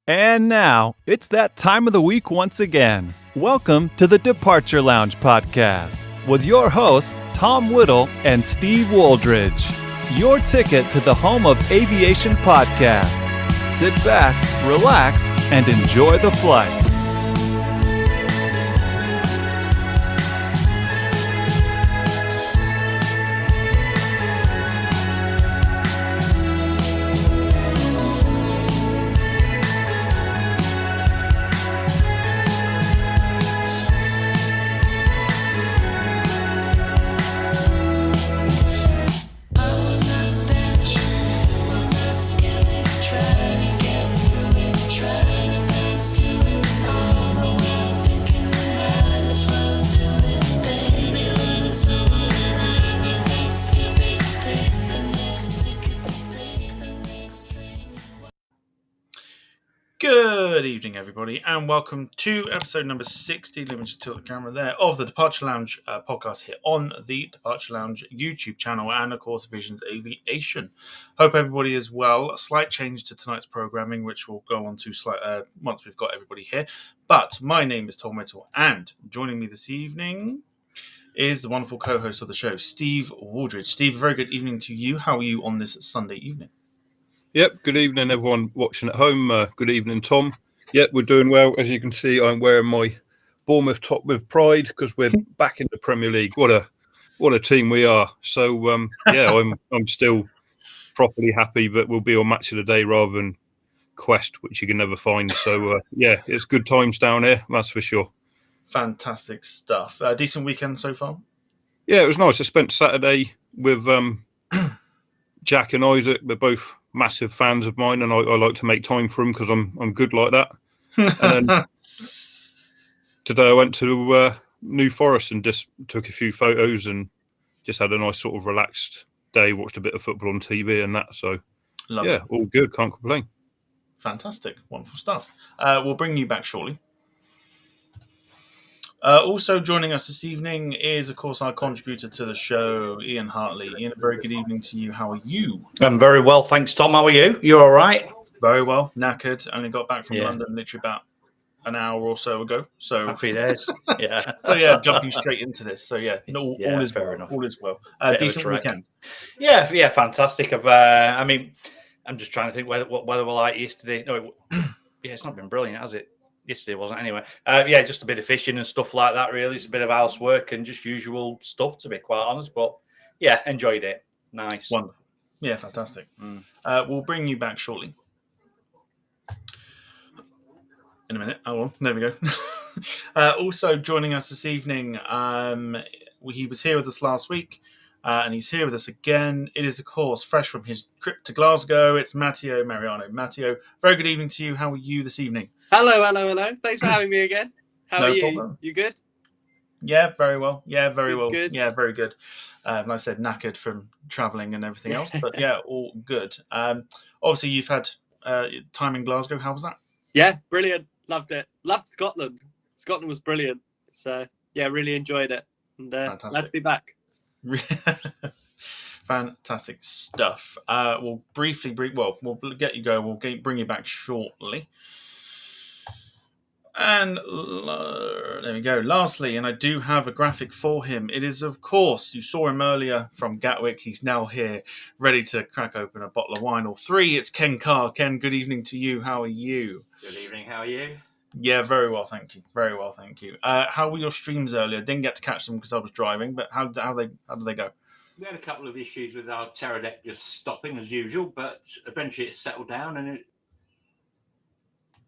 And now, it's that time of the week once again. Welcome to the Departure Lounge podcast with your hosts, Tom Whittle and Steve Wooldridge. Your ticket to the home of aviation podcasts. Sit back, relax, and enjoy the flight. Good evening, everybody, and welcome to episode number 60. Let me just tilt the camera there of the Departure Lounge podcast here on the Departure Lounge YouTube channel and, of course, Visions Aviation. Hope everybody is well. A slight change to tonight's programming, which we'll go on to once we've got everybody here. But my name is Tom Whittle, and joining me this evening is the wonderful co-host of the show, Steve Wooldridge. Steve, a very good evening to you. How are you on this Sunday evening? Yep, good evening, everyone watching at home. Good evening, Tom. Yep, we're doing well. As you can see, I'm wearing my Bournemouth top with pride because we're back in the Premier League. What a team we are. So, I'm still properly happy that we'll be on Match of the Day rather than Quest, which you can never find. So, it's good times down here, that's for sure. Fantastic stuff. Decent weekend so far? Yeah, it was nice. I spent Saturday with Jack and Isaac. They're both massive fans of mine, and I like to make time for them because I'm good like that. And then today I went to New Forest and just took a few photos and just had a nice sort of relaxed day. Watched a bit of football on TV and that. So Lovely. Yeah, all good. Can't complain. Fantastic, wonderful stuff. We'll bring you back shortly. Also joining us this evening is, of course, our contributor to the show, Ian Hartley. Ian, a very good evening to you. How are you? I'm very well, thanks, Tom. How are you? You all right? Very well. Knackered. Only got back from London literally about an hour or so ago. So happy days. Yeah. So jumping straight into this. So all is fair well. enough. All is well. Decent weekend. Yeah, fantastic. I'm just trying to think what weather were like yesterday. No, it's not been brilliant, has it? Yesterday wasn't anyway. Just a bit of fishing and stuff like that, really. It's a bit of housework and just usual stuff, to be quite honest. But, yeah, enjoyed it. Nice. Wonderful. Yeah, fantastic. We'll bring you back shortly. In a minute. Hold on. There we go. Also joining us this evening, he was here with us last week, and he's here with us again. It is, of course, fresh from his trip to Glasgow. It's Matteo Mariano. Matteo, very good evening to you. How are you this evening? Hello. Thanks for having me again. How are you? Problem. You good? Yeah, very well. Yeah, very well. Good. Yeah, very good. Like I said, knackered from travelling and everything else, but yeah, all good. Obviously, you've had time in Glasgow. How was that? Yeah, brilliant. Loved it. Loved Scotland. Scotland was brilliant. So, yeah, really enjoyed it. And glad to be back. Fantastic stuff. We'll we'll get you going. We'll bring you back shortly. And there we go. Lastly, and I do have a graphic for him. It is, of course, you saw him earlier from Gatwick. He's now here, ready to crack open a bottle of wine or three. It's Ken Carr. Ken, good evening to you. How are you? Good evening. How are you? Yeah, very well, thank you. Very well, thank you. How were your streams earlier? Didn't get to catch them because I was driving, but how did they go? We had a couple of issues with our terror deck just stopping as usual, but eventually it settled down and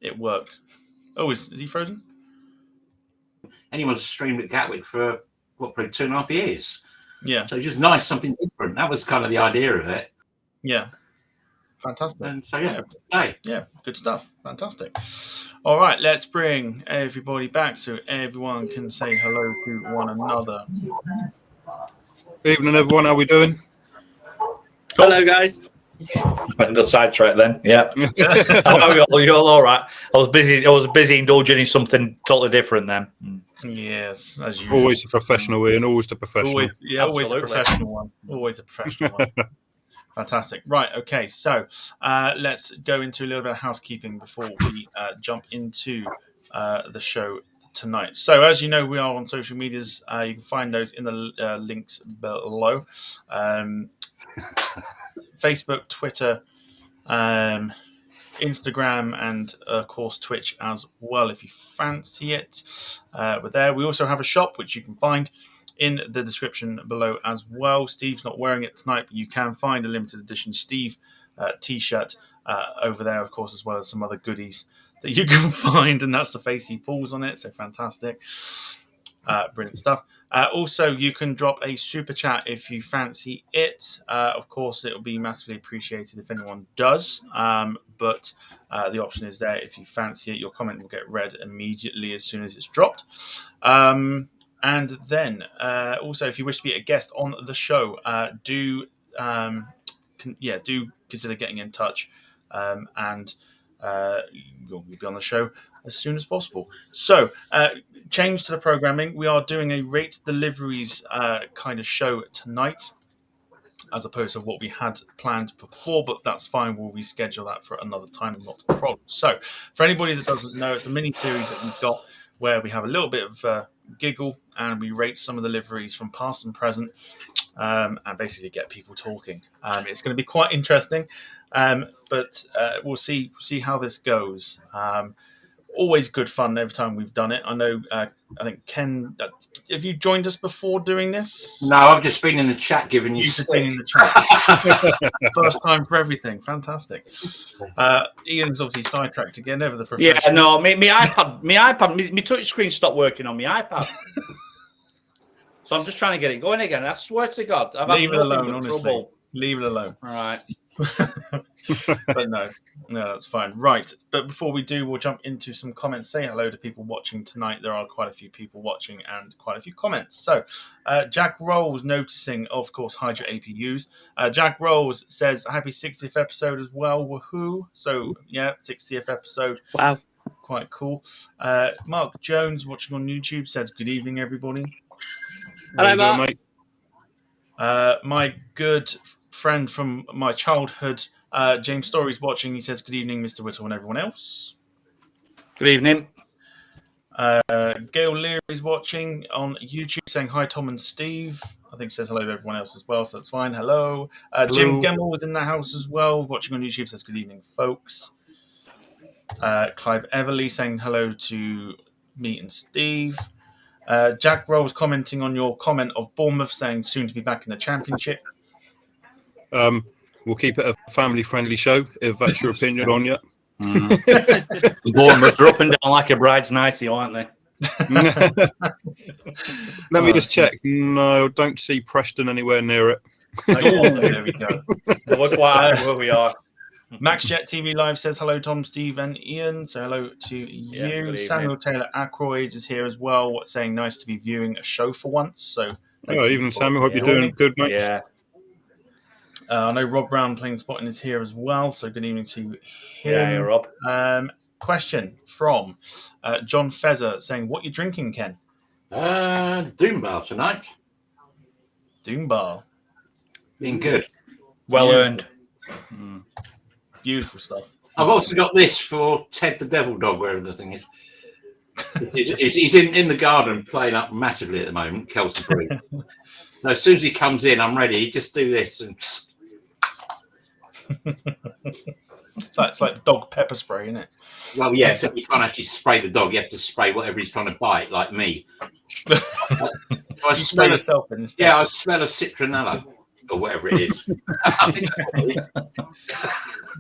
it worked. Oh, is he frozen? Anyone's streamed at Gatwick for probably 2.5 years. Yeah. So it's just nice, something different. That was kind of the idea of it. Yeah. Fantastic. And so yeah, good stuff. Fantastic. All right, let's bring everybody back so everyone can say hello to one another. Evening, everyone. How we doing? Hello, guys. Went to the sidetrack then. Yeah. You're all right. I was busy indulging in something totally different then. Yes, as usual. Always a professional, Ian. Always the professional. Always a professional one. Always a professional one. Fantastic. Right. Okay. So let's go into a little bit of housekeeping before we jump into the show tonight. So, as you know, we are on social medias. You can find those in the links below. Facebook, Twitter, Instagram, and of course Twitch as well if you fancy it. We're there. We also have a shop which you can find in the description below as well. Steve's not wearing it tonight, but you can find a limited edition Steve t-shirt over there, of course, as well as some other goodies that you can find, and that's the face he pulls on it. So fantastic. Brilliant stuff. Also, you can drop a super chat if you fancy it. Of course, it will be massively appreciated if anyone does. But the option is there if you fancy it. Your comment will get read immediately as soon as it's dropped. And then, also, if you wish to be a guest on the show, do consider getting in touch, and you'll be on the show as soon as possible. So, change to the programming. We are doing a Rate the Liveries kind of show tonight, as opposed to what we had planned before, but that's fine. We'll reschedule that for another time, not a problem. So, for anybody that doesn't know, it's a mini-series that we've got where we have a little bit of giggle and we rate some of the liveries from past and present, and basically get people talking. It's going to be quite interesting, but we'll see how this goes. Always good fun every time we've done it. I know, I think, Ken, have you joined us before doing this? No, I've just been in the chat giving you. You've just been in the chat. First time for everything. Fantastic. Ian's obviously sidetracked again over the professional. Yeah, no, my iPad, my touch screen stopped working on my iPad. So I'm just trying to get it going again. I swear to God, I've Leave had it alone, but honestly. trouble. Leave it alone. All right. But no, that's fine. Right, but before we do, we'll jump into some comments. Say hello to people watching tonight. There are quite a few people watching and quite a few comments. So, Jack Rolls noticing, of course, Hydra APUs. Jack Rolls says, happy 60th episode as well. Woohoo. So, yeah, 60th episode. Wow. Quite cool. Mark Jones watching on YouTube says, good evening, everybody. Hello, Mark. Mate. My good friend from my childhood, James Story's watching. He says, good evening, Mr. Whittle and everyone else. Good evening. Gail Leary is watching on YouTube saying hi, Tom and Steve. I think says hello to everyone else as well, so that's fine. Hello. Jim Gemmell was in the house as well, watching on YouTube, says good evening, folks. Clive Everly saying hello to me and Steve. Jack Rolls commenting on your comment of Bournemouth saying soon to be back in the Championship. We'll keep it a family-friendly show, if that's your opinion on it. Bournemouth are up and down like a bride's nightie, aren't they? Let me just check. No, don't see Preston anywhere near it. There we go. Look where we are. MaxJet TV Live says hello, Tom, Steve, and Ian. So hello to you. Samuel Taylor Ackroyd is here as well. Saying nice to be viewing a show for once. So even Samuel, hope you're doing good, mate. Yeah. I know Rob Brown playing spotting is here as well. So good evening to him. Yeah, Rob. Question from John Fezzer saying, "What you drinking, Ken?" Doombar tonight. Doombar. Been good. Well earned. Beautiful stuff. I've also got this for Ted the Devil Dog, wherever the thing is. He's in the garden playing up massively at the moment, Kelsey Green. So as soon as he comes in, I'm ready. Just do this. And It's like dog pepper spray, isn't it? well, yeah, so you can't actually spray the dog. You have to spray whatever he's trying to bite, like me. You spray yourself in instead. Yeah, I smell a citronella or whatever it is.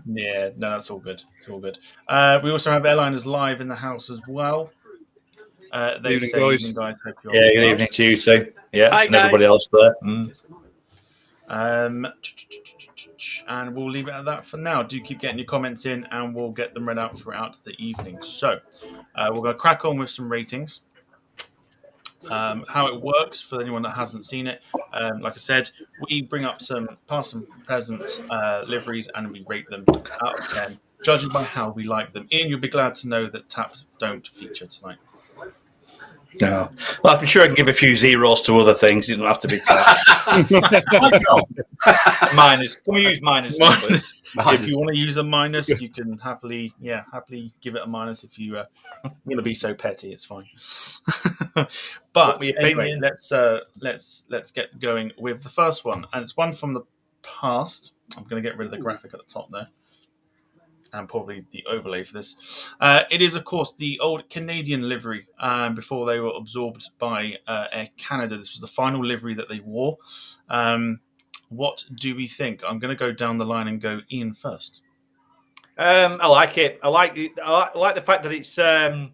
Yeah, no, that's all good. It's all good. We also have Airlines live in the house as well. They Evening, say, guys. evening, guys. Hope you're Yeah, all good well. evening to you too. Yeah, Hi, and everybody else there. And we'll leave it at that for now. Do keep getting your comments in and we'll get them read out throughout the evening. So we're going to crack on with some ratings. How it works for anyone that hasn't seen it. Like I said, we bring up some past and present liveries and we rate them out of 10, judging by how we like them. Ian, you'll be glad to know that taps don't feature tonight. No. Well, I'm sure I can give a few zeros to other things. It doesn't have to be 10. Minus. Can we use minus? Minus. If you want to use a minus, you can happily give it a minus. If you want to be so petty, it's fine. But anyway, let's get going with the first one, and it's one from the past. I'm going to get rid of the graphic at the top there, and probably the overlay for this. It is, of course, the old Canadian livery before they were absorbed by Air Canada. This was the final livery that they wore. What do we think? I'm going to go down the line and go Ian first. I like it. I like the fact that it's. I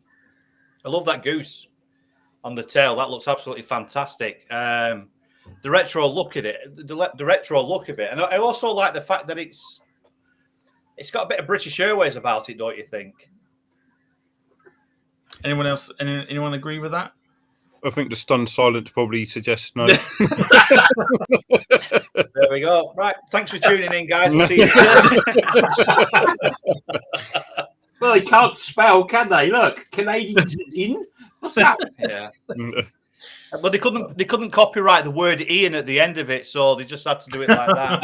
love that goose on the tail. That looks absolutely fantastic. The retro look at it. The retro look of it, and I also like the fact that it's got a bit of British Airways about it, don't you think? Anyone else? Anyone agree with that? I think the stunned silence probably suggests no. There we go. Right. Thanks for tuning in, guys. We'll see you. Well, they can't spell, can they? Look, Canadians is in. What's that? Yeah. But they couldn't copyright the word Ian at the end of it, so they just had to do it like that.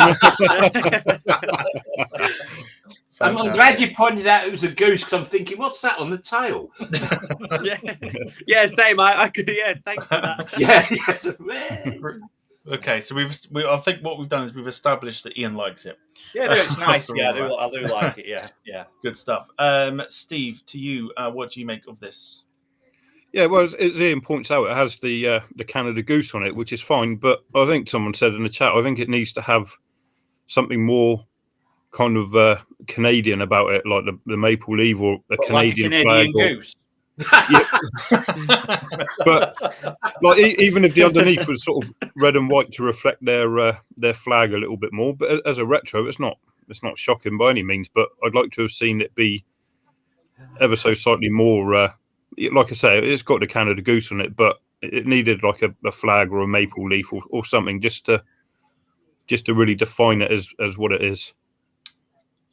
I'm glad you pointed out it was a goose, because I'm thinking, what's that on the tail? Yeah, same. I could. Yeah, thanks for that. Yeah. Okay, so I think what we've done is we've established that Ian likes it. Yeah, no, it's nice. Yeah, I do like it. Yeah. Good stuff. Steve, to you, what do you make of this? Yeah, well, as Ian points out, it has the Canada Goose on it, which is fine. But I think someone said in the chat, I think it needs to have something more kind of Canadian about it, like the maple leaf or a Canadian flag. Goose. Yeah. But like even if the underneath was sort of red and white to reflect their flag a little bit more, but as a retro, it's not shocking by any means. But I'd like to have seen it be ever so slightly more. Like I say, it's got the Canada Goose on it, but it needed like a flag or a maple leaf or something just to really define it as what it is.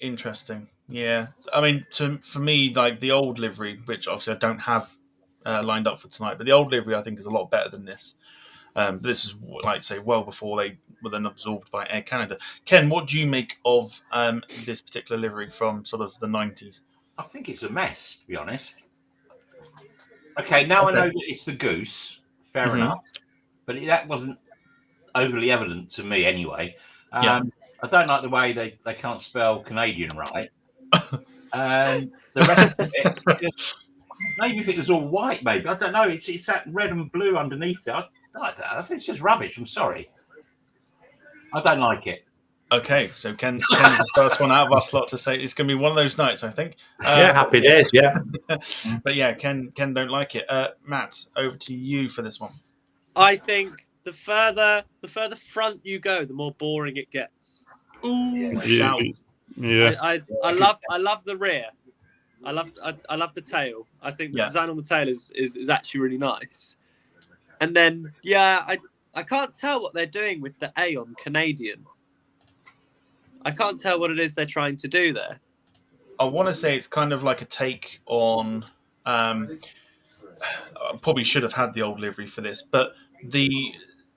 Interesting. Yeah. I mean, for me, like the old livery, which obviously I don't have lined up for tonight, but the old livery I think is a lot better than this. This is, like say, well before they were then absorbed by Air Canada. Ken, what do you make of this particular livery from sort of the 90s? I think it's a mess, to be honest. Okay, now I know that it's the goose. Fair enough. But that wasn't overly evident to me anyway. I don't like the way they can't spell Canadian right. The rest of it, maybe if it was all white, maybe. I don't know. It's that red and blue underneath it. I don't like that. I think it's just rubbish. I'm sorry. I don't like it. Okay, so Ken's the first one out of our slot to say it's going to be one of those nights, I think. Happy days, yeah. But yeah, Ken don't like it. Matt, over to you for this one. I think the further front you go, the more boring it gets. Ooh, shout. Yeah. I love the rear. I love the tail. I think the design on the tail is actually really nice. And then I can't tell what they're doing with the A on Canadian. I can't tell what it is they're trying to do there. I want to say it's kind of like a take on. I probably should have had the old livery for this, but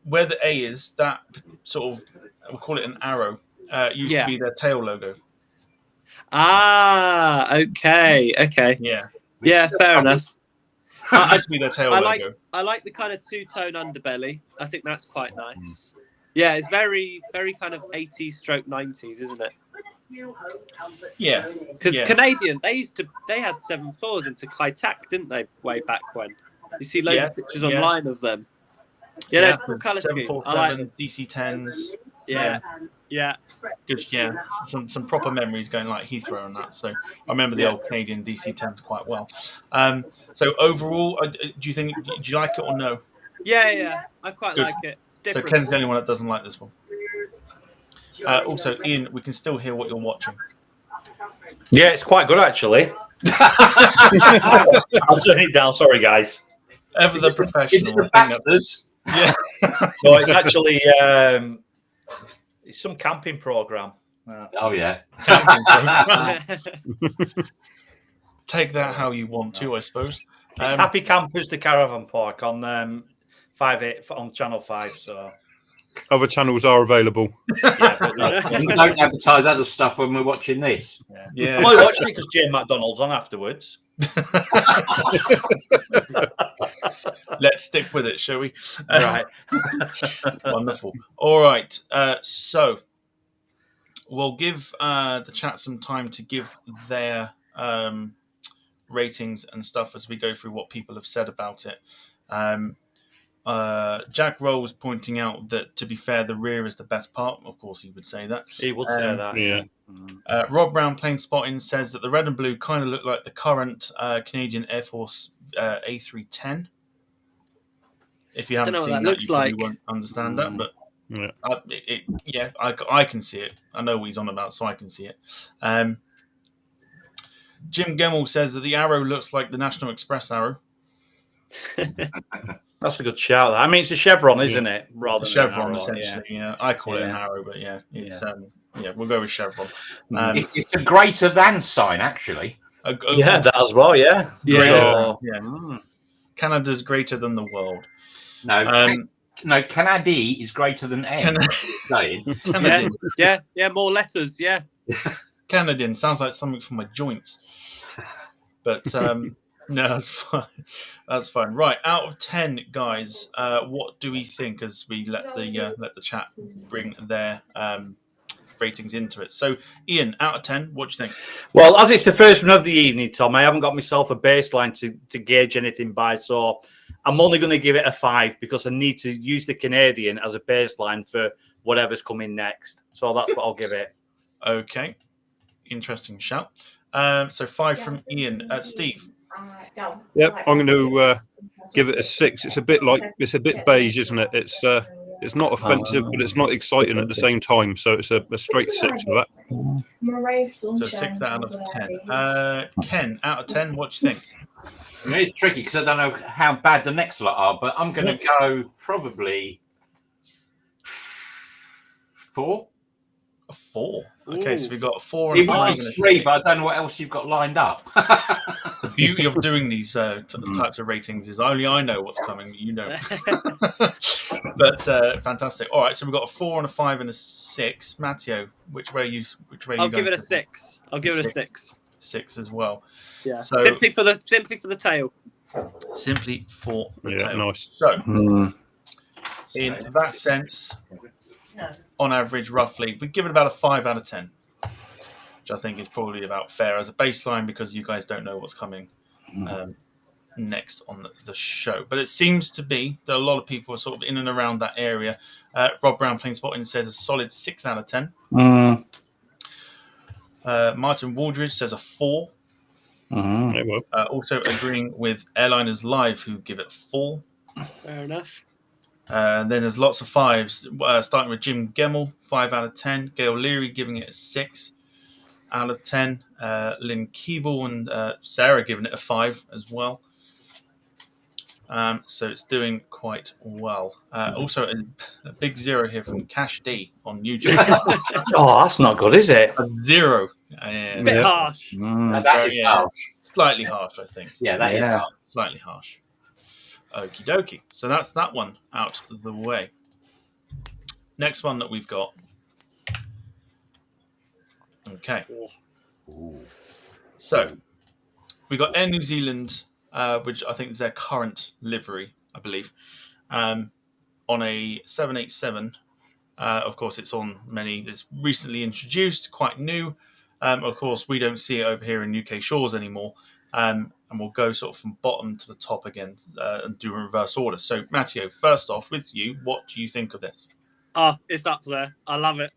where the A is, that sort of, we'll call it an arrow, used to be their tail logo. Ah, okay. Yeah, fair enough. Used to be their tail logo. I like the kind of two-tone underbelly. I think that's quite nice. Yeah, it's very, very kind of 80s stroke 90s, isn't it? Yeah. Because Canadian, they had 7.4s into Kaitak, didn't they, way back when? You see loads of pictures online of them. Yeah, that's cool colour scheme. 747, DC-10s. Yeah. Good, some proper memories going like Heathrow and that. So I remember the old Canadian DC-10s quite well. So overall, do you like it or no? Yeah, I quite like it. So Ken's the only one that doesn't like this one. Also, Ian, we can still hear what you're watching. Yeah, it's quite good actually. I'll turn it down. Sorry, guys. Ever the professional. Is it the Bastards? Yeah. No, it's actually it's some camping program. Oh yeah. Take that how you want to, I suppose. It's Happy Campers, the caravan park on 5/8 on Channel 5. So Other channels are available. yeah, but We don't advertise other stuff when we're watching this. Yeah. I'm only watching it because Jane McDonald's on afterwards. Let's stick with it, shall we? Right. Wonderful. All right. So we'll give the chat some time to give their ratings and stuff as we go through what people have said about it. Jack Roll was pointing out that, to be fair, the rear is the best part. Of course, he would say that. He would say that. Yeah. Rob Brown, Plain Spotting, says that the red and blue kind of look like the current Canadian Air Force A310. If you haven't Don't know seen what that, looks you probably like. won't understand that. But Yeah. I can see it. I know what he's on about, so I can see it. Jim Gemmell says that the arrow looks like the National Express arrow. That's a good shout. I mean, it's a chevron, isn't it? Rather The than an chevron, arrow, essentially. Yeah, I call it an Yeah. arrow, but it's we'll go with chevron. It's a greater than sign, actually. Yeah, that as well. Yeah. Greater, So, Canada's greater than the world. No, no, Canada is greater than N. Canadian. Yeah, more letters. Yeah. Canadian sounds like something from my joints. But no, that's fine. That's fine. Right, out of 10, guys, what do we think as we let the chat bring their ratings into it? So, Ian, out of 10, what do you think? well, as it's the first one of the evening, Tom, I haven't got myself a baseline to gauge anything by, so I'm only going to give it a 5 because I need to use the Canadian as a baseline for whatever's coming next. So that's what I'll give it. Okay, interesting shout. So 5 from Ian. Steve. Yep, I'm going to give it a 6. It's a bit beige, isn't it? It's not offensive, but it's not exciting at the same time. So it's a straight 6 for that. So 6 out of 10. Ken, out of 10, what do you think? I mean, it's tricky because I don't know how bad the next lot are, but I'm going to go probably 4. A 4. Okay, so we've got a 4 and Even a 5 and a 3, 6. but I don't know what else you've got lined up. The beauty of doing these types of ratings is only I know what's coming, you don't. But fantastic. All right, so we've got a 4 and a 5 and a 6. Matteo, which way are you? I'll give it a 6. I'll give it a 6. 6 as well. Yeah. So, simply for the tail. Simply for the tail. Nice. So, in that sense, on average, roughly, we give it about a 5 out of 10, which I think is probably about fair as a baseline because you guys don't know what's coming next on the show. But it seems to be that a lot of people are sort of in and around that area. Rob Brown, Plain Spotting, says a solid 6 out of 10. Martin Waldridge says a 4. Also agreeing with Airliners Live, who give it a 4. Fair enough. Then there's lots of 5s, starting with Jim Gemmell, 5 out of 10. Gail Leary giving it a 6 out of 10. Lynn Keeble and Sarah giving it a 5 as well. So it's doing quite well. Also, a big 0 here from Cash D on YouTube. Oh, that's not good, is it? A 0. A bit harsh. That is harsh. Slightly harsh, I think. Yeah, that is harsh. Slightly harsh. Okie dokie. So that's that one out of the way. Next one that we've got. Okay. So we've got Air New Zealand, which I think is their current livery, I believe, on a 787. Of course, it's on many. It's recently introduced, quite new. Of course, we don't see it over here in UK shores anymore. And we'll go sort of from bottom to the top again and do a reverse order. So, Matteo, first off, with you, what do you think of this? It's up there. I love it.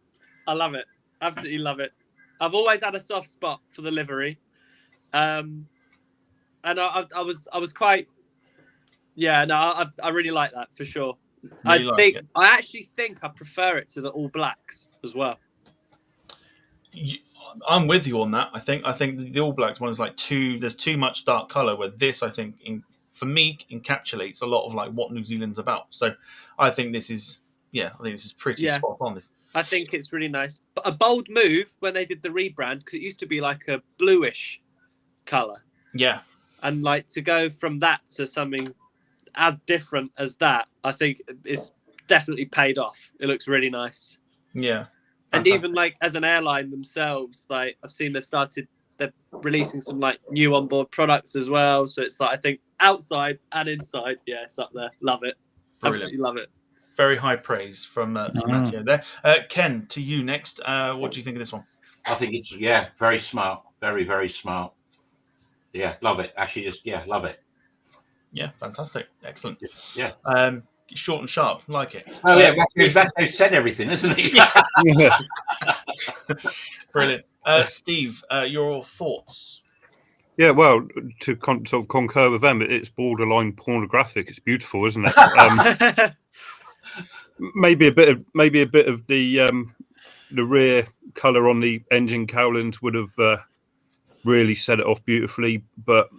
Absolutely love it. I've always had a soft spot for the livery. And I was quite... Yeah, no, I really like that, for sure. Really I actually think I prefer it to the All Blacks as well. I'm with you on that. I think the All Blacks one is like there's too much dark colour, where this, I think, for me, encapsulates a lot of like what New Zealand's about. So I think this is pretty spot on. I think it's really nice. But a bold move when they did the rebrand, because it used to be like a bluish colour. Yeah. And like to go from that to something as different as that, I think it's definitely paid off. It looks really nice. Yeah. And even like as an airline themselves, like I've seen they're releasing some like new onboard products as well. So it's like, I think outside and inside, yeah, it's up there. Love it. Brilliant. Absolutely love it. Very high praise from Matteo there. Ken, to you next. What do you think of this one? I think it's, very smart. Very, very smart. Yeah, love it. Actually, love it. Yeah, fantastic. Excellent. Yeah. Short and sharp. Like it. Oh, yeah, Matteo said everything, isn't he? Brilliant. Steve, your thoughts? Yeah, well, to sort of concur with them, it's borderline pornographic. It's beautiful, isn't it? Maybe a bit of the rear colour on the engine cowlings would have really set it off beautifully, but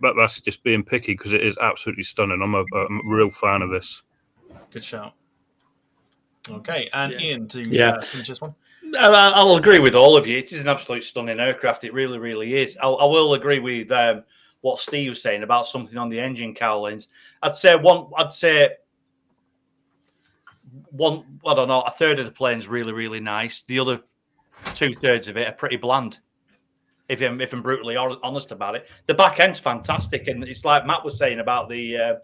that's just being picky because it is absolutely stunning. I'm a real fan of this. Good shout. Okay, and Ian, to finish this one. I'll agree with all of you. It is an absolute stunning aircraft. It really, really is. I will agree with what Steve was saying about something on the engine cowlings. I'd say one. I don't know. A third of the plane's really, really nice. The other 2/3 of it are pretty bland. If I'm brutally honest about it, the back end's fantastic, and it's like Matt was saying about the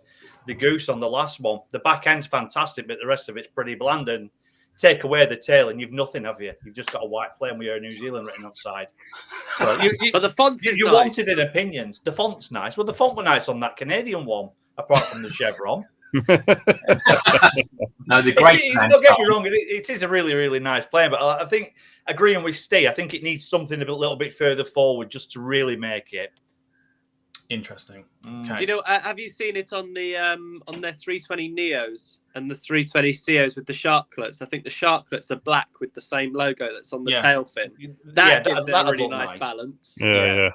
goose on the last one. The back end's fantastic, but the rest of it's pretty bland. And take away the tail, and you've nothing, have you? You've just got a white plane with Air New Zealand written outside. So but the font is you nice. wanted in opinions. The font's nice. Well, the font was nice on that Canadian one, apart from the chevron. No, the great. Don't get me wrong, it is a really, really nice plane, but I think, agreeing with Steve, I think it needs something a little bit further forward just to really make it interesting. Do you know? Have you seen it on the on their 320 Neos and the 320 COs with the sharklets? I think the sharklets are black with the same logo that's on the tail fin. That gives it a really nice balance. Yeah.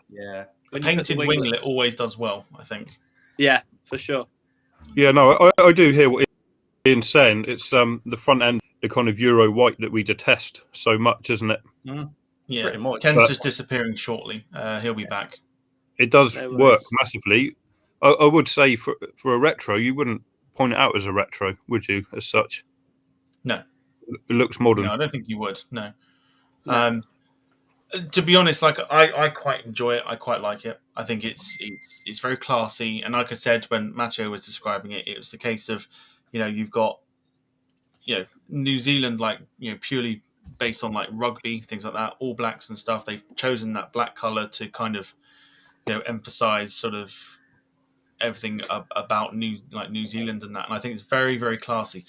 The painted winglet always does well, I think. Yeah, for sure. Yeah, no, I do hear what Ian's saying. It's the front end, the kind of Euro white that we detest so much, isn't it? Yeah, pretty much. Ken's just disappearing shortly. He'll be back. It does work massively. I would say for a retro, you wouldn't point it out as a retro, would you, as such? No. It looks modern. No, I don't think you would, no. To be honest, like I quite enjoy it. I quite like it. I think it's very classy. And like I said, when Matteo was describing it, it was the case of, you've got, New Zealand, like, purely based on like rugby, things like that, All Blacks and stuff. They've chosen that black color to kind of, emphasize sort of everything about New Zealand and that. And I think it's very, very classy.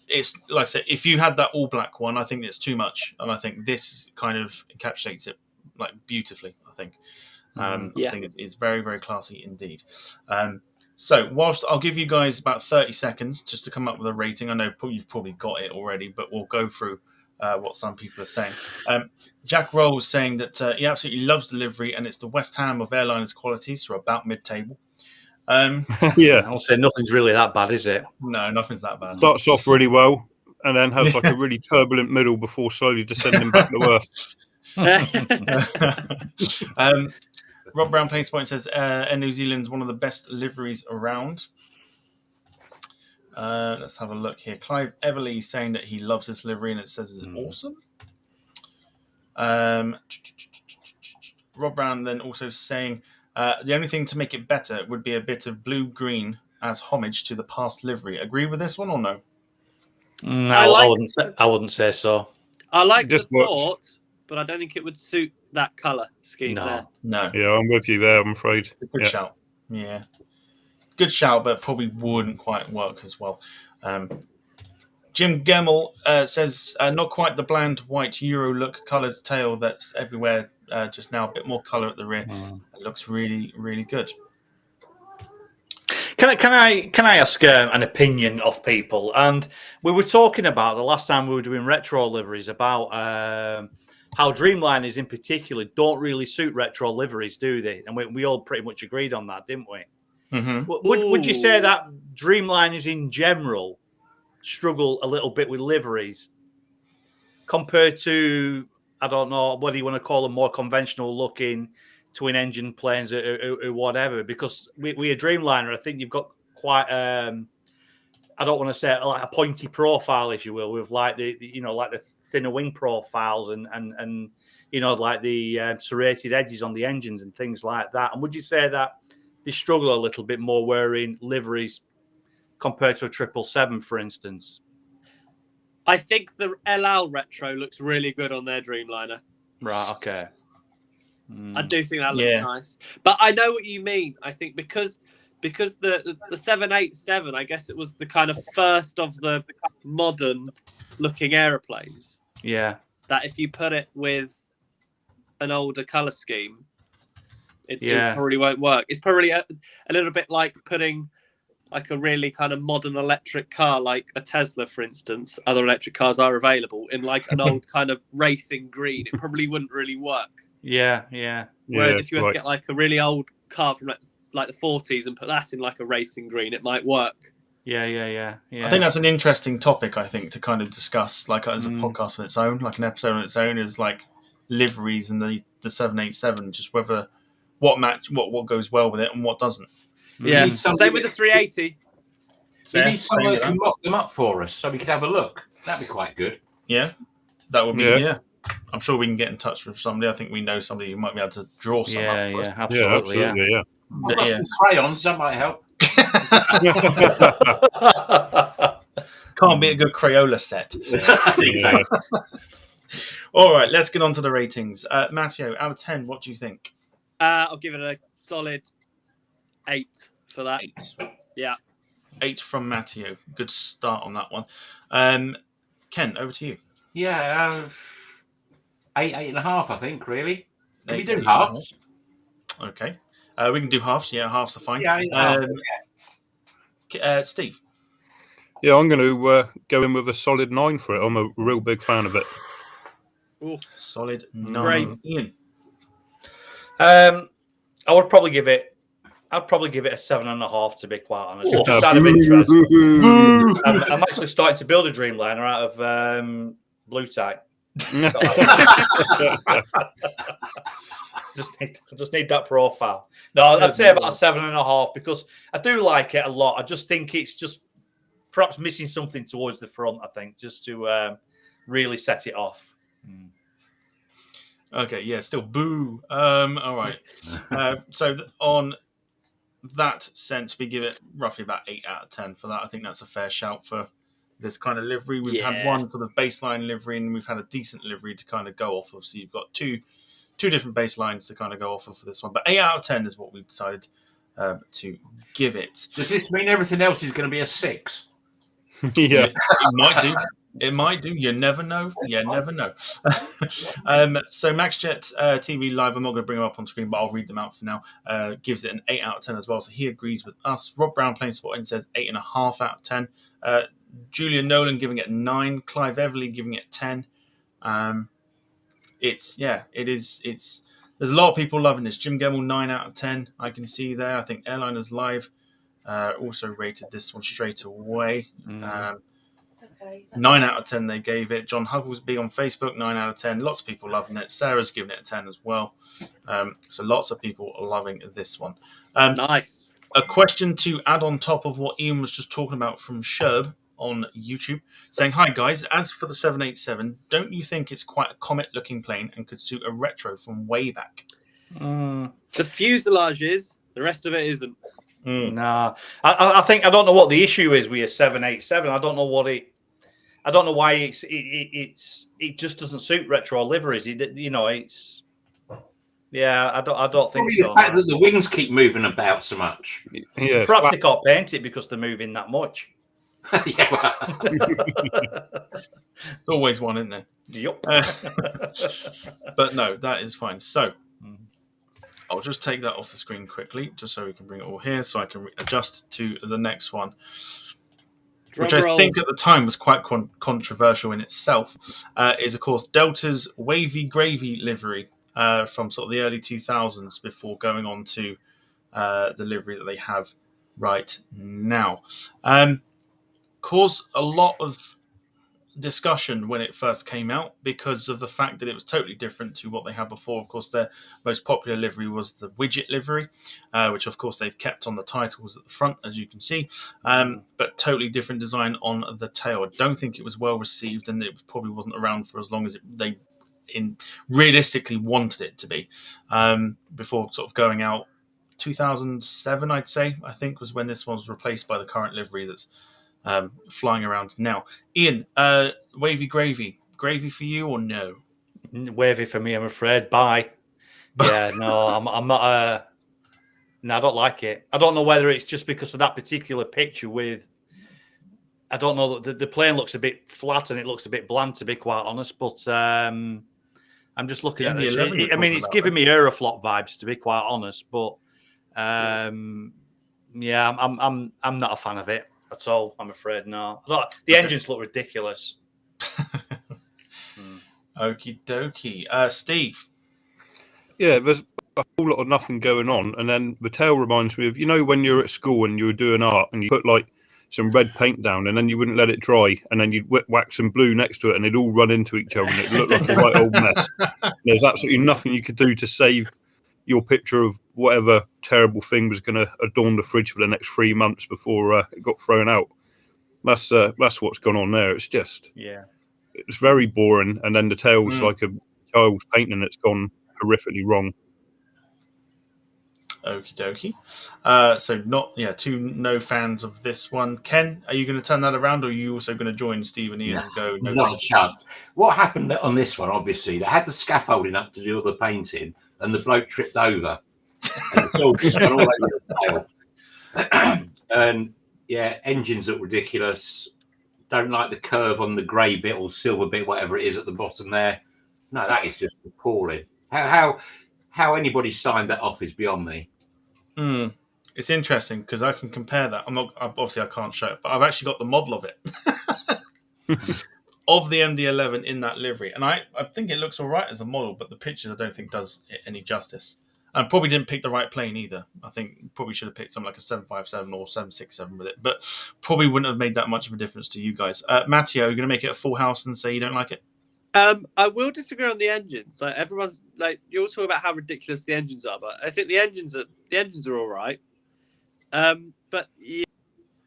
It's like I said, if you had that all black one, I think it's too much, and I think this kind of encapsulates it like beautifully. I think, I think it's very, very classy indeed. So, whilst I'll give you guys about 30 seconds just to come up with a rating. I know you've probably got it already, but we'll go through what some people are saying. Jack Rolls saying that he absolutely loves the livery, and it's the West Ham of airliners' qualities, so about mid-table. I'll say nothing's really that bad, is it? No, nothing's that bad. Starts off really well and then has like a really turbulent middle before slowly descending back to earth. Rob Brown Plains Point says Air New Zealand's one of the best liveries around. Let's have a look here. Clive Everly saying that he loves this livery and it says it's awesome. Rob Brown then also saying the only thing to make it better would be a bit of blue-green as homage to the past livery. Agree with this one or no? No, I wouldn't say so. I like the thought, but I don't think it would suit that colour scheme there. No. Yeah, I'm with you there, I'm afraid. Good shout. Yeah. Good shout, but probably wouldn't quite work as well. Jim Gemmell says, not quite the bland white Euro look coloured tail that's everywhere just now. A bit more colour at the rear. It looks really, really good. Can I ask an opinion of people? And we were talking about the last time we were doing retro liveries about how Dreamliners in particular don't really suit retro liveries, do they? And we all pretty much agreed on that, didn't we? Mm-hmm. Would you say that Dreamliners in general struggle a little bit with liveries compared to, I don't know, whether you want to call them more conventional looking twin engine planes or whatever. Because with a Dreamliner, I think you've got quite I don't want to say like a pointy profile, if you will, with like the like the thinner wing profiles and like the serrated edges on the engines and things like that. And would you say that they struggle a little bit more wearing liveries compared to a 777, for instance? I think the LL Retro looks really good on their Dreamliner. Right. Okay. I do think that looks nice, but I know what you mean. I think because the 787, I guess it was the kind of first of the modern looking aeroplanes. Yeah. That if you put it with an older color scheme, it probably won't work. It's probably a little bit like putting like a really kind of modern electric car, like a Tesla, for instance. Other electric cars are available in like an old kind of racing green. It probably wouldn't really work. Yeah. Whereas if you were to get like a really old car from like the 40s and put that in like a racing green, it might work. Yeah. I think that's an interesting topic, I think, to kind of discuss, like as a podcast on its own, like an episode on its own, is like liveries and the 787, just whether what goes well with it and what doesn't. Yeah, same with the 380. You need someone that can mock them up for us so we could have a look. That'd be quite good. Yeah, that would be, yeah. I'm sure we can get in touch with somebody. I think we know somebody who might be able to draw some up for us. Absolutely. Yeah. I've got some crayons, that might help. Can't be a good Crayola set. Exactly. All right, let's get on to the ratings. Matteo, out of 10, what do you think? I'll give it a solid 8 for that. 8. Yeah. 8 from Matteo. Good start on that one. Ken, over to you. Yeah, 8.5, I think, really. Can we do halves? Okay. We can do halves. Yeah, halves are fine. Yeah, Steve? Yeah, I'm going to go in with a solid 9 for it. I'm a real big fan of it. Ooh. Solid 9. Brave. Ian? I would probably give it. I'd probably give it a 7.5, to be quite honest. Just out of interest. I'm actually starting to build a Dreamliner out of blue tack. just need that profile. No, I'd say about a 7.5 because I do like it a lot. I just think it's just perhaps missing something towards the front. I think just to really set it off. Okay, yeah, still boo. All right. So on that sense, we give it roughly about 8 out of 10 for that. I think that's a fair shout for this kind of livery. We've had one sort of baseline livery, and we've had a decent livery to kind of go off of. So you've got two different baselines to kind of go off of for this one. But 8 out of 10 is what we've decided to give it. Does this mean everything else is going to be a 6? Yeah. It might do. It might do. You never know. You never know. So MaxJet TV Live, I'm not going to bring them up on screen, but I'll read them out for now. Gives it an 8 out of 10 as well. So he agrees with us. Rob Brown Plain Spot and says 8.5 out of 10. Julian Nolan giving it 9. Clive Everly giving it 10. It's there's a lot of people loving this. Jim Gemmell 9 out of 10. I can see there. I think Airliners Live also rated this one straight away. 9 out of 10 they gave it. John Hugglesby on Facebook, 9 out of 10. Lots of people loving it. Sarah's giving it a 10 as well. So lots of people are loving this one. Nice. A question to add on top of what Ian was just talking about from Sherb on YouTube, saying, hi guys, as for the 787, don't you think it's quite a comet-looking plane and could suit a retro from way back? The fuselage is, the rest of it isn't. Nah, I think I don't know what the issue is with a 787. I don't know why it just doesn't suit retro liveries. It's I don't think Probably so. the fact that the wings keep moving about so much. Yeah. Perhaps they can't paint it because they're moving that much. Yeah, well. There's always one, isn't there? Yep. But no, that is fine. So I'll just take that off the screen quickly, just so we can bring it all here, so I can adjust to the next one, which I think at the time was quite controversial in itself, is, of course, Delta's Wavy Gravy livery from sort of the early 2000s before going on to the livery that they have right now. Caused a lot of discussion when it first came out because of the fact that it was totally different to what they had before. Of course, their most popular livery was the widget livery, which of course they've kept on the titles at the front, as you can see, but totally different design on the tail. I don't think it was well received, and it probably wasn't around for as long as they realistically wanted it to be, before sort of going out. 2007, I'd say, I think, was when this one was replaced by the current livery that's flying around now. Ian, wavy gravy for you or no? Wavy for me, I'm afraid. Bye. Yeah, no, I'm not. No, I don't like it. I don't know whether it's just because of that particular picture with. I don't know. The plane looks a bit flat and it looks a bit bland, to be quite honest. But I'm just looking at this. I mean, it's giving me Aeroflot vibes, to be quite honest. But yeah, I'm not a fan of it at all. I'm afraid. No, the engines look ridiculous. Okie dokie. Steve. Yeah, there's a whole lot of nothing going on, and then the tail reminds me of, you know, when you're at school and you were doing art and you put like some red paint down and then you wouldn't let it dry and then you'd wax some blue next to it and they'd all run into each other and it looked like a right old mess. There's absolutely nothing you could do to save your picture of whatever terrible thing was going to adorn the fridge for the next 3 months before it got thrown out. That's what's gone on there. It's just, it's very boring, and then the tail's like a child's painting that's gone horrifically wrong. Okie dokie. So no fans of this one. Ken, are you going to turn that around, or are you also going to join Steve and Ian and go? No, not a chance. What happened on this one? Obviously, they had the scaffolding up to do all the painting, and the bloke tripped over, and it's all just gone all over the tail. And yeah, engines look ridiculous. Don't like the curve on the grey bit or silver bit, whatever it is at the bottom there. No, that is just appalling. How anybody signed that off is beyond me. It's interesting because I can compare that. Obviously I can't show it, but I've actually got the model of it of the MD-11 in that livery, and I think it looks all right as a model, but the pictures I don't think does it any justice. And probably didn't pick the right plane either. I think probably should have picked something like a 757 or 767 with it, but probably wouldn't have made that much of a difference to you guys. Matteo, you're going to make it a full house and say you don't like it? I will disagree on the engines. Like, everyone's like, you all talk about how ridiculous the engines are, but I think the engines are all right. But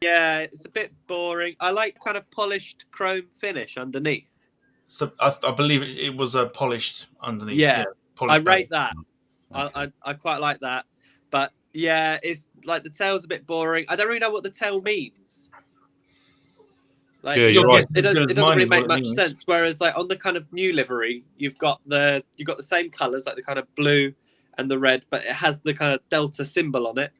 yeah, it's a bit boring. I like kind of polished chrome finish underneath. So I believe it was a polished underneath. Yeah, I rate that. I quite like that. But yeah, it's like the tail's a bit boring. I don't really know what the tail means. Like, you're right. It doesn't really make much sense. Whereas, like, on the kind of new livery, you've got the same colours, like the kind of blue and the red, but it has the kind of Delta symbol on it.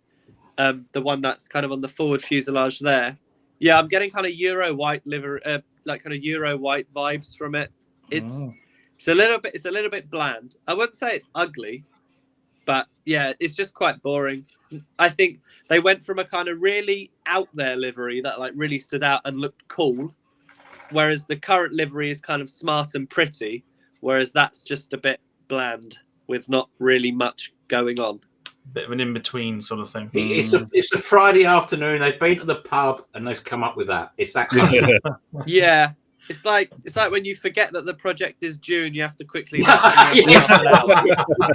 The one that's kind of on the forward fuselage there. Yeah, I'm getting kind of Euro white livery, like kind of Euro white vibes from it. It's a little bit bland. I wouldn't say it's ugly, but yeah, it's just quite boring. I think they went from a kind of really out there livery that like really stood out and looked cool, whereas the current livery is kind of smart and pretty, whereas that's just a bit bland with not really much going on. Bit of an in-between sort of thing. It's a Friday afternoon. They've been to the pub and they've come up with that. It's that kind of Yeah. It's like when you forget that the project is due and you have to quickly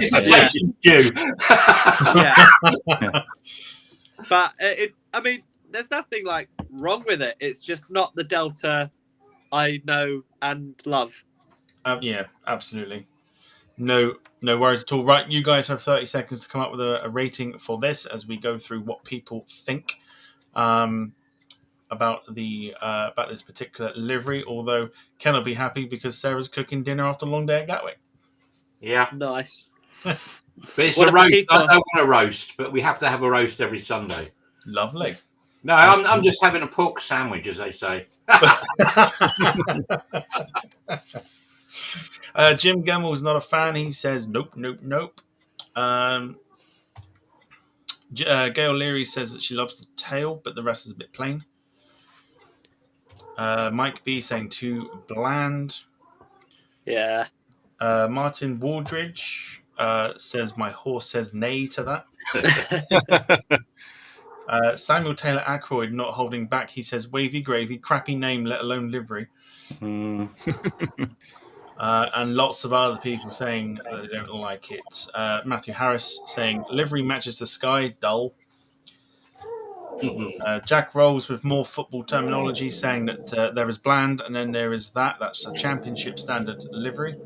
dissertation due. But I mean, there's nothing like wrong with it. It's just not the Delta I know and love. Yeah, absolutely. No worries at all. Right, you guys have 30 seconds to come up with a rating for this as we go through what people think about this particular livery. Although Ken will be happy because Sarah's cooking dinner after a long day at Gatwick. Yeah, nice. But it's a roast. I don't want a roast, but we have to have a roast every Sunday. Lovely. No, I'm just having a pork sandwich, as they say. Jim Gemmell's not a fan. He says nope. Gail Leary says that she loves the tail, but the rest is a bit plain. Mike B saying too bland. Yeah. Martin Waldridge says my horse says nay to that. Samuel Taylor Ackroyd not holding back. He says, "Wavy gravy, crappy name, let alone livery." And lots of other people saying that they don't like it. Matthew Harris saying, "Livery matches the sky, dull." Jack Rolls with more football terminology saying that there is bland and then there is that. That's a championship standard livery.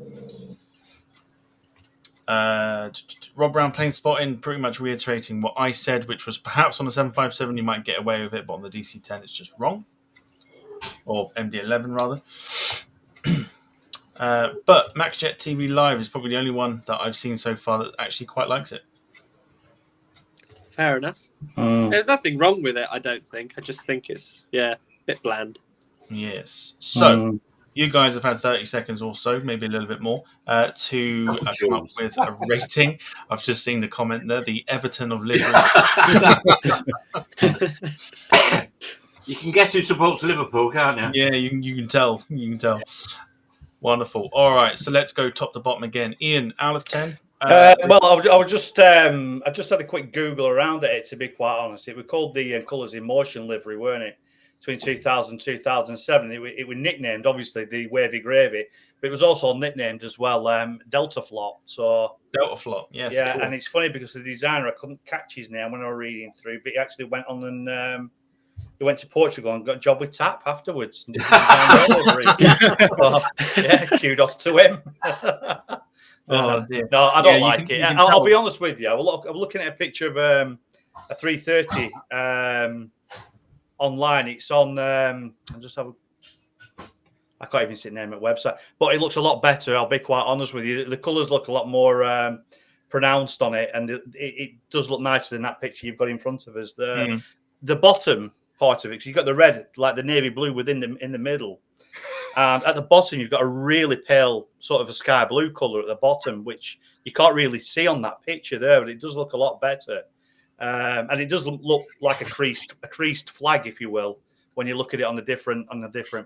Rob Brown plain spotting, pretty much reiterating what I said, which was perhaps on the 757 you might get away with it, but on the DC-10 it's just wrong. Or MD-11 rather. But MaxJet TV Live is probably the only one that I've seen so far that actually quite likes it. Fair enough. There's nothing wrong with it, I don't think. I just think it's, a bit bland. Yes. So, you guys have had 30 seconds or so, maybe a little bit more, to come up with a rating. I've just seen the comment there, the Everton of livery. You can guess who supports Liverpool, can't you? Yeah, you can tell. You can tell. Wonderful. All right, so let's go top to bottom again. Ian, out of 10? Well, I was just I just had a quick Google around at it, to be quite honest. It was called the Colours in Motion livery, weren't it? Between 2000 and 2007. It was nicknamed, obviously, the Wavy Gravy, but it was also nicknamed as well Delta Flop. So Delta Flop, yes. Yeah, cool. And it's funny because the designer, I couldn't catch his name when I was reading through, but he actually went on and he went to Portugal and got a job with TAP afterwards. So, yeah, kudos to him. Oh, dear. No, I don't like it. I'll be honest with you. I'm looking at a picture of a 330 online. It's on. I can't even see the name of the website, but it looks a lot better. I'll be quite honest with you. The colours look a lot more pronounced on it, and it does look nicer than that picture you've got in front of us. The bottom part of it, because you've got the red, like the navy blue, in the middle. And at the bottom, you've got a really pale sort of a sky blue colour at the bottom, which you can't really see on that picture there, but it does look a lot better. And it does look like a creased flag, if you will, when you look at it on a different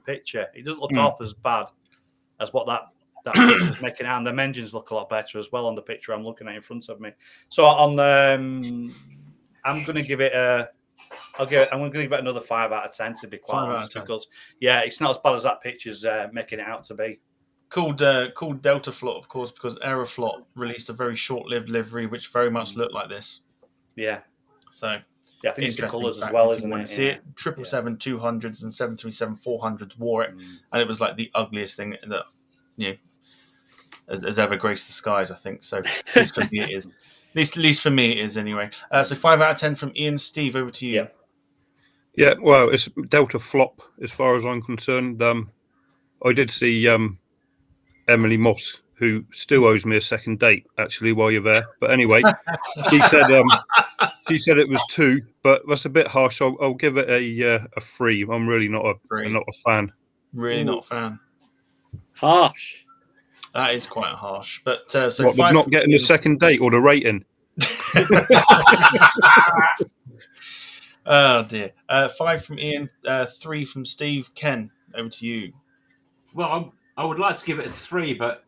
picture. It doesn't look half as bad as what that picture's making out. And the engines look a lot better as well on the picture I'm looking at in front of me. So I'm going to give it I'm going to give it another 5 out of 10, to be quite honest, because it's not as bad as that picture's making it out to be. Called Delta Flop, of course, because Aeroflot released a very short-lived livery which very much looked like this. Yeah. So I think it's the colours as fact, well, if isn't you want it? to see it, 777 200s and 737 400s wore it, and it was like the ugliest thing that has ever graced the skies, I think. So at least for me it is. At least for me it is anyway. So 5 out of 10 from Ian. Steve, over to you. Yeah, well, it's Delta Flop as far as I'm concerned. I did see Emily Moss, who still owes me a second date, actually, while you're there. But anyway, she said it was 2, but that's a bit harsh. I'll give it a 3. I'm really not a fan. Really not a fan. Harsh. That is quite harsh. But so what, 5 not getting the second date or the rating? Oh dear. 5 from Ian, 3 from Steve. Ken, over to you. Well, I would like to give it a 3, but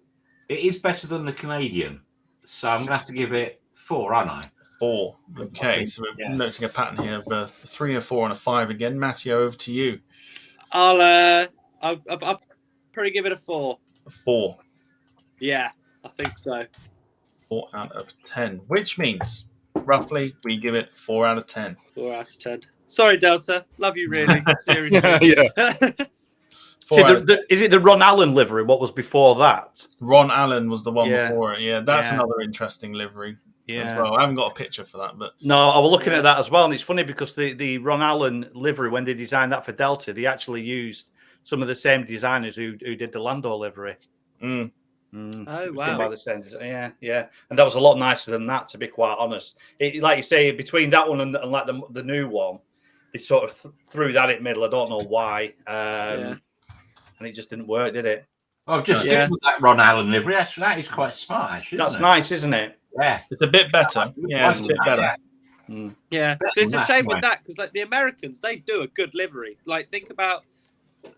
it is better than the Canadian, so I'm going to have to give it 4, aren't I? 4. Okay, so we're noticing a pattern here of a 3, a 4, and a 5 again. Matteo, over to you. I'll probably give it a 4. A 4. Yeah, I think so. 4 out of 10, which means roughly we give it 4 out of 10. 4 out of 10. Sorry, Delta. Love you, really. Seriously. Yeah. Is it the Ron Allen livery? What was before that? Ron Allen was the one before it. Yeah, that's another interesting livery as well. I haven't got a picture for that, but no, I was looking at that as well, and it's funny because the Ron Allen livery, when they designed that for Delta, they actually used some of the same designers who did the Lando livery. Oh wow! By the same design. Yeah, and that was a lot nicer than that, to be quite honest. Like you say, between that one and like the new one, they sort of threw that in the middle. I don't know why. And it just didn't work, did it? Oh, just stick with that Ron Allen livery. That is quite smart, actually. That's nice, isn't it? Yeah. It's a bit better. Yeah, it's a bit better. Yeah. So it's a shame with that, because like the Americans, they do a good livery. Like think about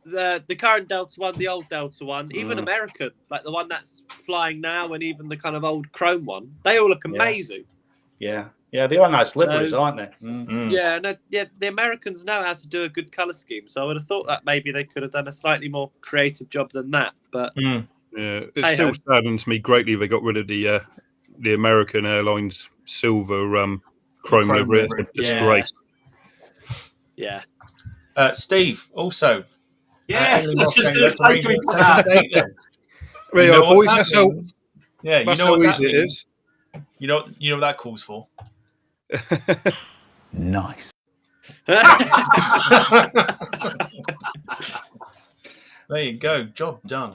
the current Delta one, the old Delta one, even American, like the one that's flying now, and even the kind of old Chrome one. They all look amazing. Yeah. Yeah, they are nice liveries, aren't they? Yeah, the Americans know how to do a good colour scheme, so I would have thought that maybe they could have done a slightly more creative job than that. But yeah, it still saddens me greatly they got rid of the American Airlines silver chrome livery. It's a disgrace. Yeah. Steve, also. Yes, let's just arrange a second date then. There you are, boys. That's how Yeah, that's how easy it is. You know what that calls for? Nice. There you go. Job done.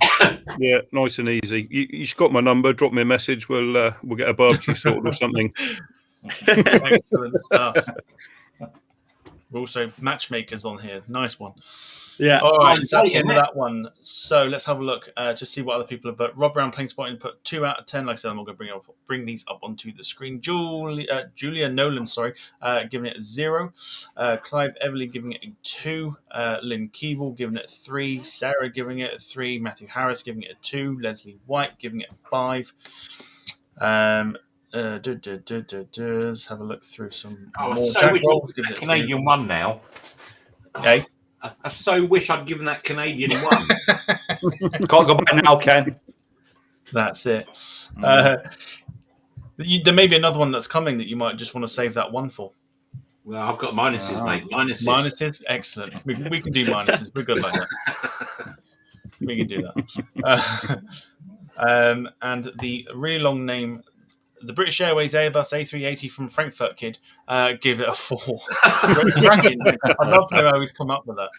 Yeah, nice and easy. You've got my number. Drop me a message. We'll get a barbecue sorted or something. Excellent stuff. We're also matchmakers on here. Nice one. Yeah. All right, so that's the end of that one. So let's have a look to see what other people have. But Rob Brown playing spotting put 2 out of 10. Like I said, I'm going to bring these up onto the screen. Julia Nolan, giving it a 0. Clive Everly giving it a 2. Lynn Keeble giving it a 3. Sarah giving it a 3. Matthew Harris giving it a 2. Leslie White giving it a 5. Let's have a look through some more. So wish I'd Canadian one now. Okay. I so wish I'd given that Canadian one. Can't go back now, Ken. That's it. There may be another one that's coming that you might just want to save that one for. Well, I've got minuses, mate. Minuses, excellent. We can do minuses. We're good like that. We can do that. And the really long name, the British Airways Airbus A380 from Frankfurt kid, give it a 4. Cracking. I'd love to know how he's come up with that.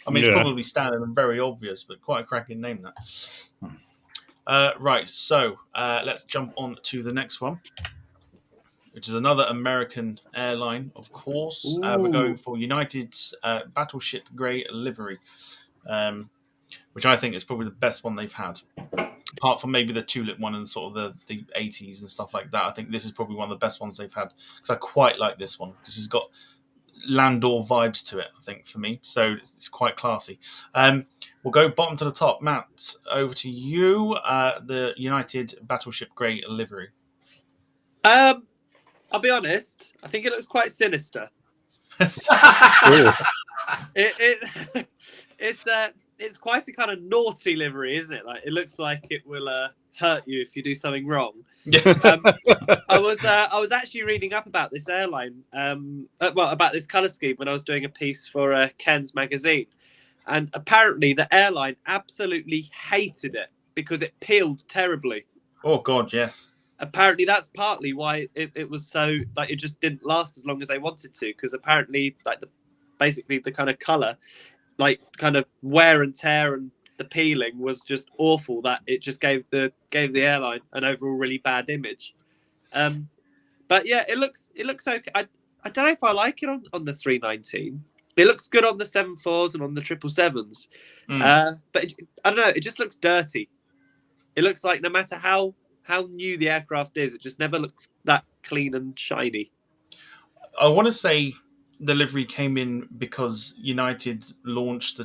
I mean, it's probably standard and very obvious, but quite a cracking name, that. Right, so let's jump on to the next one, which is another American airline, of course. We're going for United's Battleship Grey livery, which I think is probably the best one they've had. Apart from maybe the tulip one and sort of the 80s and stuff like that, I think this is probably one of the best ones they've had, because I quite like this one because it's got Landor vibes to it, I think, for me. So it's quite classy. We'll go bottom to the top. Matt, over to you. The United Battleship Grey livery. I'll be honest. I think it looks quite sinister. It's quite a kind of naughty livery, isn't it? Like, it looks like it will hurt you if you do something wrong. I was actually reading up about this airline, about this colour scheme when I was doing a piece for Ken's magazine, and apparently the airline absolutely hated it because it peeled terribly. Oh God, yes. Apparently that's partly why it was so, like, it just didn't last as long as they wanted to, because apparently basically the kind of colour, like kind of wear and tear and the peeling was just awful, that it just gave the airline an overall really bad image. But yeah, it looks okay. I don't know if I like it on the 319. It looks good on the 74s and on the 777s. But I don't know, it just looks dirty. It looks like no matter how new the aircraft is, it just never looks that clean and shiny. I want to say the livery came in because United launched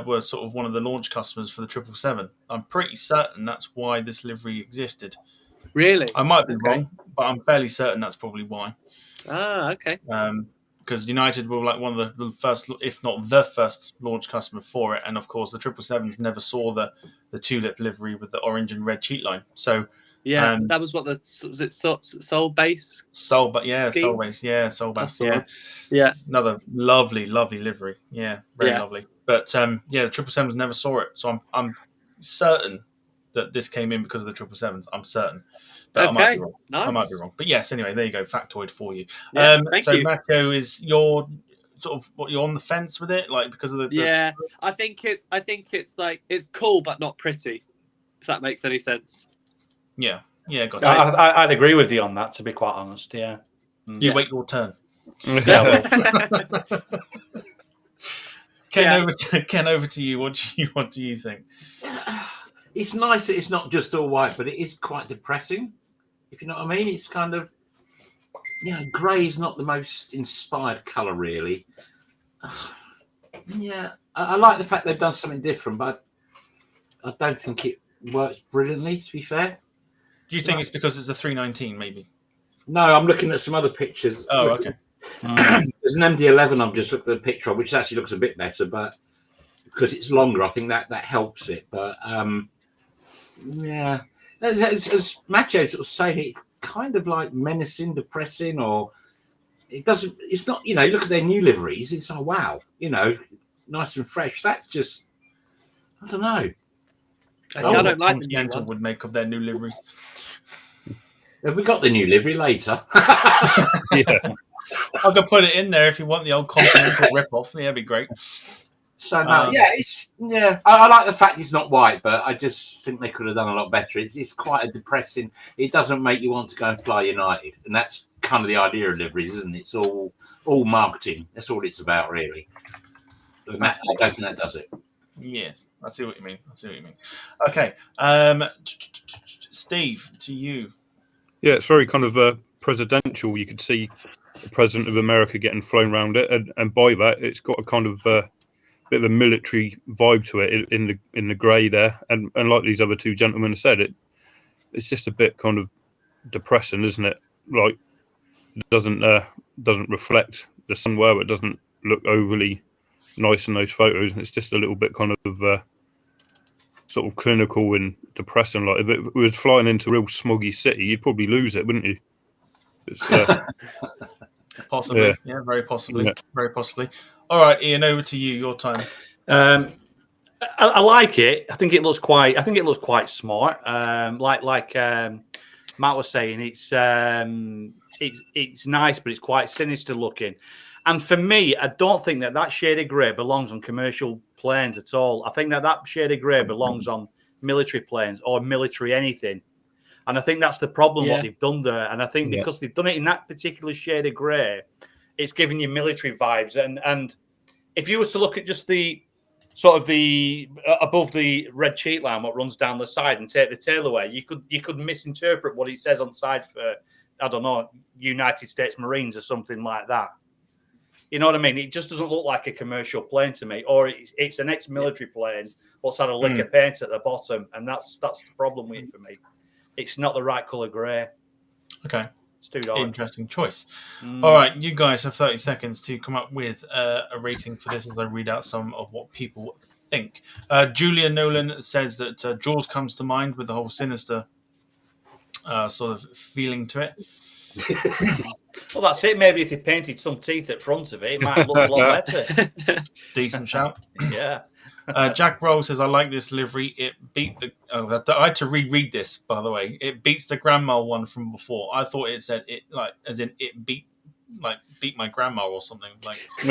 were sort of one of the launch customers for the 777. I'm pretty certain that's why this livery existed. Really? I might be wrong, but I'm fairly certain that's probably why. Ah, okay. Because United were like one of the first, if not the first, launch customer for it, and of course the 777s never saw the tulip livery with the orange and red cheat line. So yeah, that was what was it Soul Base? Soul Base, Soul Base, yeah. Another lovely livery, very lovely. But the 777s never saw it, so I'm certain that this came in because of the 777s. I'm certain, but okay. I might be wrong. Nice. I might be wrong, but yes. Anyway, there you go, factoid for you. Thank you. Matteo, is your sort of what you're on the fence with it, like because of the yeah. I think it's like it's cool but not pretty. If that makes any sense. Yeah, gotcha. I'd agree with you on that, to be quite honest. Yeah. You wait your turn. Yeah. Ken, over to you. What do you think? It's nice that it's not just all white, but it is quite depressing, if you know what I mean. It's kind of, grey is not the most inspired colour, really. I like the fact they've done something different, but I don't think it works brilliantly, to be fair. Do you think it's because it's the 319, maybe? No, I'm looking at some other pictures. Oh, okay. There's an MD-11 I'm just looking at the picture of, which actually looks a bit better, but because it's longer, I think that helps it. But yeah, as Matteo sort of saying, it's kind of like menacing, depressing, or it doesn't. It's not. You look at their new liveries. It's like wow, nice and fresh. That's just, I don't know. Actually, I don't like the new Continental one. would make of their new liveries. Have we got the new livery later? Yeah. I could put it in there if you want the old Continental rip-off. Yeah, that'd be great. So no, I like the fact it's not white, but I just think they could have done a lot better. It's quite a depressing. It doesn't make you want to go and fly United, and that's kind of the idea of liveries, isn't it? It's all marketing. That's all it's about, really. But I don't think that does it. Yeah, I see what you mean. Okay, Steve, to you. Yeah, it's very kind of presidential. You could see the president of America getting flown around it, and by that, it's got a kind of bit of a military vibe to it in the grey there, and like these other two gentlemen have said, it's just a bit kind of depressing, isn't it? Like it doesn't reflect the sun well. It doesn't look overly nice in those photos, and it's just a little bit kind of sort of clinical and depressing. Like if it was flying into a real smoggy city, you'd probably lose it, wouldn't you? It's, Possibly, yeah, very possibly, very possibly. All right, Ian, over to you. Your time. I like it. I think it looks quite smart. Like Matt was saying, it's nice, but it's quite sinister looking. And for me, I don't think that shade of grey belongs on commercial planes at all. I think that shade of grey belongs on military planes or military anything. And I think that's the problem, what they've done there. And I think because they've done it in that particular shade of grey, it's giving you military vibes. And if you were to look at just the sort of the above the red cheek line, what runs down the side, and take the tail away, you could misinterpret what it says on the side for, I don't know, United States Marines or something like that. You know what I mean? It just doesn't look like a commercial plane to me, or it's an ex-military plane what's had a lick of paint at the bottom, and that's the problem with it for me. It's not the right colour grey. Okay. It's too dark. Interesting choice. All right, you guys have 30 seconds to come up with a rating for this as I read out some of what people think. Julia Nolan says that Jaws comes to mind with the whole sinister sort of feeling to it. Well, that's it. Maybe if they painted some teeth at front of it, it might look a lot better. Decent shout. Yeah. Jack Roll says, I like this livery. It beat the... Oh, I had to reread this, by the way. It beats the grandma one from before. I thought it said, it like as in it beat my grandma or something. Like I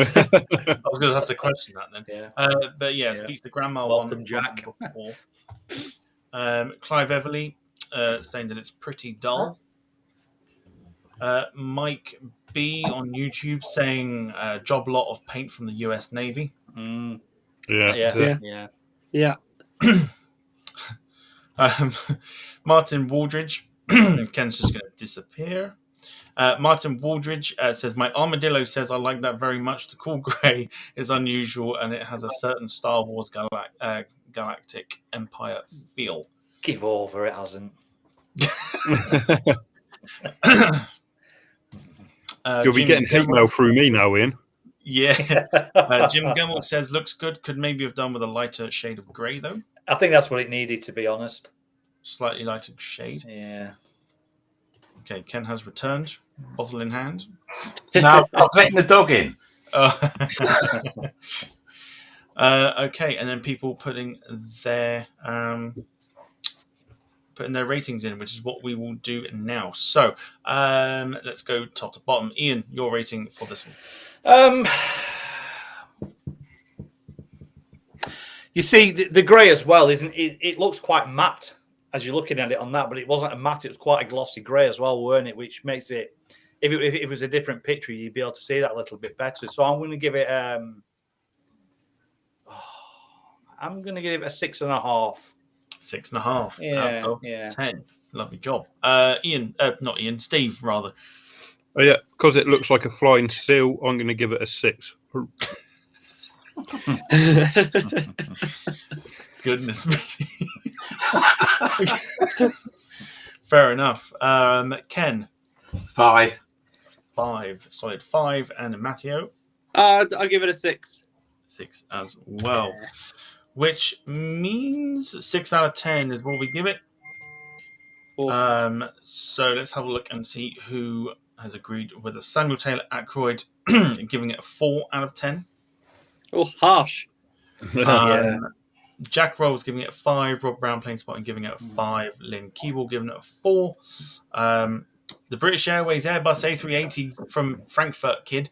was going to have to question that then. Yeah. But yes, beats the grandma Welcome, one Jack. from before. Clive Everly saying that it's pretty dull. Mike B on YouTube saying job lot of paint from the US Navy. Yeah. Martin Waldridge, Ken's just going to disappear. Martin Waldridge says, my armadillo says I like that very much. The cool grey is unusual and it has a certain Star Wars galactic empire feel. Give over, it hasn't. You'll be getting hate mail through me now, Ian. Yeah. Jim Gummel says, looks good. Could maybe have done with a lighter shade of grey, though. I think that's what it needed, to be honest. Slightly lighter shade. Yeah. Okay, Ken has returned, bottle in hand. No, I'm letting the dog in. Okay, and then people putting their ratings in, which is what we will do now. So let's go top to bottom. Ian, your rating for this one. You see, the grey as well, isn't it? It looks quite matte as you're looking at it on that, but it wasn't a matte, it was quite a glossy grey as well, weren't it? Which makes it, if it was a different picture, you'd be able to see that a little bit better. So I'm going to give it a 6.5. 6.5. Yeah. 10. Lovely job. Not Ian, Steve, rather. Oh, yeah, because it looks like a flying seal, I'm going to give it a 6. Goodness me. Fair enough. Ken. 5. 5, solid 5. And Matteo? I'll give it a 6. 6 as well. Which means 6 out of 10 is what we give it. So let's have a look and see who has agreed with us. Samuel Taylor Ackroyd giving it a 4 out of 10. Oh, harsh. Jack Rolls giving it a 5. Rob Brown Plain Spotting giving it a 5. Lynn Keeble giving it a 4. The British Airways Airbus A380 from Frankfurt Kid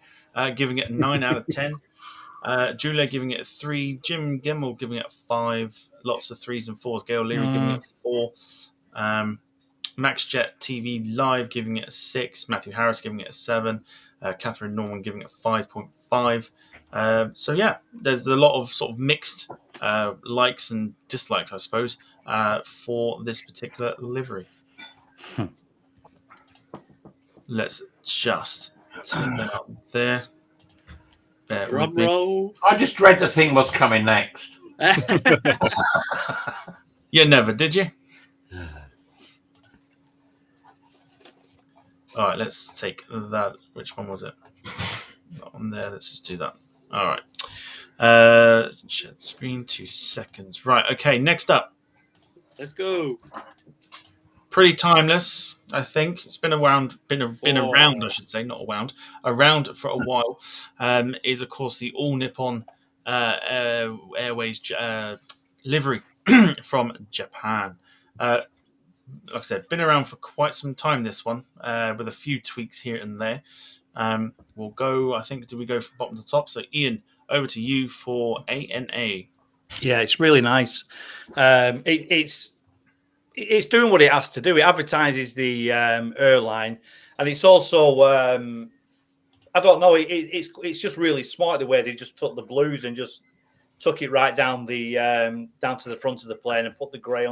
giving it a 9 out of 10. Julia giving it a 3. Jim Gemmell giving it a 5. Lots of 3s and 4s. Gail Leary giving it a 4. Max Jet TV Live giving it a 6. Matthew Harris giving it a 7. Catherine Norman giving it a 5.5. So yeah, there's a lot of sort of mixed likes and dislikes, I suppose, for this particular livery. Let's just take that up there. Drum roll. I just dread to think what's coming next. You never, did you? All right, let's take that. Which one was it? Not on there. Let's just do that. All right. Share screen, 2 seconds. Right. Okay. Next up. Let's go. Pretty timeless, I think. It's been around. Been around, I should say, not around for a while. Is of course the All Nippon Airways livery from Japan. Like I said, been around for quite some time, this one, with a few tweaks here and there. We'll go, I think, do we go from bottom to top? So, Ian, over to you for ANA. Yeah, it's really nice. It's doing what it has to do. It advertises the airline, and it's also, I don't know, it's just really smart the way they just took the blues and just took it right down down to the front of the plane and put the grey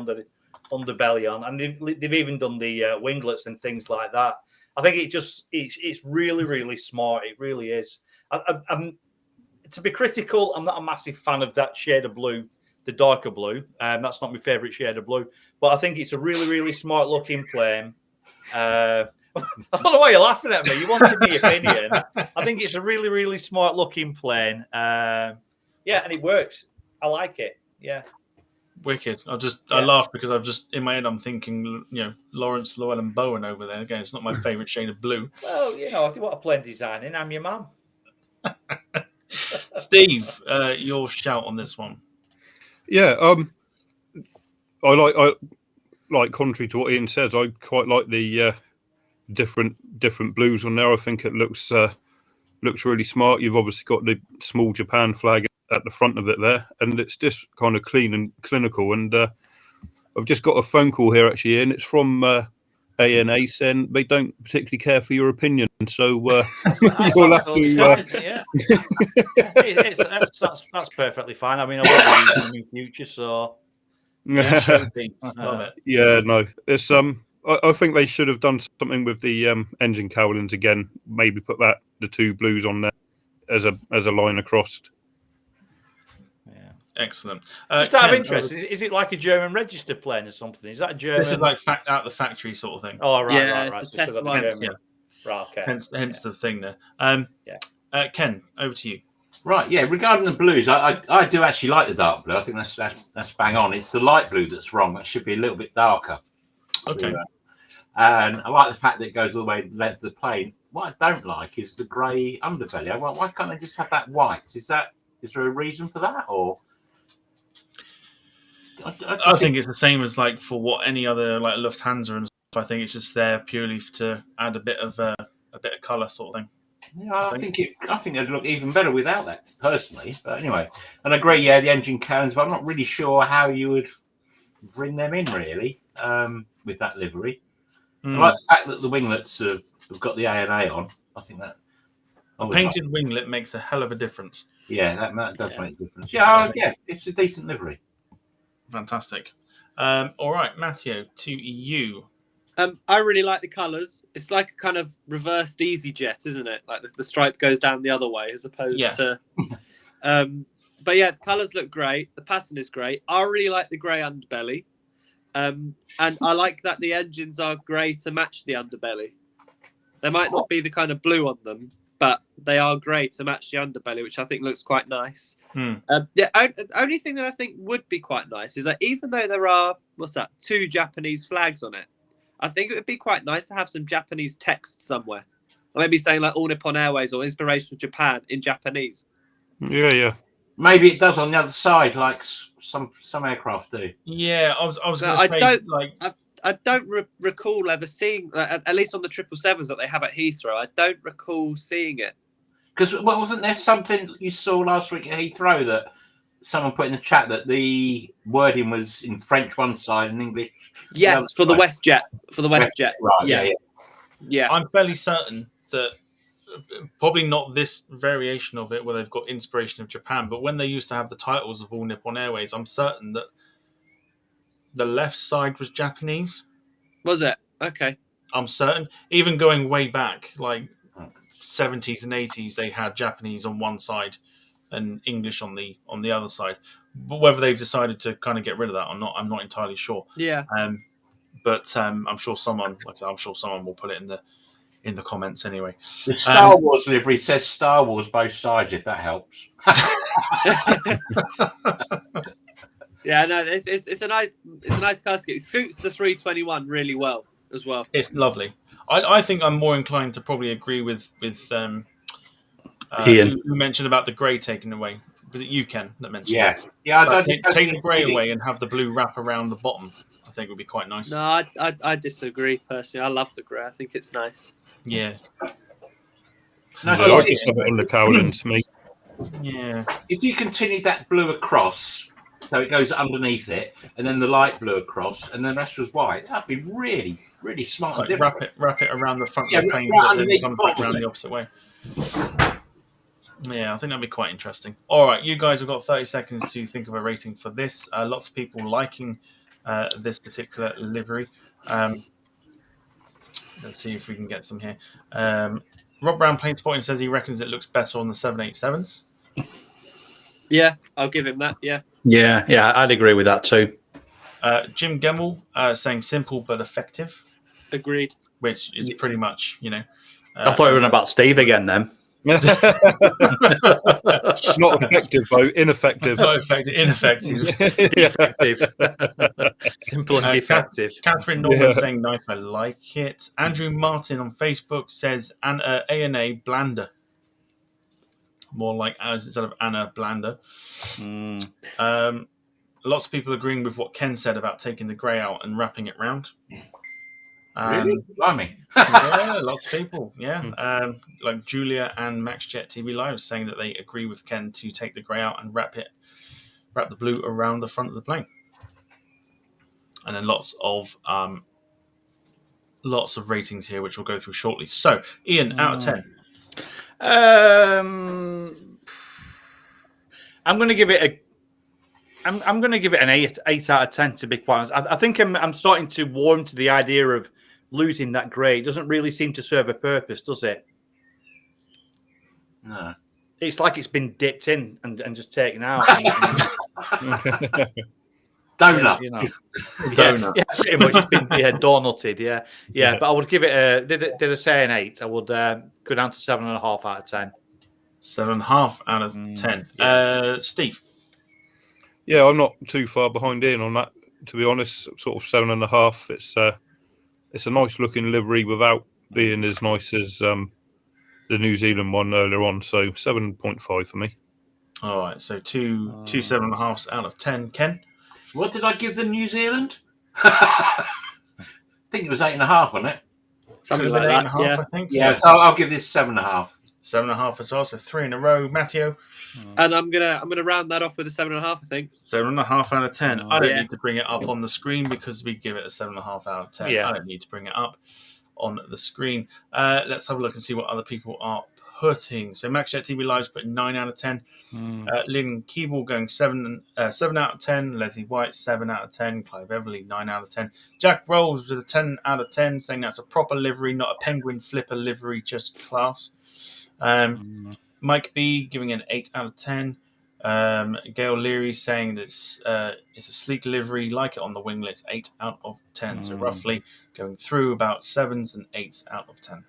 underbelly on, and they've even done the winglets and things like that. I think it's really, really smart. It really is. I'm to be critical, I'm not a massive fan of that shade of blue, the darker blue. That's not my favourite shade of blue, but I think it's a really, really smart looking plane. I don't know why you're laughing at me. You wanted my opinion. I think it's a really, really smart looking plane. Yeah, and it works. I like it. Yeah. Wicked. I laugh because I've just in my head I'm thinking, Lawrence Llewellyn Bowen over there. Again, it's not my favourite shade of blue. Well, if you want to plane designing, I'm your mum. Steve, your shout on this one. Yeah, I like contrary to what Ian says, I quite like the different blues on there. I think it looks really smart. You've obviously got the small Japan flag at the front of it there, and it's just kind of clean and clinical. And I've just got a phone call here actually, Ian. It's from ANA saying they don't particularly care for your opinion, so you'll have to. That's perfectly fine. I mean, I won't use them in future, so Love it. Yeah, no, it's I think they should have done something with the engine cowlings again. Maybe put the 2 blues on there as a line across. Excellent. Just out of interest, is it like a German registered plane or something? Is that a German? This is like out the factory sort of thing. Oh, right, Yeah, right. it's a test flight. Right, okay. Hence the thing there. Ken, over to you. Right, yeah. Regarding the blues, I do actually like the dark blue. I think that's bang on. It's the light blue that's wrong. That should be a little bit darker. Okay. And I like the fact that it goes all the way the length of the plane. What I don't like is the grey underbelly. Why can't they just have that white? Is there a reason for that, or? I think it's the same as like for what any other like Lufthansa and stuff. I think it's just there purely to add a bit of colour sort of thing. Yeah, I think it'd look even better without that, personally. But anyway, and I agree. Yeah, the engine cannons, but I'm not really sure how you would bring them in really with that livery. I like the fact that the winglets have got the ANA on. I think that a painted winglet makes a hell of a difference. Yeah, that does make a difference. Yeah, it's a decent livery. Fantastic. All right, Matteo, to you. I really like the colours. It's like a kind of reversed EasyJet, isn't it? Like the stripe goes down the other way as opposed to. But yeah, colours look great. The pattern is great. I really like the grey underbelly, and I like that the engines are grey to match the underbelly. They might not be the kind of blue on them, but they are grey to match the underbelly, which I think looks quite nice. The only thing that I think would be quite nice is that even though there are, 2 Japanese flags on it, I think it would be quite nice to have some Japanese text somewhere. Or maybe saying like All Nippon Airways or Inspiration Japan in Japanese. Yeah. Maybe it does on the other side, like some aircraft do. Yeah, I was going to say, I don't recall ever seeing, at least on the 777s that they have at Heathrow, I don't recall seeing it. Because wasn't there something you saw last week at Heathrow that someone put in the chat that the wording was in French one side and English? Yes, for the WestJet. For the WestJet. Right, yeah. I'm fairly certain that probably not this variation of it where they've got Inspiration of Japan, but when they used to have the titles of All Nippon Airways, I'm certain that the left side was Japanese. Was it? Okay. I'm certain. Even going way back, like 70s and 80s, they had Japanese on one side and English on the other side. But whether they've decided to kind of get rid of that or not, I'm not entirely sure. Yeah. But I'm sure someone, will put it in the comments anyway. The Star Wars livery says Star Wars both sides, if that helps. Yeah, no, it's a nice casket. It suits the 321 really well as well. It's lovely. I think I'm more inclined to probably agree with Ian, who mentioned about the grey taken away. Was it you, Ken, that mentioned? Yeah. I don't take the grey away and have the blue wrap around the bottom. I think would be quite nice. No, I disagree personally. I love the grey. I think it's nice. Yeah. I like just have it on the cowling to me. Yeah. If you continue that blue across, so it goes underneath it, and then the light blue across, and then the rest was white, that'd be really, really smart. Like wrap it around the front of the plane, right and then come back around the opposite way. Yeah, I think that'd be quite interesting. All right, you guys have got 30 seconds to think of a rating for this. Lots of people liking this particular livery. Let's see if we can get some here. Rob Brown Plane Sporting says he reckons it looks better on the 787s. Yeah, I'll give him that. Yeah, I'd agree with that too. Jim Gemmell saying simple but effective. Agreed. Which is pretty much, I thought you were about Steve again then. Not effective, though. Ineffective. Not effective. Ineffective. Defective. Simple and defective. Catherine Norman saying nice. I like it. Andrew Martin on Facebook says A&A Blander. More like instead of Anna Blander. Lots of people agreeing with what Ken said about taking the grey out and wrapping it round. Really? Blimey. Yeah, lots of people. Yeah. Like Julia and MaxJet TV Live saying that they agree with Ken to take the grey out and wrap the blue around the front of the plane. And then lots of ratings here, which we'll go through shortly. So, Ian, out of 10. I'm going to give it I'm going to give it an 8 out of 10. To be quite honest, I think I'm starting to warm to the idea of losing that grey. It doesn't really seem to serve a purpose, does it? No. It's like it's been dipped in and just taken out. Donut. Donut. Yeah, pretty much. It's been donutted. Yeah. But I would give it did I say an 8? I would go down to 7.5 out of 10. 7.5 out of 10. Steve. Yeah, I'm not too far behind Ian on that, to be honest. Sort of 7.5. It's a nice looking livery without being as nice as the New Zealand one earlier on. So 7.5 for me. All right, so two 7.5s out of 10. Ken, what did I give the New Zealand? I think it was 8.5, wasn't it? Something like that. 8.5, I think. Yeah, so I'll give this 7.5. 7.5 as well. So 3 in a row. Matteo. And I'm gonna round that off with a 7.5. I think 7.5 out of 10. I don't need to bring it up on the screen because we give it a 7.5 out of 10. I don't need to bring it up on the screen. Let's have a look and see what other people are putting. So MaxJet TV Live's put 9 out of 10. Lynn Keeble going 7 out of 10. Leslie White 7 out of 10. Clive Everly 9 out of 10. Jack Rolls with a 10 out of 10, saying that's a proper livery, not a penguin flipper livery, just class. Mike B giving an 8 out of 10. Gail Leary saying that it's a sleek livery, like it on the winglets, 8 out of 10. So roughly going through about 7s and 8s out of 10.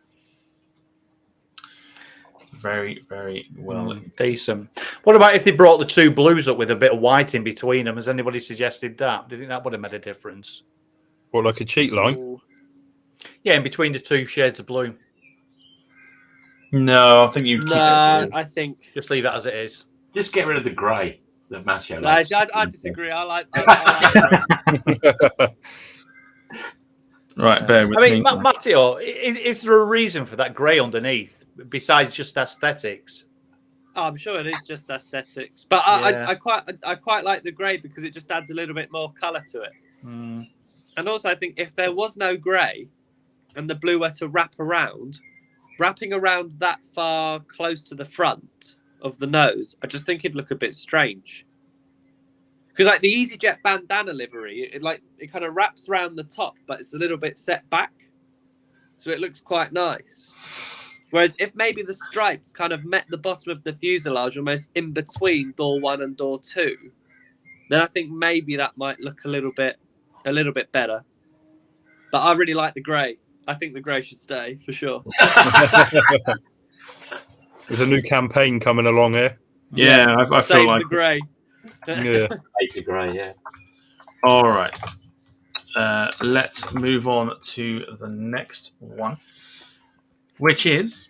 very, very well. Decent. What about if they brought the two blues up with a bit of white in between them? Has anybody suggested that? Do you think that would have made a difference? Or like a cheat line? Ooh. Yeah, in between the two shades of blue. No, I think you keep it as it is. I think. Just leave it as it is. Just get rid of the grey that Matteo No, likes. I disagree. I like that. Right, bear with I mean, me. Matteo, is there a reason for that grey underneath besides just aesthetics? I'm sure it is just aesthetics, but I quite like the grey because it just adds a little bit more colour to it. Mm. And also, I think if there was no grey and the blue were to wrapping around that far close to the front of the nose, I just think it'd look a bit strange. Because like the EasyJet bandana livery, it kind of wraps around the top, but it's a little bit set back, so it looks quite nice. Whereas if maybe the stripes kind of met the bottom of the fuselage, almost in between door 1 and door 2, then I think maybe that might look a little bit better. But I really like the grey. I think the grey should stay for sure. There's a new campaign coming along here. Yeah, I feel Save like the grey. Yeah. 80 grey, yeah. All right. Let's move on to the next one, which is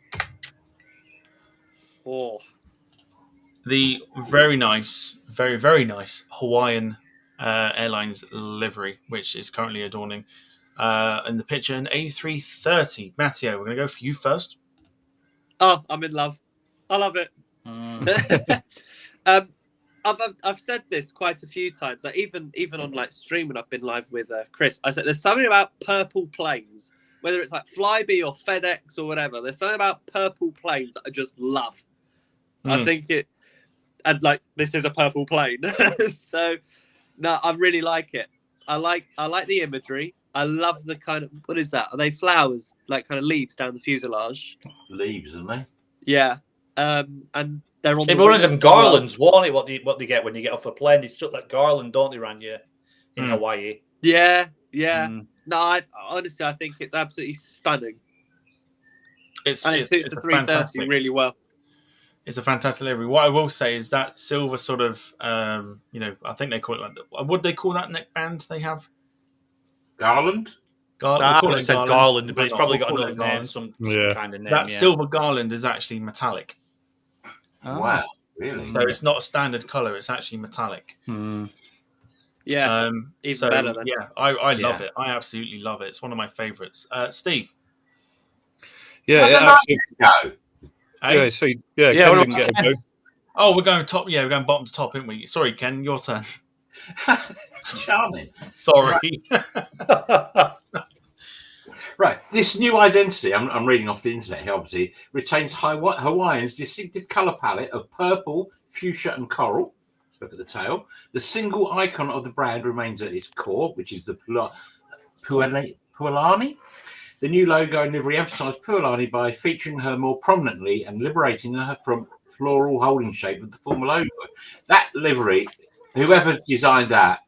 the very nice, very, very nice Hawaiian Airlines livery, which is currently adorning in the picture an A330. Matteo, we're going to go for you first. Oh, I'm in love. I love it. I've said this quite a few times. Like even on like stream when I've been live with Chris, I said there's something about purple planes, whether it's like Flybe or FedEx or whatever. There's something about purple planes that I just love. I think this is a purple plane. So no, I really like it. I like the imagery. I love the kind of, what is that? Are they flowers, like kind of leaves down the fuselage? Leaves, aren't they? Yeah. And they're on One of them garlands, won't it? What they get when you get off a plane? They stuck that garland, don't they, around you in Hawaii? Yeah. No, honestly, I think it's absolutely stunning. It suits the 330 really well. It's a fantastic livery. What I will say is that silver sort of, I think they call it like, what do they call that neckband they have? Garland? I said garland, but it's probably got another name, some kind of name. That silver garland is actually metallic. Oh. Wow, really? So it's not a standard colour, it's actually metallic. Yeah, even better then. Yeah, I love it. I absolutely love it. It's one of my favourites. Steve? Yeah, absolutely. Go. Yeah, so Ken didn't get a go. Oh, we're going top. Yeah, we're going bottom to top, aren't we? Sorry, Ken, your turn. Charming. Sorry. Right, this new identity, I'm reading off the internet here, obviously, retains Hawaiian's distinctive colour palette of purple, fuchsia and coral. Look at the tail. The single icon of the brand remains at its core, which is the Pualani. The new logo and livery emphasise Pualani by featuring her more prominently and liberating her from floral holding shape of the former logo. That livery, whoever designed that,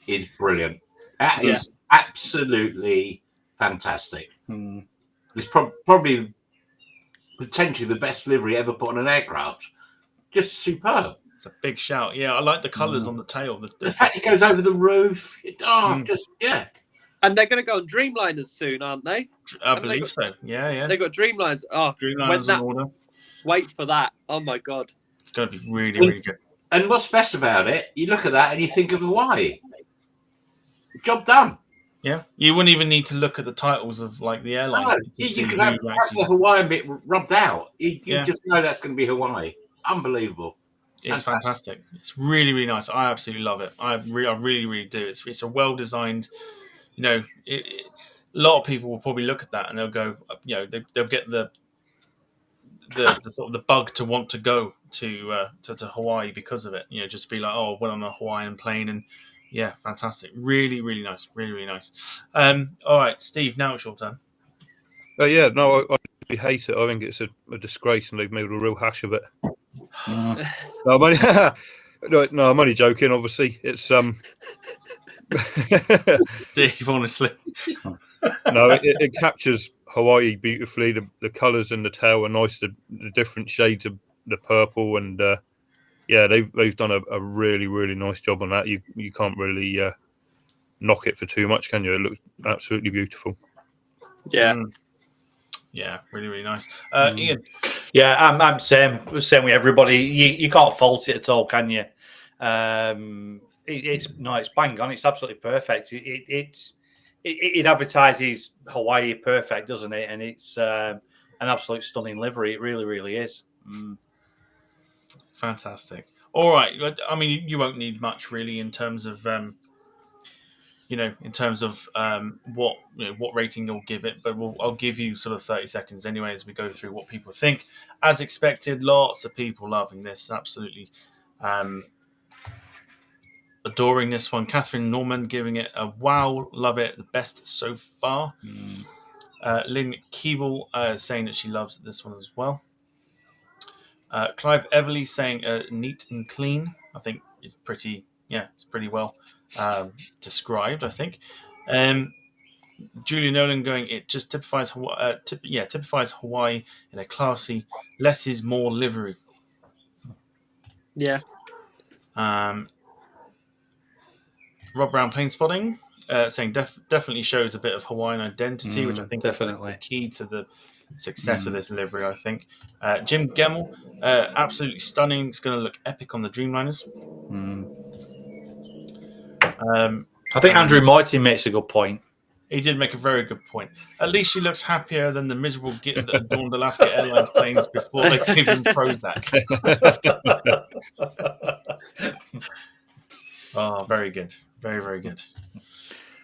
is brilliant. That is absolutely fantastic. It's probably potentially the best livery ever put on an aircraft. Just superb. It's a big shout. Yeah, I like the colours on the tail. The fact it goes over the roof. And they're going to go on Dreamliners soon, aren't they? I believe so. Yeah. They've got Dreamliners. Oh, Dreamliners on order. Wait for that. Oh, my God. It's going to be really, really good. And what's best about it, you look at that and you think of Hawaii. Job done. Yeah. You wouldn't even need to look at the titles of like the airline. No, you can have the Hawaiian bit rubbed out. You just know that's going to be Hawaii. Unbelievable. It's fantastic. It's really, really nice. I absolutely love it. I really, really do. It's a well designed. A lot of people will probably look at that and they'll go. They'll get the sort of the bug to want to go to Hawaii because of it. Just be like, oh, went on a Hawaiian plane and yeah, fantastic. Really, really nice. Really, really nice. All right, Steve. Now it's your turn. I hate it. I think it's a disgrace and they've made a real hash of it. I'm only joking. Obviously, it's Steve, honestly, no, it captures Hawaii beautifully. The colours in the tail are nice. The different shades of the purple, and they've done a really, really nice job on that. You can't really knock it for too much, can you? It looks absolutely beautiful. Yeah. Yeah, really, really nice. Ian. Yeah, I'm same with everybody. You can't fault it at all, can you? It's bang on. It's absolutely perfect. It advertises Hawaii perfect, doesn't it? And it's an absolute stunning livery. It really, really is. Fantastic. All right. I mean, you won't need much really in terms of what rating you'll give it, but I'll give you sort of 30 seconds anyway as we go through what people think. As expected, lots of people loving this, absolutely adoring this one. Catherine Norman giving it a wow, love it, the best so far. Lynn Keeble saying that she loves this one as well. Clive Everly saying neat and clean. I think it's pretty well described, I think. Julia Nolan going, it just typifies Hawaii in a classy, less is more livery. Yeah. Rob Brown Plane Spotting saying definitely shows a bit of Hawaiian identity, which I think is the key to the success of this livery, I think. Jim Gemmell, absolutely stunning. It's going to look epic on the Dreamliners. I think Andrew Moity makes a good point. He did make a very good point. At least she looks happier than the miserable git that adorned Alaska Airlines planes before they gave him Prozac. Oh, very good. Very, very good.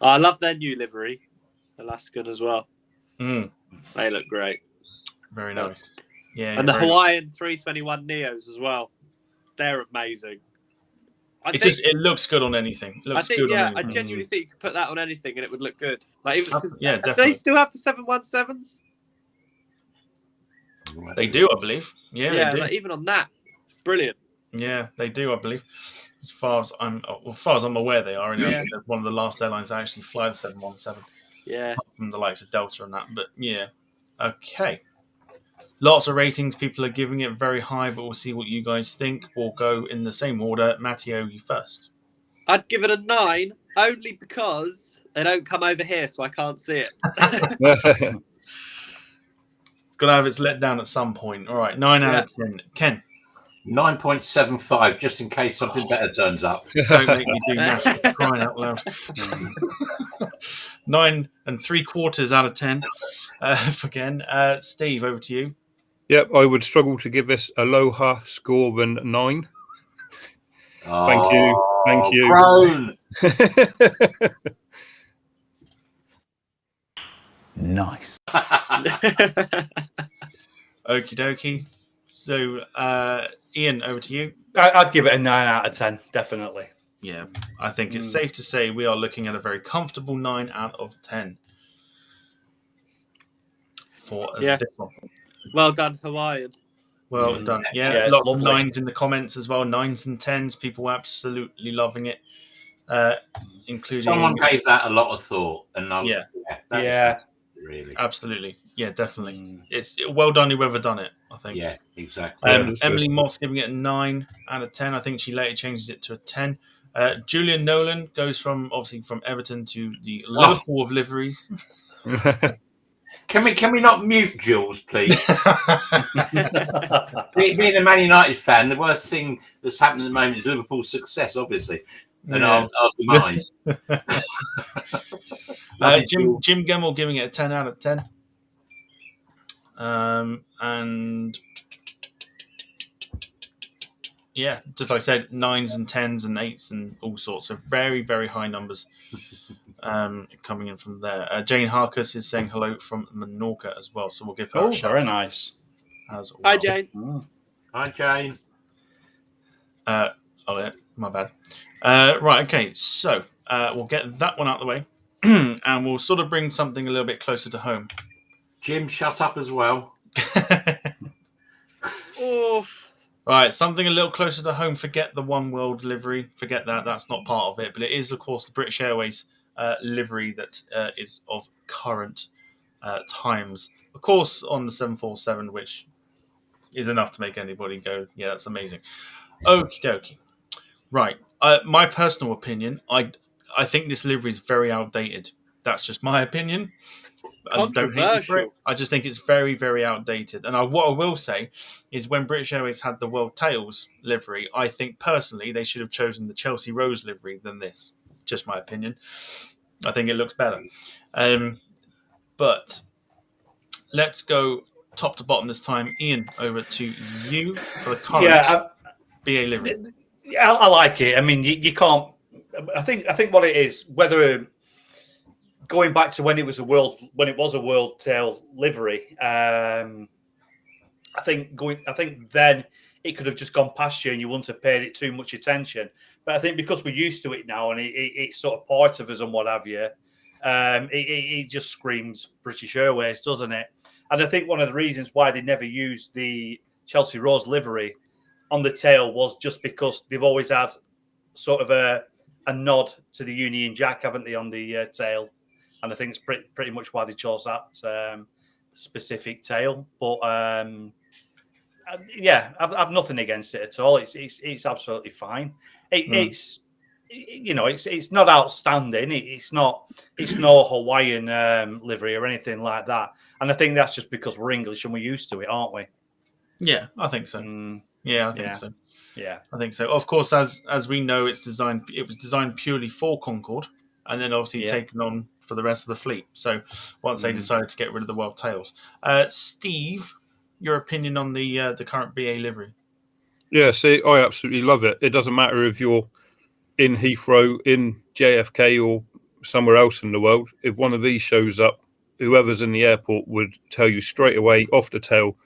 I love their new livery, Alaskan as well. They look great. Very nice. Yeah, and the Hawaiian 321 Neos as well. They're amazing. It looks good on anything. It looks good on anything. I genuinely think you could put that on anything and it would look good. Like definitely. Do they still have the 717s? They do, I believe. Yeah, they do. Like even on that, brilliant. Yeah, they do, I believe. As far as I'm aware, they are. They're one of the last airlines to actually fly the 717. Yeah, from the likes of Delta and that. But yeah, okay. Lots of ratings. People are giving it very high, but we'll see what you guys think. We'll go in the same order. Matteo, you first. I'd give it a 9, only because they don't come over here, so I can't see it. Got to have its let down at some point. All right, 9 out of 10. Ken. 9.75, just in case something better turns up. Don't make me do maths. Crying out loud. 9 3/4 out of 10. Again, Steve, over to you. Yep, I would struggle to give this aloha score than 9. Thank you. Grown. Nice. Okie dokie. So, Ian, over to you. I'd give it a 9 out of 10, definitely. Yeah, I think it's safe to say we are looking at a very comfortable 9 out of 10 for this one. Well done, Hawaiian. Well done. Yeah, a lot of 9s in the comments as well. 9s and 10s. People absolutely loving it. Including someone gave that a lot of thought, and really, absolutely, yeah, definitely. It's well done whoever done it. I think. Yeah, exactly. Emily Moss giving it a 9 out of 10. I think she later changes it to a 10. Julian Nolan goes from Everton to the Liverpool of liveries. Can we not mute Jules, please? Being a Man United fan, the worst thing that's happened at the moment is Liverpool's success, obviously, and our demise. Jim Gemmell giving it a 10 out of 10. And yeah, just like I said, 9s and 10s and 8s and all sorts of very, very high numbers coming in from there. Jane Harkus is saying hello from Menorca as well, so we'll give her a shout. Very nice. As well. Hi, Jane. Hi, Jane. My bad. Right, okay, so we'll get that one out of the way and we'll sort of bring something a little bit closer to home. Jim, shut up as well. Oh. Right, something a little closer to home. Forget the One World livery. Forget that. That's not part of it. But it is, of course, the British Airways livery that is of current times. Of course, on the 747, which is enough to make anybody go, yeah, that's amazing. Okie dokie. Right. My personal opinion, I think this livery is very outdated. That's just my opinion. Don't hate me for it. Controversial. I just think it's very, very outdated. And what I will say is when British Airways had the World Tales livery, I think personally they should have chosen the Chelsea Rose livery than this. Just my opinion. I think it looks better. But let's go top to bottom this time. Ian, over to you for the current BA livery. I like it. I mean, you can't. I think what it is, whether going back to when it was a world tail livery, I think then it could have just gone past you and you wouldn't have paid it too much attention. But I think because we're used to it now and it's sort of part of us and what have you, it just screams British Airways, doesn't it? And I think one of the reasons why they never used the Chelsea Rose livery on the tail was just because they've always had sort of a nod to the Union Jack, haven't they, on the tail? And I think it's pretty much why they chose that specific tail. But I've nothing against it at all. It's absolutely fine. It's not outstanding. It's no Hawaiian livery or anything like that. And I think that's just because we're English and we're used to it, aren't we? Yeah, I think so. Yeah, I think so. Yeah, I think so. Of course, as we know, it was designed purely for Concorde, and then obviously taken on for the rest of the fleet. So once they decided to get rid of the World Tails, Steve, your opinion on the current BA livery? Yeah, see, I absolutely love it. It doesn't matter if you're in Heathrow, in JFK, or somewhere else in the world. If one of these shows up, whoever's in the airport would tell you straight away off the tail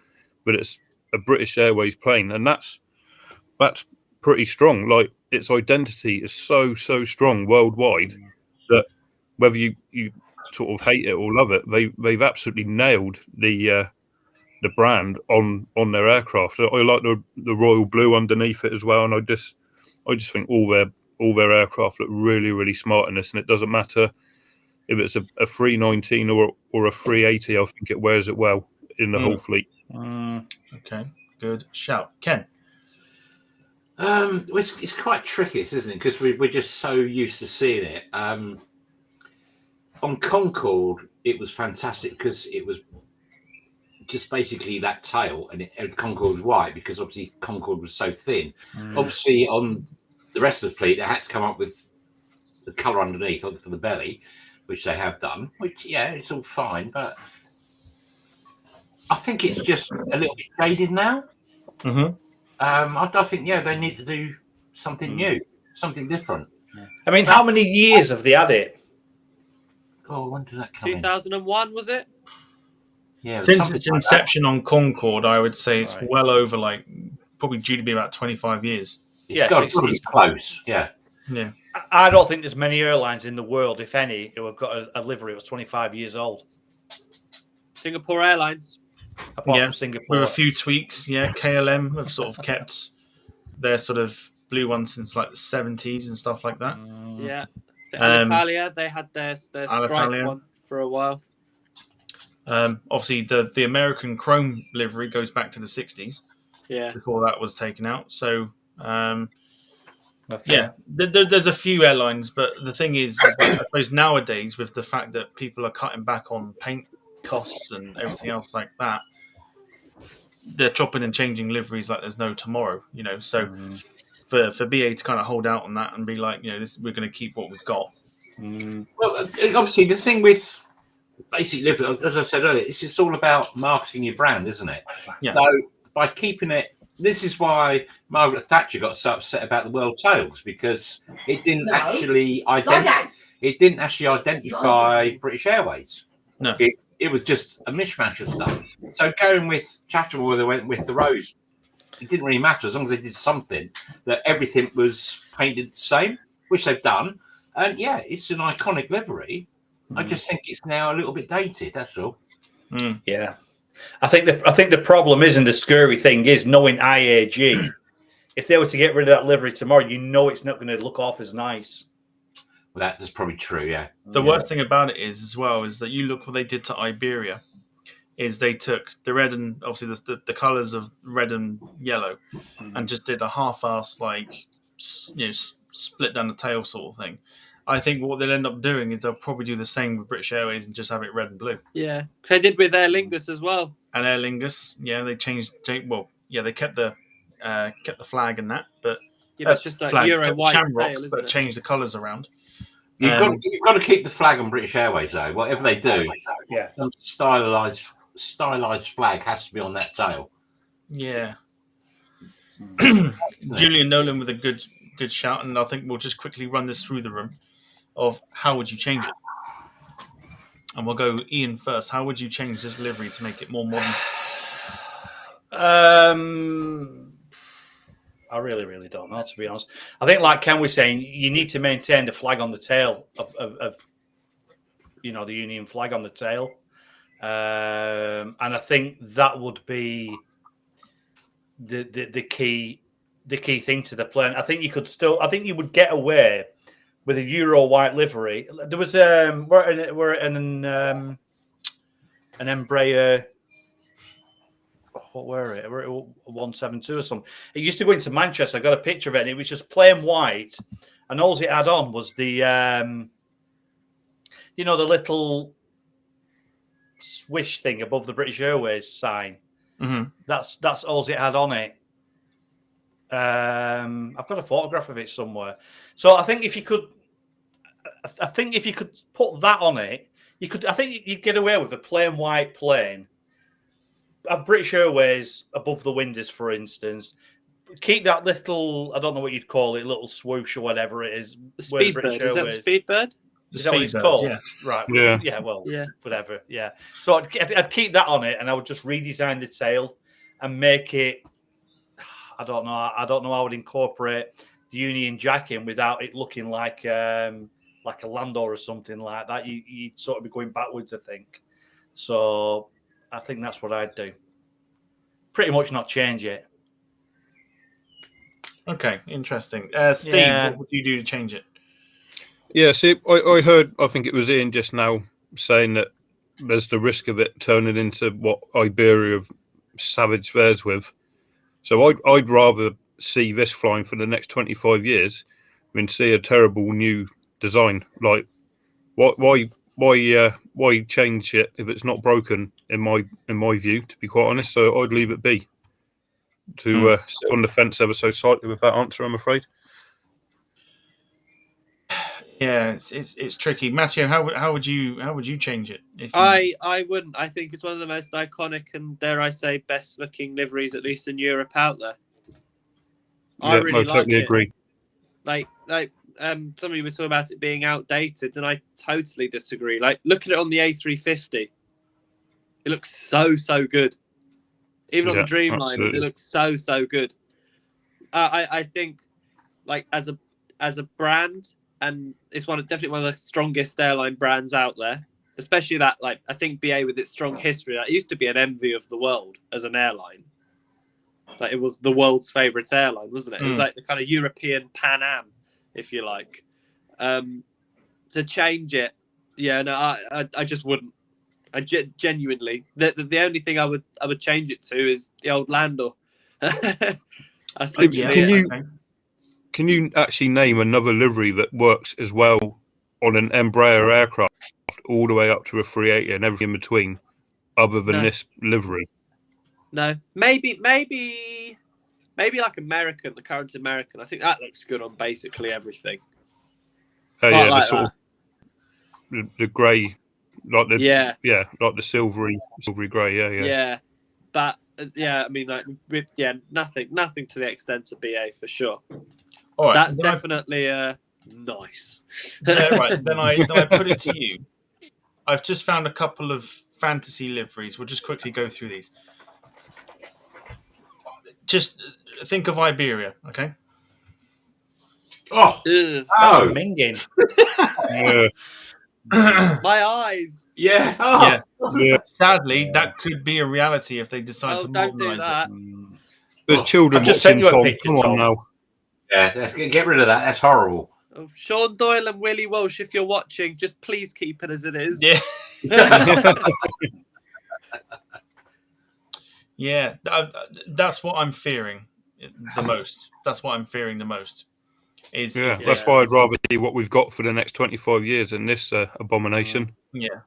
that it's a British Airways plane, and that's pretty strong. Like, its identity is so strong worldwide that whether you sort of hate it or love it, they've absolutely nailed the brand on their aircraft. I like the royal blue underneath it as well, and I just think all their aircraft look really, really smart in this, and it doesn't matter if it's a 319 or a 380. I think it wears it well in the whole fleet. Okay, good shout, Ken. It's quite tricky, isn't it? Because we're just so used to seeing it. On Concorde, it was fantastic because it was just basically that tail, and Concorde was white because obviously Concorde was so thin. Obviously, on the rest of the fleet, they had to come up with the colour underneath for the belly, which they have done. Which, yeah, it's all fine, but I think it's just a little bit dated now. I think, they need to do something new, something different. I mean, how many years have they had it? Oh, when did that come 2001, was it? Yeah, since its inception on Concorde, I would say it's well over, probably due to be about 25 years. Yeah, it's close. Yeah. I don't think there's many airlines in the world, if any, who have got a livery that was 25 years old. Singapore Airlines. Apart from Singapore. With a few tweaks. Yeah, KLM have sort of kept their sort of blue ones since the 70s and stuff like that. Yeah. Italia, they had their striped one for a while. Obviously, the American Chrome livery goes back to the 60s. Yeah. Before that was taken out. So, there's a few airlines, but the thing is I suppose nowadays, with the fact that people are cutting back on paint costs and everything else like that, they're chopping and changing liveries like there's no tomorrow, So for BA to kind of hold out on that and be like, we're going to keep what we've got. Well, obviously, the thing with basic livery, as I said earlier, it's just all about marketing your brand, isn't it? Yeah. So by keeping it, this is why Margaret Thatcher got so upset about the World Tales, because it didn't actually identify British Airways. No. It was just a mishmash of stuff. So going with Chatham, where they went with the Rose, it didn't really matter as long as they did something that everything was painted the same, which they've done. And yeah, it's an iconic livery. I just think it's now a little bit dated. That's all. Yeah, I think the problem is, and the scary thing is, knowing IAG, if they were to get rid of that livery tomorrow, it's not going to look off as nice. That's probably true. Yeah. The worst thing about it is, as well, is that you look what they did to Iberia. Is they took the red and obviously the colours of red and yellow, and just did a half-ass split down the tail sort of thing. I think what they'll end up doing is they'll probably do the same with British Airways and just have it red and blue. Yeah, they did with Aer Lingus as well. And Aer Lingus, they changed. Well, yeah, they kept the flag and that, but it's just like flag, Euro white shamrock, tail, isn't but it? changed the colours around. You've got to keep the flag on British Airways though. Whatever they do, some stylized flag has to be on that tail. Yeah. Julian Nolan with a good shout, and I think we'll just quickly run this through the room of how would you change it. And we'll go Ian first. How would you change this livery to make it more modern? I really, really don't know, to be honest. I think, like Ken was saying, you need to maintain the flag on the tail of the Union flag on the tail, and I think that would be the key thing to the plan. I think you would get away with a Euro white livery. There was we're an Embraer. What were it? We're 172 or something. It used to go into Manchester. I got a picture of it, and it was just plain white, and all it had on was the the little swish thing above the British Airways sign. Mm-hmm. That's all it had on it. I've got a photograph of it somewhere. So I think if you could put that on it, I think you'd get away with a plain white plane. Have British Airways above the windows, for instance. Keep that little, I don't know what you'd call it, little swoosh or whatever it is. The Speedbird. Is that the Speedbird? The Is that what it's Speedbird, called? yes. Right. Yeah. Yeah, well, whatever. Yeah. So I'd keep that on it, and I would just redesign the tail and make it, I don't know how I would incorporate the Union Jack in without it looking like a Landor or something like that. You'd sort of be going backwards, I think. So I think that's what I'd do. Pretty much not change it. Okay, interesting. Steve, what would you do to change it? Yeah, see, I heard, I think it was Ian just now saying that there's the risk of it turning into what Iberia have savaged theirs with. So I'd rather see this flying for the next 25 years than see a terrible new design. Like, why change it if it's not broken? In my view, to be quite honest, so I'd leave it be. To sit on the fence ever so slightly with that answer, I'm afraid. Yeah, it's tricky. Matteo, how would you change it? I wouldn't. I think it's one of the most iconic and, dare I say, best looking liveries, at least in Europe, out there. I really totally agree. Like somebody was talking about it being outdated, and I totally disagree. Like, look at it on the A350. It looks so good. Even on the Dreamliners, it looks so good. I think, like, as a brand, and it's definitely one of the strongest airline brands out there. Especially that, like, I think BA with its strong history, that used to be an envy of the world as an airline. Like, it was the world's favourite airline, wasn't it? It was like the kind of European Pan Am, if you like. To change it, I just wouldn't. I genuinely, the only thing I would change it to is the old Landor. Can you actually name another livery that works as well on an Embraer aircraft all the way up to a 380 and everything in between, other than this livery? No, maybe like American, the current American. I think that looks good on basically everything. Oh yeah, like the sort of the grey. Like the like the silvery grey, yeah. But I mean, like, nothing to the extent of BA for sure. All right, that's definitely nice. Yeah, right. Then I put it to you. I've just found a couple of fantasy liveries. We'll just quickly go through these. Just think of Iberia, okay? Minging. Yeah. My eyes. Yeah. Yeah. Sadly, that could be a reality if they decide to don't do modernize that. There's children just watching, sent you a Tom. picture, Come on Tom. now. Yeah, get rid of that. That's horrible. Oh, Sean Doyle and Willie Walsh, if you're watching, just please keep it as it is. Yeah. Yeah, that's what I'm fearing the most. That's what I'm fearing the most. That's why I'd rather see what we've got for the next 25 years than this abomination. Yeah.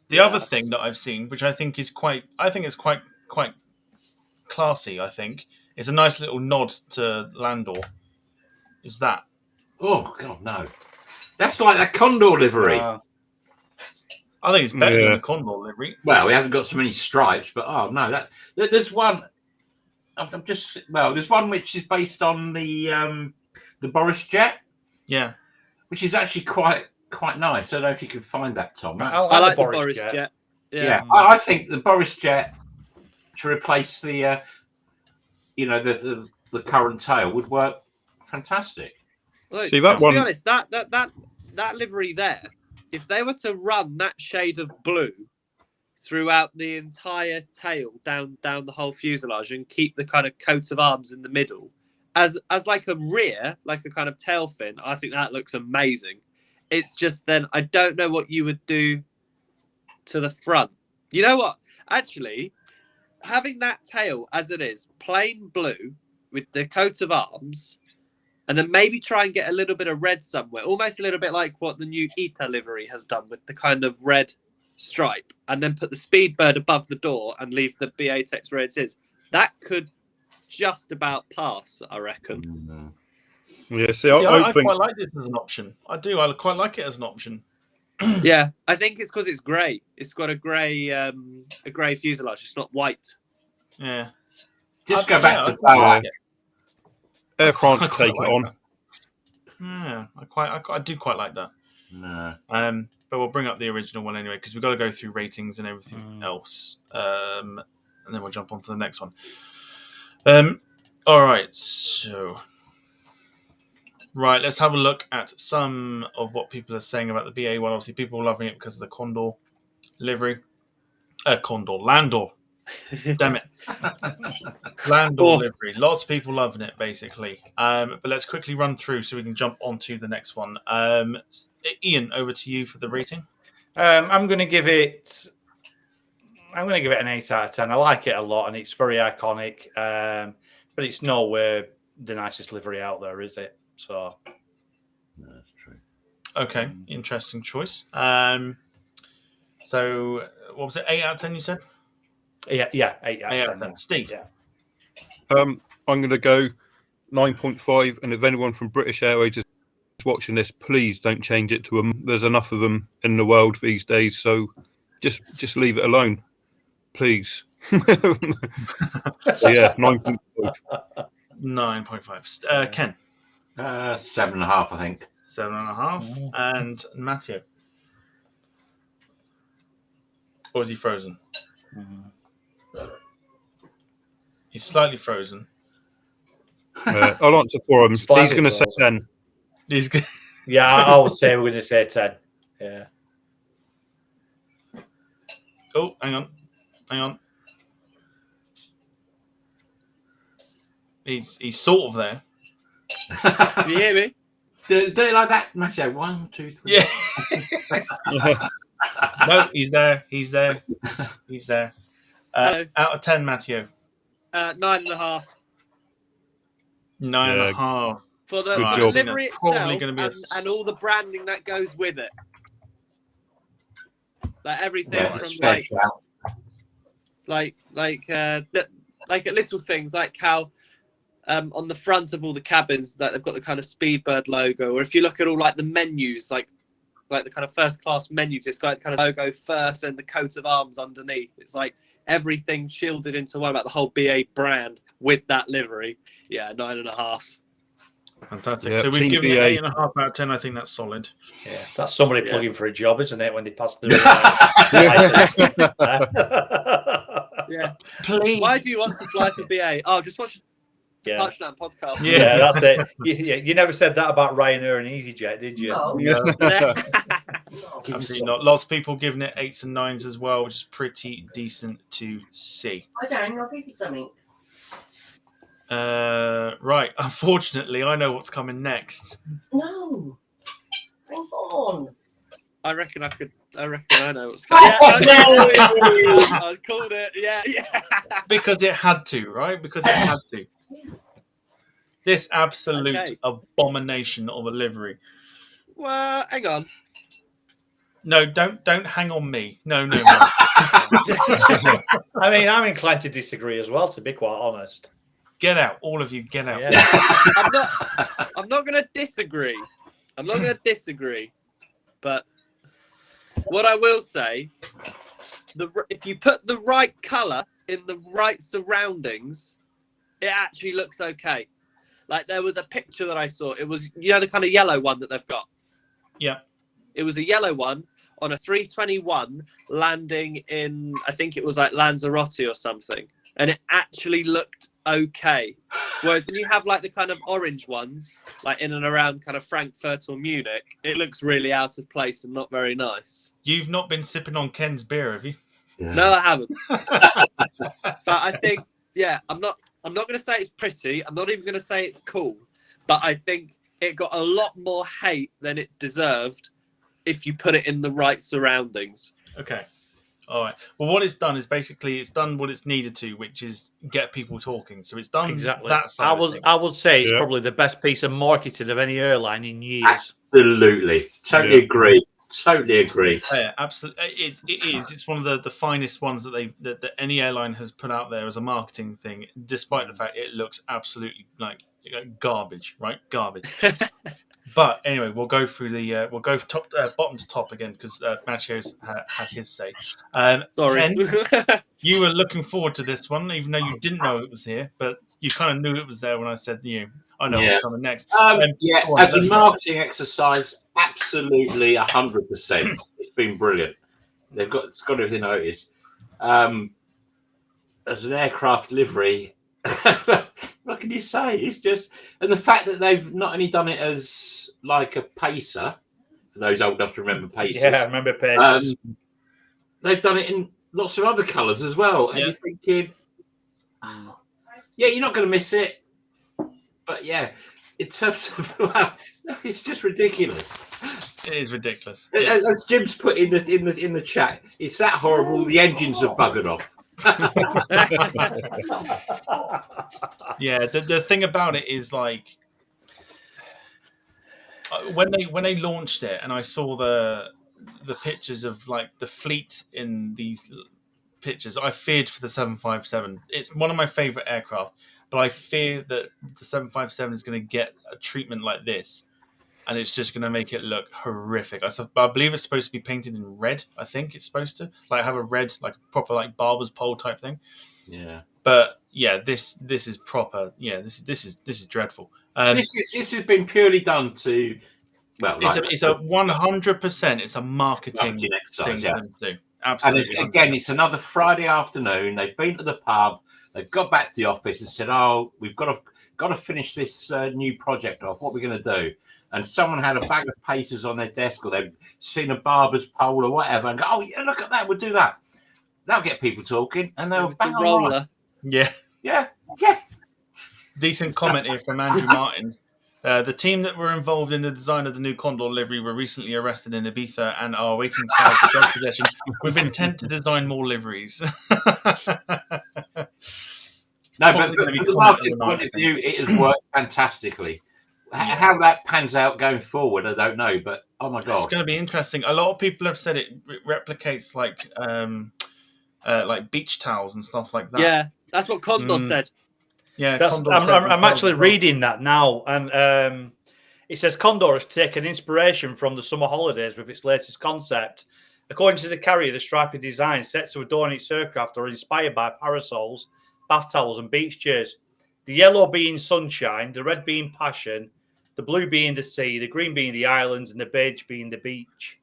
The other thing that I've seen, which I think is quite classy. I think it's a nice little nod to Landor. Is that? Oh God, no! That's like a Condor livery. I think it's better than a Condor livery. Well, we haven't got so many stripes, but there's one. There's one which is based on the Boris jet. Yeah, which is actually quite nice. I don't know if you can find that, Tom. I like the Boris jet. Yeah, I think the Boris jet to replace the the current tail would work fantastic. Look, see that to one? Be honest, that livery there, if they were to run that shade of blue throughout the entire tail down the whole fuselage and keep the kind of coat of arms in the middle as like a rear, like a kind of tail fin, I think that looks amazing. It's just then I don't know what you would do to the front. You know what? Actually, having that tail as it is, plain blue with the coat of arms, and then maybe try and get a little bit of red somewhere, almost a little bit like what the new Ita Livery has done with the kind of red stripe, and then put the Speedbird above the door and leave the BA text where it is. That could just about pass, I reckon. Yeah, I quite like this as an option. I do. I quite like it as an option. Yeah, I think it's because it's grey. It's got a grey fuselage. It's not white. Yeah. Just go back to power. Air France take it on. Yeah, I do quite like that. No. But we'll bring up the original one anyway because we've got to go through ratings and everything else, and then we'll jump on to the next one. All right, so let's have a look at some of what people are saying about the BA one. Obviously, people are loving it because of the Condor livery, Landor. Damn it, Landor livery. Lots of people loving it, basically. But let's quickly run through so we can jump on to the next one. Ian, over to you for the rating. I'm going to give it an 8 out of 10. I like it a lot, and it's very iconic. But it's nowhere the nicest livery out there, is it? So that's true. Okay, interesting choice. So what was it? 8 out of 10? You said? Yeah, 8 out of 10. Steve. Yeah. I'm going to go 9.5, and if anyone from British Airways is watching this, please don't change it to them. There's enough of them in the world these days, so just leave it alone, please. Yeah, 9.5. 9.5. Ken. 7.5, I think. 7.5. And Matteo. Or is he frozen? He's slightly frozen. I'll answer for him. He's going to say 10. Yeah, I would say we're going to say 10. Yeah. Oh, hang on. He's sort of there. Can you hear me? Do it like that, Matteo. 1, 2, 3. Yeah. No, he's there. Out of 10, Matteo. 9.5. 9.5. For the livery itself and all the branding that goes with it. Like everything from like at little things like how on the front of all the cabins that they've got the kind of Speedbird logo, or if you look at all like the menus, like the kind of first class menus, it's got kind of logo first and the coat of arms underneath. It's like everything shielded into one about the whole BA brand with that livery. Yeah, 9.5. Fantastic. Yeah, so we've given it 8.5 out of 10. I think that's solid. Yeah, that's somebody plugging for a job, isn't it? When they pass through. Yeah. Please. Why do you want to fly for BA? Oh, just watch the Touchdown podcast. Yeah, that's it. You never said that about Ryanair and EasyJet, did you? No. Absolutely not. Lots of people giving it 8s and 9s as well, which is pretty decent to see. I'll give you something. Right. Unfortunately, I know what's coming next. No. Come on. I reckon I know what's coming. Yeah, I called it. Yeah. Because it had to, right? Because it had to. This absolute abomination of a livery. Well, hang on. No, don't hang on me. No. I mean, I'm inclined to disagree as well, to be quite honest. Get out, all of you. Get out. Yeah. I'm not going to disagree. But what I will say, if you put the right colour in the right surroundings, it actually looks okay. Like there was a picture that I saw. It was, the kind of yellow one that they've got. Yeah. It was a yellow one on a 321 landing in, I think it was like Lanzarote or something. And it actually looked okay. Whereas when you have like the kind of orange ones, like in and around kind of Frankfurt or Munich, it looks really out of place and not very nice. You've not been sipping on Ken's beer, have you? Yeah. No, I haven't. But I think, I'm not going to say it's pretty. I'm not even going to say it's cool. But I think it got a lot more hate than it deserved if you put it in the right surroundings. Okay. All right. Well, what it's done is basically it's done what it's needed to, which is get people talking. So it's done exactly that side. I would say it's probably the best piece of marketing of any airline in years. Absolutely. Totally agree. Yeah, absolutely. It is. It's one of the finest ones that any airline has put out there as a marketing thing, despite the fact it looks absolutely like garbage, right? Garbage. But anyway, we'll go through bottom to top again because Matteo's had his say. Sorry, Ken, you were looking forward to this one, even though you didn't know it was here, but you kind of knew it was there when I said, I know what's coming next. As a marketing exercise, absolutely 100%. It's been brilliant. It's got everything noticed. As an aircraft livery, what can you say? It's just, and the fact that they've not only done it as like a pacer, for those old enough to remember pacers. Yeah, I remember pacers. They've done it in lots of other colours as well. And you're thinking, you're not going to miss it. But in terms of, it's just ridiculous. It is ridiculous. As Jim's put in the chat, it's that horrible. The engines have buggered off. The thing about it is like when they launched it and I saw the pictures of like the fleet in these pictures, I feared for the 757. It's one of my favorite aircraft, but I fear that the 757 is going to get a treatment like this and it's just going to make it look horrific. I believe it's supposed to be painted in red. I think it's supposed to like have a red, like a proper like barber's pole type thing. Yeah. But this is proper. Yeah, this is dreadful. This has been purely done to. Well, it's a 100%. It's a marketing exercise. thing to do. Absolutely. And again, it's another Friday afternoon. They've been to the pub. They've got back to the office and said, "Oh, we've got to finish this new project off. What are we going to do?" And someone had a bag of pacers on their desk, or they've seen a barber's pole or whatever, and go, "Oh, yeah, look at that. We'll do that." That'll get people talking, and they'll bang on. Roller. Yeah. Decent comment here from Andrew Martin. The team that were involved in the design of the new Condor livery were recently arrested in Ibiza and are awaiting trial for drug possession with intent to design more liveries. No, but from the marketing point of view, it has worked fantastically. How that pans out going forward, I don't know. But oh my god, it's going to be interesting. A lot of people have said it replicates like beach towels and stuff like that. Yeah, that's what Condor said. Yeah, I'm actually reading that now, and it says Condor has taken inspiration from the summer holidays with its latest concept. According to the carrier, the stripy design sets to adorn its aircraft are inspired by parasols, bath towels, and beach chairs. The yellow being sunshine, the red being passion, the blue being the sea, the green being the islands, and the beige being the beach.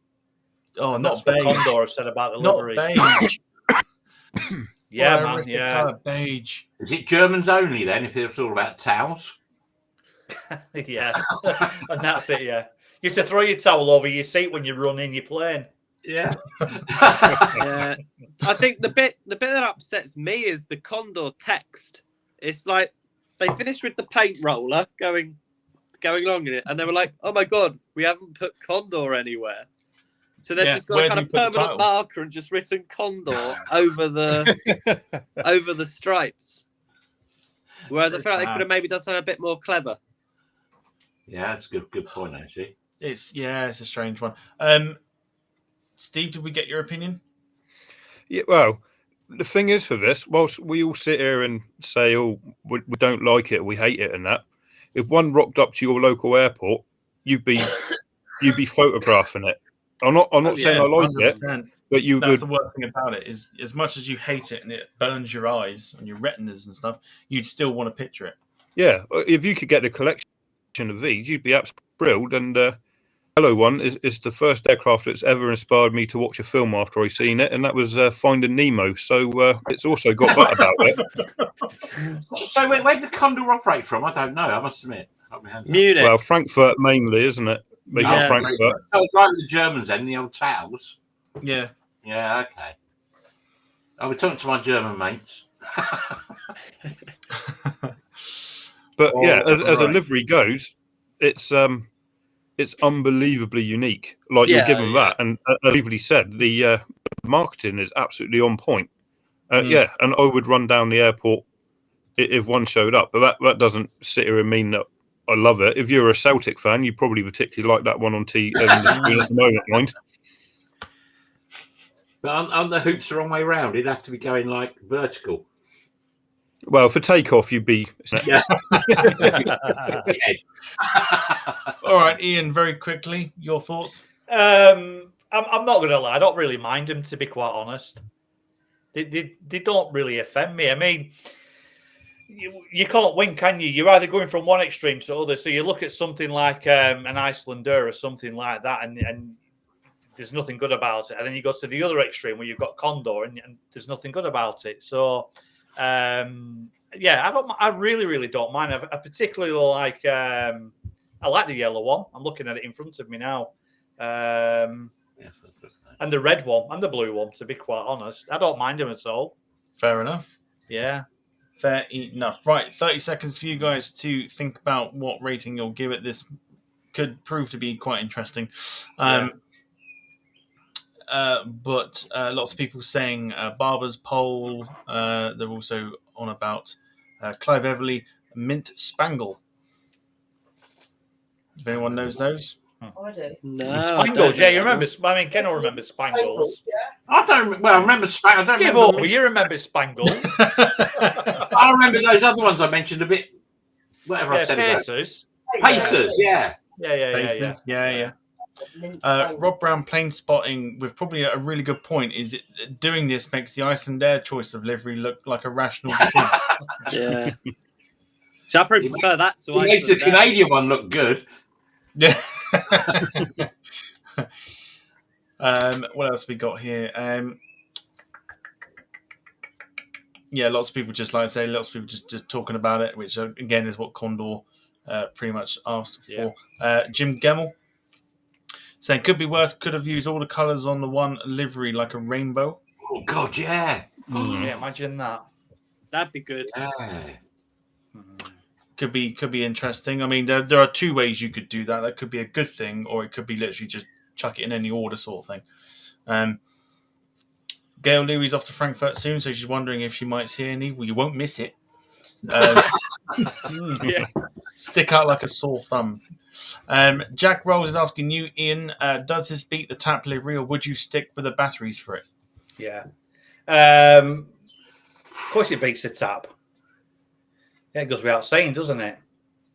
Oh, and not that's beige. what Condor have said about the liveries. Beige. Yeah, man. Yeah. Colour beige. Is it Germans only then? If it's all about towels. Yeah, and that's it. Yeah, you have to throw your towel over your seat when you run in your plane. Yeah. Yeah. I think the bit that upsets me is the Condor text. It's like they finished with the paint roller, going, going along in it, and they were like, "Oh my god, we haven't put Condor anywhere." So they've just got a kind of permanent marker and just written Condor over the stripes. Whereas I feel like they could have maybe done something a bit more clever. Yeah, that's a good point, actually. It's a strange one. Steve, did we get your opinion? Yeah, well, the thing is for this, whilst we all sit here and say, "Oh, we don't like it, we hate it," and that, if one rocked up to your local airport, you'd be photographing it. I'm not saying I like 100%. It, but that's the worst thing about it is, as much as you hate it and it burns your eyes and your retinas and stuff, you'd still want to picture it. Yeah, if you could get a collection of these, you'd be absolutely thrilled. And Hello One is the first aircraft that's ever inspired me to watch a film after I seen it, and that was Finding Nemo. So it's also got that about it. So where did the Condor operate from? I don't know. I must admit. Munich. Well, Frankfurt mainly, isn't it? Frankfurt. I was right with the Germans then, the old towels. Yeah. Yeah, okay. I was talking to my German mates. But as a livery goes, it's unbelievably unique. Like you'll give them that, and as Livery said, the marketing is absolutely on point. Yeah, and I would run down the airport if one showed up, but that doesn't sit here and mean that I love it. If you're a Celtic fan, you probably particularly like that one on the screen at the moment, mind. But on the hoops the wrong way round, it'd have to be going like vertical. Well, for takeoff, you'd be. Yeah. All right, Ian. Very quickly, your thoughts. I'm not going to lie. I don't really mind them, to be quite honest. They don't really offend me. I mean, you can't win, can you? You're either going from one extreme to the other. So you look at something like an Icelander or something like that, and there's nothing good about it. And then you go to the other extreme where you've got Condor, and there's nothing good about it. So, I really, really don't mind. I particularly like. I like the yellow one. I'm looking at it in front of me now. And the red one and the blue one, to be quite honest. I don't mind them at all. Fair enough. Yeah. Fair enough. Right, 30 seconds for you guys to think about what rating you'll give it. This could prove to be quite interesting. But lots of people saying Barber's Pole. They're also on about Clive Everley, Mint Spangle. If anyone knows those? Oh, I do. No, Spangles, you remember? I mean, Ken will remember Spangles. I don't. Well, I remember Spangles. I don't Give remember. up. You remember Spangles? I remember those other ones I mentioned a bit. Whatever I said Pacers. about Pacers. Yeah. Yeah. Rob Brown, plane spotting with probably a really good point. Is it doing this makes the Iceland Air choice of livery look like a rational decision? Yeah. So I probably prefer that to It makes the Canadian one look good. Yeah. What else we got here? Lots of people just like I say, lots of people just talking about it, which again is what Condor pretty much asked for. Jim Gemmell saying could be worse. Could have used all the colours on the one livery like a rainbow. Oh God, yeah. Yeah, imagine that. That'd be good. Yeah. Could be interesting. I mean, there are two ways you could do that. That could be a good thing, or it could be literally just chuck it in any order sort of thing. Gail Leary's off to Frankfurt soon, so she's wondering if she might see any. Well, you won't miss it. Stick out like a sore thumb. Jack Rolls is asking you, Ian, does this beat the tap livery, or would you stick with the batteries for it? Yeah. Of course it beats the tap. Yeah, it goes without saying, doesn't it?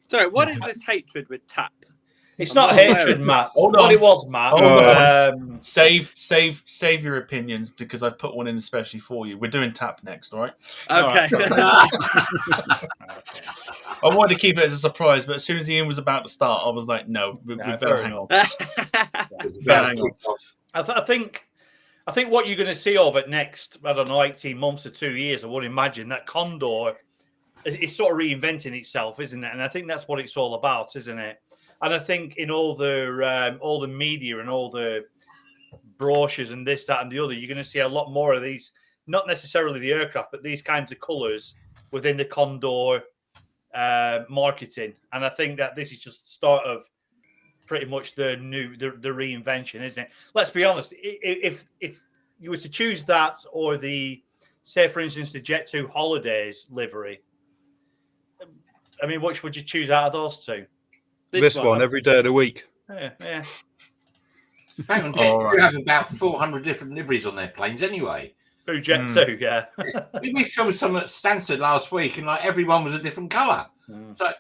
Sorry, what is this hatred with tap? It's not hatred, Matt. What it was, Matt. Save your opinions because I've put one in especially for you. We're doing tap next, all right? Okay. I wanted to keep it as a surprise, but as soon as Ian was about to start, I was like, no, we better hang on. I think what you're going to see over the next, 18 months to 2 years, I would imagine that Condor is sort of reinventing itself, isn't it? And I think that's what it's all about, isn't it? And I think in all the media and all the brochures and this, that, and the other, you're going to see a lot more of these, not necessarily the aircraft, but these kinds of colours within the Condor marketing, and I think that this is just the start of pretty much the reinvention, isn't it? Let's be honest. If you were to choose that or say for instance the Jet2 Holidays livery, I mean, which would you choose out of those two? This one every day of the week. Yeah. Hang on, Jet2 have about 400 different liveries on their planes anyway. Who Jet2? Yeah. We filmed some at Stansted last week, and like everyone was a different colour. So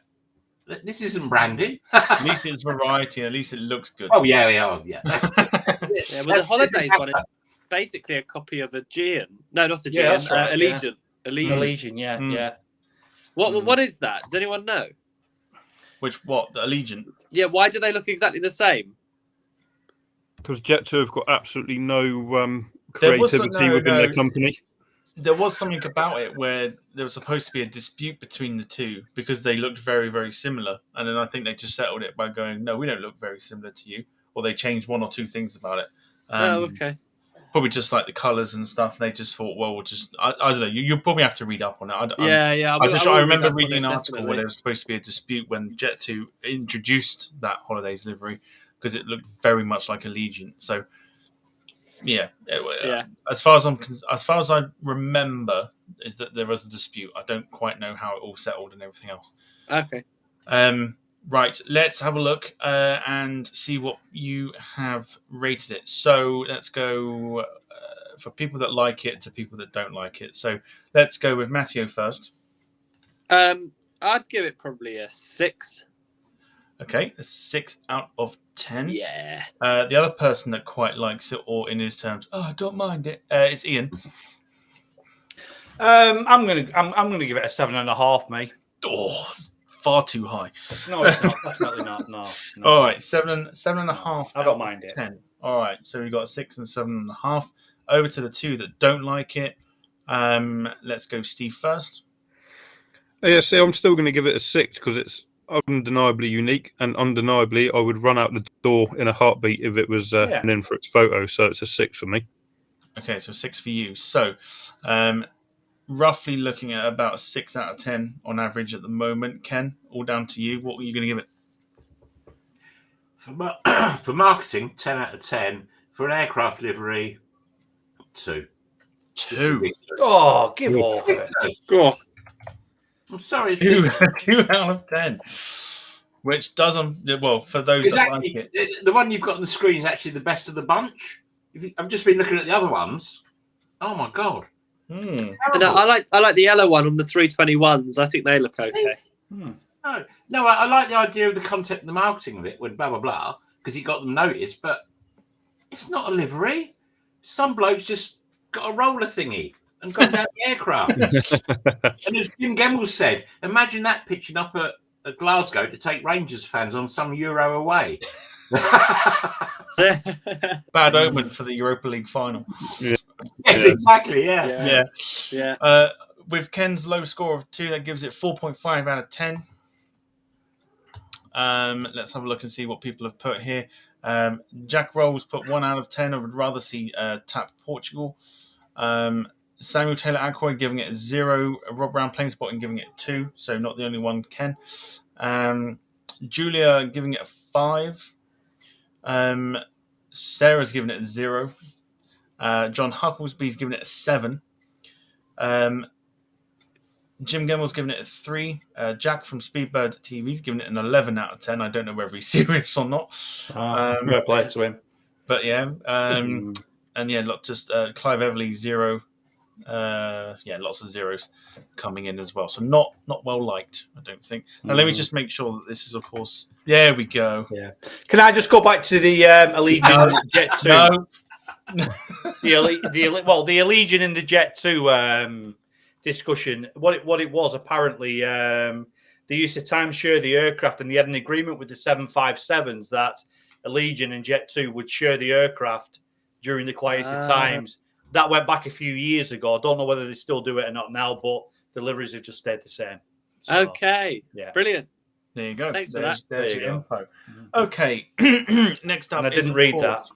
this isn't branding. At least it's variety. At least it looks good. Oh yeah. Well, the Holidays one is basically a copy of Aegean. No, not Aegean. Yeah, that's right, Allegiant. Allegiant, yeah. What is that? Does anyone know? The Allegiant? Yeah, why do they look exactly the same? Because Jet2 have got absolutely no creativity within their company. There was something about it where there was supposed to be a dispute between the two because they looked very, very similar. And then I think they just settled it by going, no, we don't look very similar to you. Or they changed one or two things about it. Okay. Probably just like the colours and stuff. They just thought, well, we'll just... I don't know. You'll probably have to read up on it. I remember reading an article where there was supposed to be a dispute when Jet2 introduced that Holidays livery because it looked very much like Allegiant. So... Yeah. As far as I remember, is that there was a dispute. I don't quite know how it all settled and everything else. Okay. Right. Let's have a look and see what you have rated it. So let's go for people that like it to people that don't like it. So let's go with Matteo first. I'd give it probably a 6. Okay, a 6 out of 10. Yeah. The other person that quite likes it, or in his terms, I don't mind it, is Ian. I'm gonna give it a 7.5, mate. Oh, far too high. No, it's not. Definitely not. No. All right, 7.5. I don't mind it. 10. All right, so we got a 6 and 7.5. Over to the two that don't like it. Let's go, Steve first. Yeah, see, I'm still going to give it a 6 because it's undeniably unique, and undeniably I would run out the door in a heartbeat if it was in for its photo. So it's a 6 for me. Okay, so 6 for you. So roughly looking at about a 6 out of 10 on average at the moment. Ken, all down to you. What were you going to give it? For marketing, 10 out of 10. For an aircraft livery, 2. 2. Oh, give off. Go. I'm sorry. 2 out of 10. Which doesn't... Well, for those that like it... The one you've got on the screen is actually the best of the bunch. I've just been looking at the other ones. Oh, my God. And I like the yellow one on the 321s. I think they look okay. No, I like the idea of the content and the marketing of it with blah, blah, blah, because he got them noticed, but it's not a livery. Some bloke's just got a roller thingy and gone down the aircraft. And as Jim Gemmell said, imagine that pitching up at Glasgow to take Rangers fans on some Euro away. Bad omen for the Europa League final. Yeah. Yes, exactly, yeah. With Ken's low score of 2, that gives it 4.5 out of 10. Let's have a look and see what people have put here. Jack Rolls put 1 out of 10. I would rather see Tap Portugal. Samuel Taylor Ackroyd giving it a 0. Rob Brown Plane Spotting giving it 2. So not the only one, Ken. Julia giving it a 5. Sarah's giving it a 0. John Hucklesby's giving it a 7. Jim Gemmell's giving it a 3. Jack from Speedbird TV's giving it an 11 out of 10. I don't know whether he's serious or not. Fair play to him. But yeah, and yeah, just Clive Everly 0. Lots of zeros coming in as well. So not well liked, I don't think. Now let me just make sure that this is, of course. There we go. Yeah. Can I just go back to the Allegiant Jet 2? No. the Allegiant and the Jet 2 discussion. What it was apparently, they used to timeshare the aircraft, and they had an agreement with the 757s that Allegiant and Jet 2 would share the aircraft during the quieter times. That went back a few years ago. I don't know whether they still do it or not now, but deliveries have just stayed the same. So, okay. Yeah. Brilliant. There you go. Thanks for that. There's your info. Okay. Next up, and I didn't read that.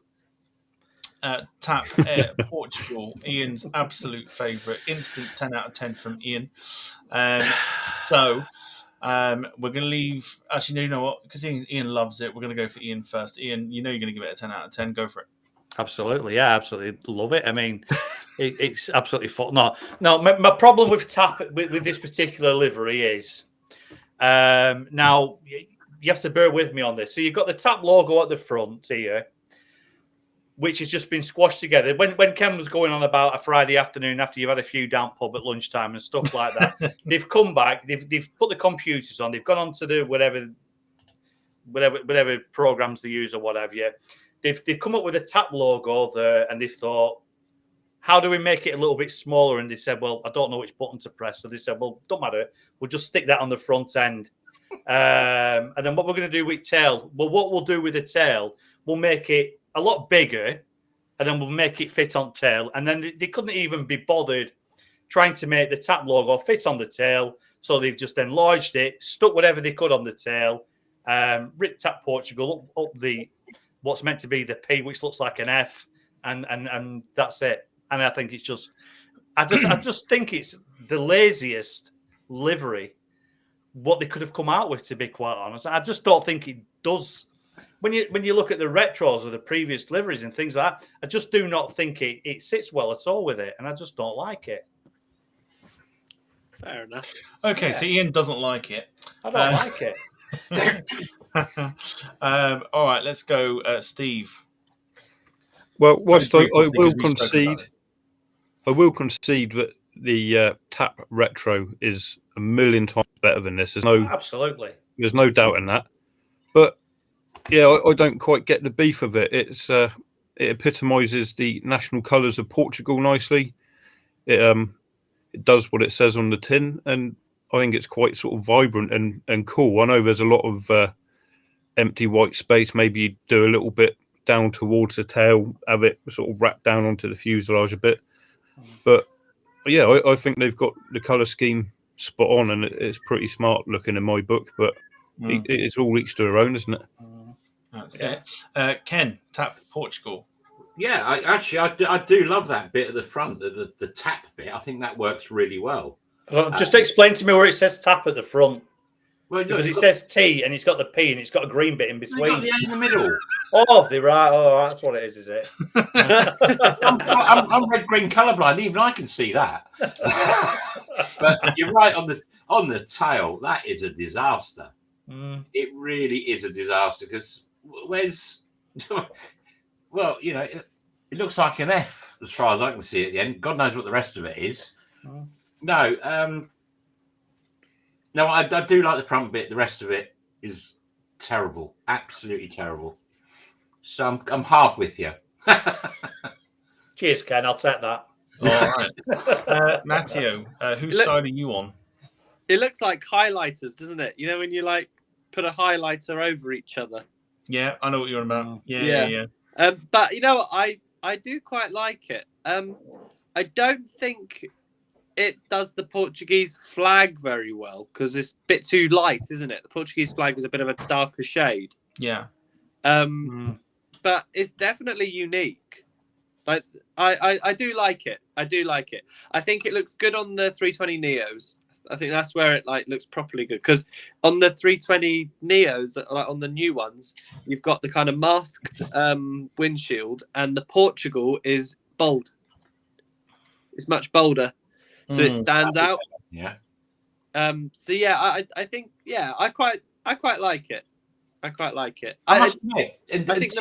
Tap Air Portugal, Ian's absolute favourite. Instant 10 out of 10 from Ian. We're going to leave. Actually, no, you know what? Because Ian loves it, we're going to go for Ian first. Ian, you know you're going to give it a 10 out of 10. Go for it. Absolutely, yeah, absolutely love it. I mean, it's absolutely fun. No. My problem with tap with this particular livery is now you have to bear with me on this. So you've got the tap logo at the front here, which has just been squashed together. When Ken was going on about a Friday afternoon after you've had a few down pub at lunchtime and stuff like that, they've come back, they've put the computers on, they've gone on to the whatever programs they use or whatever. Yeah, they've come up with a tap logo there, and they've thought, how do we make it a little bit smaller? And they said, well, I don't know which button to press. So they said, well, don't matter, we'll just stick that on the front end. And then what we're going to do with tail? Well, what we'll do with the tail, we'll make it a lot bigger, and then we'll make it fit on tail. And then they couldn't even be bothered trying to make the tap logo fit on the tail, so they've just enlarged it, stuck whatever they could on the tail, ripped Tap Portugal up the what's meant to be the P, which looks like an F, and that's it. And I think it's just, I just think it's the laziest livery what they could have come out with, to be quite honest. I just don't think it does. When you look at the retros of the previous liveries and things like that, I just do not think it sits well at all with it, and I just don't like it. Fair enough. Okay, Yeah. so Ian doesn't like it. I don't like it. All right, let's go, Steve. Well, whilst I will Because we spoke concede that the tap retro is a million times better than this. Absolutely. There's no doubt in that. But yeah, I don't quite get the beef of it. It epitomises the national colours of Portugal nicely. It does what it says on the tin, and I think it's quite sort of vibrant and cool. I know there's a lot of empty white space. Maybe you do a little bit down towards the tail, have it sort of wrapped down onto the fuselage a bit. But yeah, I think they've got the colour scheme spot on, and it's pretty smart looking in my book. But it's all each to their own, isn't it? That's it. Ken, Tap Portugal. Yeah, I do love that bit at the front, the tap bit. I think that works really well. Just explain to me where it says tap at the front. Well, because it says T and it's got the P and it's got a green bit in between. Got the A in the middle. Oh, they're right. Oh, that's what it is it? I'm red green colourblind. Even I can see that. But you're right on the tail. That is a disaster. It really is a disaster because where's well, you know, it looks like an F as far as I can see at the end. God knows what the rest of it is. No, I do like the front bit. The rest of it is terrible, absolutely terrible. So I'm half with you. Cheers, Ken. I'll take that. All right, Matteo, whose side are you on? It looks like highlighters, doesn't it? You know when you like put a highlighter over each other. Yeah, I know what you're on about. Yeah. But you know what? I do quite like it. I don't think it does the Portuguese flag very well because it's a bit too light, isn't it? The Portuguese flag is a bit of a darker shade. Yeah. But it's definitely unique. Like I do like it. I do like it. I think it looks good on the 320 Neos. I think that's where it like looks properly good because on the 320 Neos, like on the new ones, you've got the kind of masked windshield, and the Portugal is bold. It's much bolder. So it stands out. Yeah. So yeah, I think I quite like it. I quite like it. I I think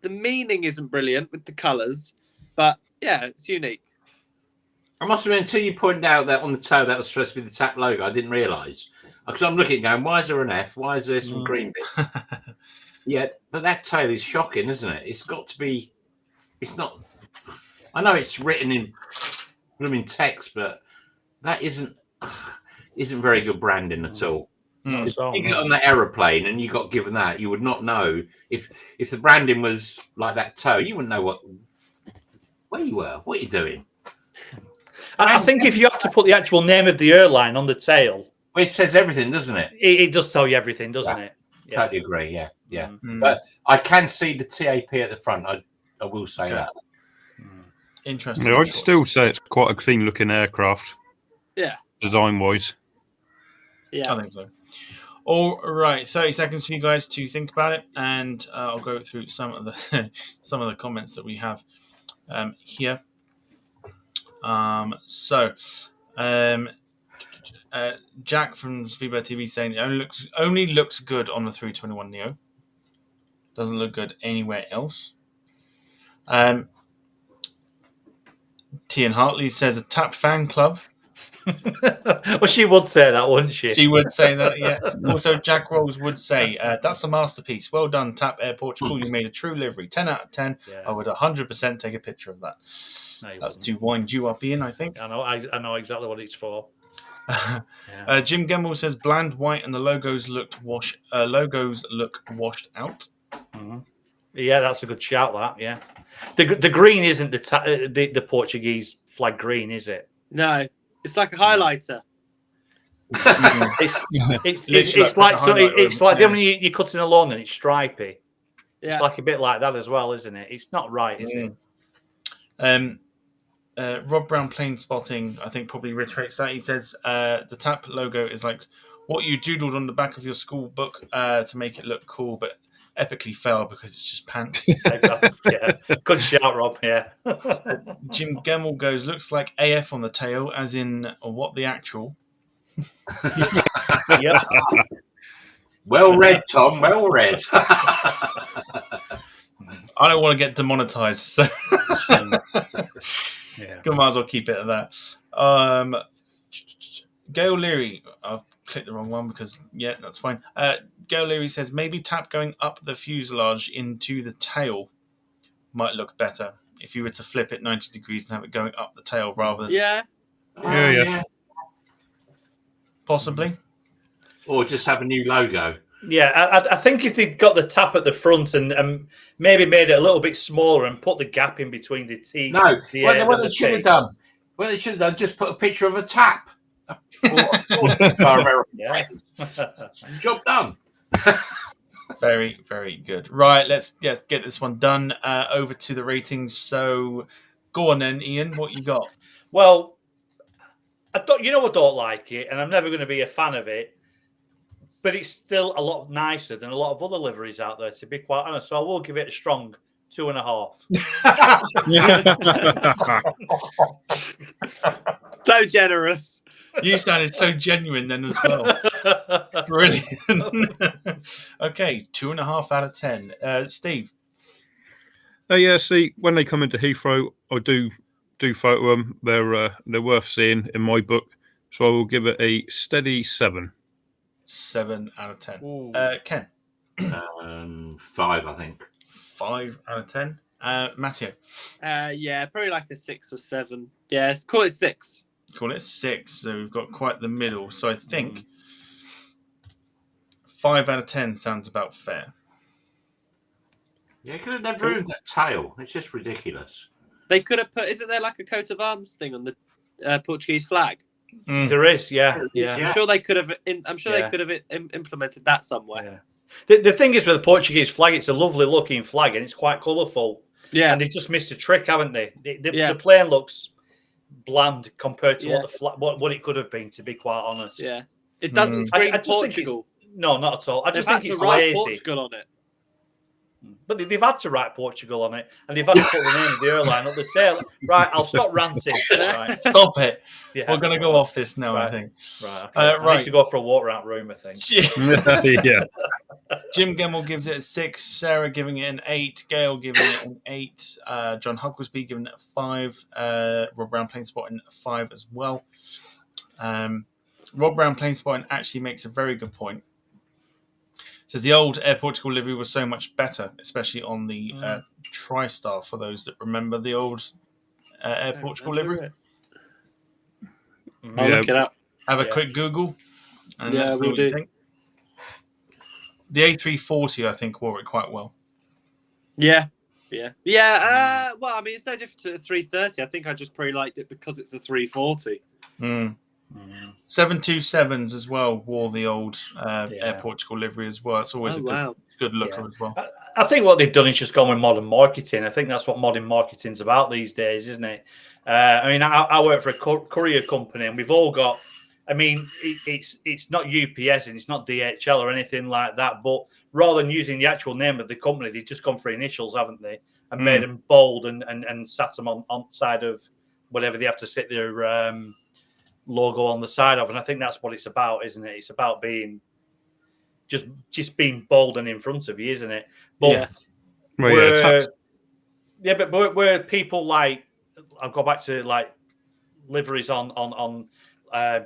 the meaning isn't brilliant with the colours, but yeah, it's unique. I must admit, until you pointed out that on the toe that was supposed to be the tap logo, I didn't realise. Because I'm looking going, why is there an F? Why is there some green bits? Yeah, but that tail is shocking, isn't it? It's got to be. It's not. I know it's written in blooming text, but that isn't very good branding at all. If you get on the aeroplane and you got given that, you would not know if the branding was like that toe. You wouldn't know where you were, what you're doing. I think if you have to put the actual name of the airline on the tail, well, it says everything, doesn't it? It does tell you everything, doesn't it? Yeah. Totally agree. Yeah. But I can see the TAP at the front. I will say that. Interesting. Yeah, I'd still say it's quite a clean-looking aircraft. Yeah. Design-wise. Yeah. I think so. All right, 30 seconds for you guys to think about it, and I'll go through some of the some of the comments that we have here. Jack from Speedbird TV saying it only looks good on the 321 Neo. Doesn't look good anywhere else. T and Hartley says a TAP fan club. Well, she would say that, wouldn't she? She would say that, yeah. Also, Jack Rolls would say, that's a masterpiece. Well done, TAP Air Portugal. You made a true livery. 10 out of 10. Yeah. I would 100% take a picture of that. No, that's to wind you up, Ian, I think. I know exactly what it's for. Jim Gemmell says bland white and the logos look washed out. Mm-hmm. Yeah, that's a good shout. That the green isn't the Portuguese flag green, is it? No, it's like a highlighter. it's like the one you cut in a lawn and it's stripy. Yeah. It's like a bit like that as well, isn't it? It's not right, is it? Rob Brown Plane Spotting, I think, probably reiterates that. He says the TAP logo is like what you doodled on the back of your school book to make it look cool, but epically failed because it's just pants. Yeah. Good shout, Rob. Yeah. Jim Gemmell goes, looks like AF on the tail, as in what the actual. Yep. Well read, Tom. Well read. I don't want to get demonetized, so yeah. Might as well keep it at that. Gail Leary, I've clicked the wrong one because that's fine. Gail Leary says maybe TAP going up the fuselage into the tail might look better if you were to flip it 90 degrees and have it going up the tail rather than yeah. Possibly, or just have a new logo. Yeah, I think if they'd got the TAP at the front and maybe made it a little bit smaller and put the gap in between the T. No, what they should have done. Well, they should have done just put a picture of a TAP. Job done. Very, very good. Right, let's get this one done. Over to the ratings. So, go on then, Ian. What you got? Well, I don't like it, and I'm never going to be a fan of it. But it's still a lot nicer than a lot of other liveries out there, to be quite honest. So I will give it a strong 2.5. So generous. You sounded so genuine then as well. Brilliant. Okay, 2.5 out of 10. Steve. See, when they come into Heathrow, I do photo them. They're worth seeing in my book. So I will give it a steady 7. 7 out of 10. Ken? 5, I think. 5 out of 10. Matteo? Probably like a 6 or 7. Yeah, call it 6. Call it 6. So we've got quite the middle. So I think 5 out of 10 sounds about fair. Yeah, because they've ruined that tail. It's just ridiculous. They could have put, isn't there like a coat of arms thing on the Portuguese flag? There is, yeah. I'm sure they could have. They could have implemented that somewhere. Yeah. The thing is with the Portuguese flag, it's a lovely looking flag and it's quite colourful. Yeah, and they've just missed a trick, haven't they? The plane looks bland compared to what it could have been. To be quite honest, it doesn't scream Portugal. No, not at all. I just think it's lazy. Portugal on it. But they've had to write Portugal on it, and they've had to put the name of the airline up the tail. Right, I'll stop ranting. Right. Stop it. Yeah. We're going to go off this now, I think. Right. Okay. I need to go for a walk around room, I think. Yeah. Jim Gemmell gives it a 6. Sarah giving it an 8. Gail giving it an 8. John Hucklesby giving it a 5. Rob Brown Plane Spotting a 5 as well. Rob Brown Plane Spotting actually makes a very good point. Says the old Air Portugal livery was so much better, especially on the TriStar, for those that remember the old Air Portugal livery. I'll look it up. Have a quick Google and let us know what you think. The A340, I think, wore it quite well. Yeah. Well, I mean, it's no different to a 330. I think I just probably liked it because it's a 340. 727s as well wore the old Air Portugal livery as well. It's always a good looker as well. I think what they've done is just gone with modern marketing. I think that's what modern marketing's about these days, isn't it? I mean, I work for a courier company and we've all got I mean, it's not UPS and it's not DHL or anything like that. But rather than using the actual name of the company, they've just gone for initials, haven't they? And made them bold and sat them on side of whatever they have to sit their logo on the side of. And I think that's what it's about, isn't it? It's about being just being bold and in front of you, isn't it? But but where people like, I'll go back to like liveries on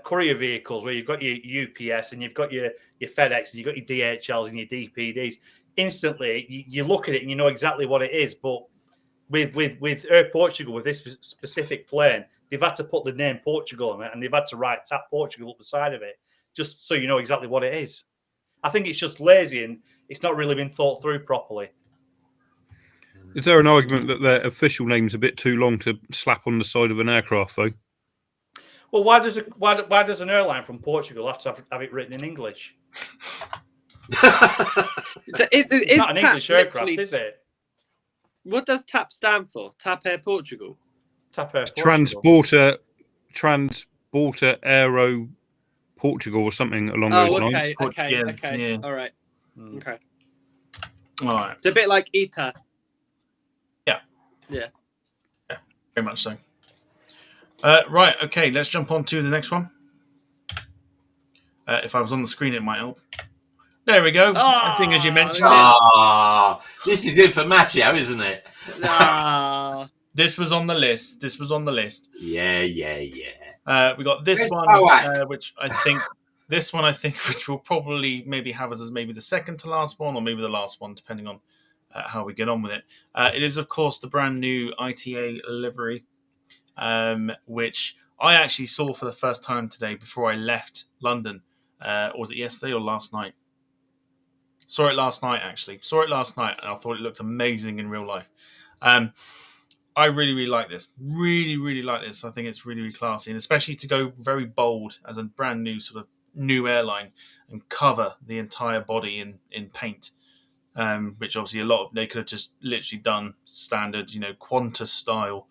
courier vehicles where you've got your UPS and you've got your FedEx and you've got your DHLs and your DPDs. Instantly, you look at it and you know exactly what it is. But with Air Portugal, with this specific plane, they've had to put the name Portugal on it and they've had to write Tap Portugal up the side of it just so you know exactly what it is. I think it's just lazy and it's not really been thought through properly. Is there an argument that their official name's a bit too long to slap on the side of an aircraft, though? Well, why does an airline from Portugal have to have it written in English? It's not an English aircraft, is it? What does TAP stand for? TAP Air Portugal. TAP Air Portugal. Transporter Aero Portugal or something along those lines. Okay. Yeah. All right. Okay. All right. It's a bit like Ita. Yeah, very much so. Right, okay, let's jump on to the next one. If I was on the screen, it might help. There we go. I think as you mentioned it. This is it for Matteo, isn't it? This was on the list. Yeah. We got this one, which I think which will probably maybe have us as maybe the second to last one or maybe the last one, depending on how we get on with it. It is, of course, the brand new Ita Livery, which I actually saw for the first time today before I left London. Or was it yesterday or last night? Saw it last night, actually. And I thought it looked amazing in real life. I really, really like this. Really, really like this. I think it's really, really classy. And especially to go very bold as a brand new sort of new airline and cover the entire body in paint. Which obviously they could have just literally done standard, Qantas style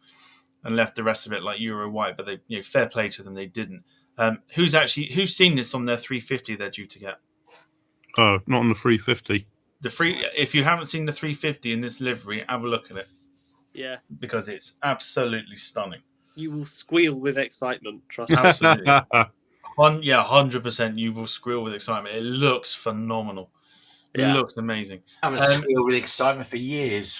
and left the rest of it like Euro white, but they, fair play to them, they didn't. Who's seen this on their 350 they're due to get? Oh, not on the 350. If you haven't seen the 350 in this livery, have a look at it. Yeah. Because it's absolutely stunning. You will squeal with excitement, trust me. Absolutely. 100% you will squeal with excitement. It looks phenomenal. It looks amazing. I haven't squealed with excitement for years.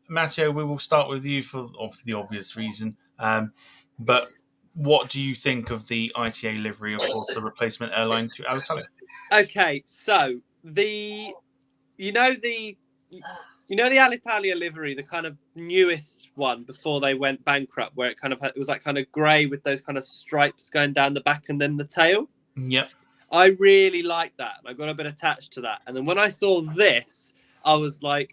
Matteo, we will start with you for the obvious reason. But what do you think of the Ita livery of the replacement airline to Alitalia? Okay, so the Alitalia livery, the kind of newest one before they went bankrupt, where it was like kind of grey with those kind of stripes going down the back and then the tail. Yep. I really like that. I got a bit attached to that. And then when I saw this, I was like,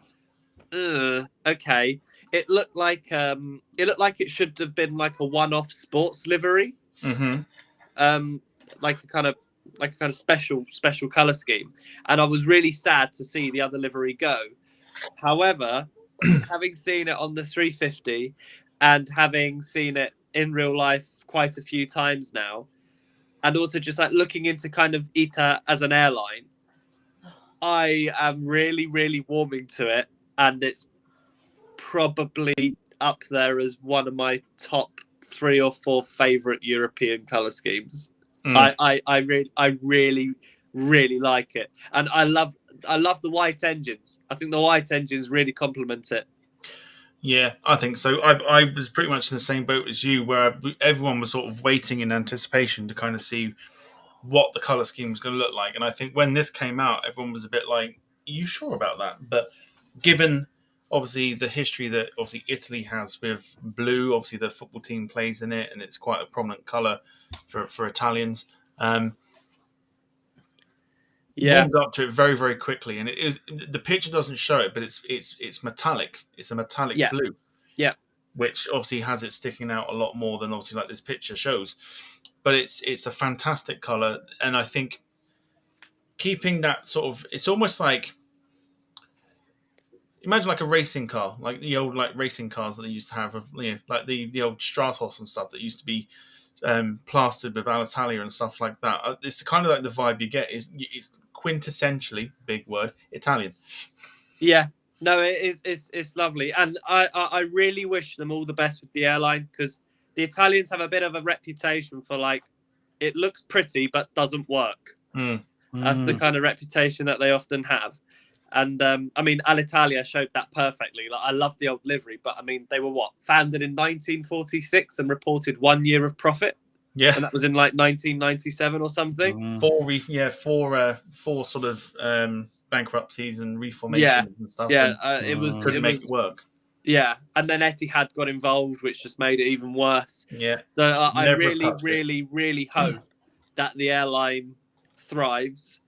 okay. It looked like it should have been like a one-off sports livery. Mm-hmm. Like a kind of special color scheme. And I was really sad to see the other livery go. However, having seen it on the 350 and having seen it in real life quite a few times now, and also just like looking into kind of Ita as an airline, I am really, really warming to it. And it's probably up there as one of my top 3 or 4 favorite European color schemes. I really, really like it. And I love the white engines. I think the white engines really complement it. Yeah, I think so. I was pretty much in the same boat as you, where everyone was sort of waiting in anticipation to kind of see what the colour scheme was going to look like. And I think when this came out, everyone was a bit like, are you sure about that? But given, obviously, the history that obviously Italy has with blue, obviously the football team plays in it, and it's quite a prominent colour for Italians. Warmed up to it very, very quickly, and it is, the picture doesn't show it, but it's metallic. It's a metallic blue, which obviously has it sticking out a lot more than obviously like this picture shows. But it's a fantastic color, and I think keeping that sort of, it's almost like imagine like a racing car, like the old like racing cars that they used to have, like the old Stratos and stuff that used to be plastered with Alitalia and stuff like that. It's kind of like the vibe you get. It's quintessentially, big word, Italian. Yeah, no, it's lovely, and I really wish them all the best with the airline, because the Italians have a bit of a reputation for like, it looks pretty but doesn't work. That's the kind of reputation that they often have. And I mean, Alitalia showed that perfectly. Like, I love the old livery, but I mean, they were founded in 1946 and reported 1 year of profit. Yeah, and that was in like 1997 or something. Four sort of bankruptcies and reformations and stuff. It was couldn't make it work. Yeah, and then Etihad got involved, which just made it even worse. Yeah. So I really hope that the airline thrives,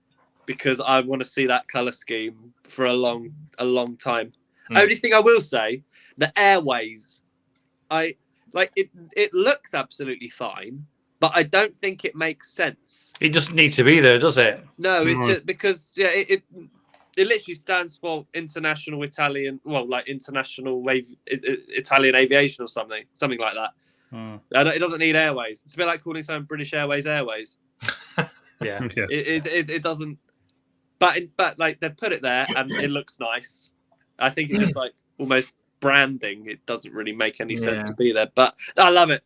because I want to see that colour scheme for a long time. Only thing I will say, the airways, I like it. It looks absolutely fine, but I don't think it makes sense. It doesn't need to be there, does it? No, it's just because it literally stands for International Italian, International Italian Aviation or something like that. It doesn't need airways. It's a bit like calling something British Airways Airways. Yeah. It doesn't. But like, they've put it there and it looks nice. I think it's just like almost branding. It doesn't really make any sense to be there. But I love it.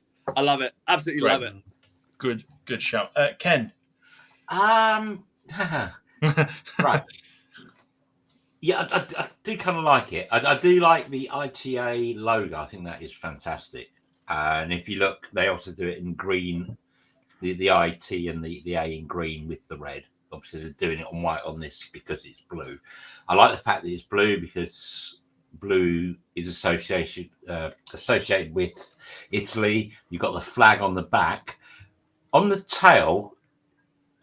Absolutely love it. Good shout, Ken. Right. Yeah, I do kind of like it. I do like the ITA logo. I think that is fantastic. And if you look, they also do it in green, the IT and the A in green with the red. Obviously, they're doing it on white on this because it's blue. I like the fact that it's blue because blue is associated with Italy. You've got the flag on the back. On the tail,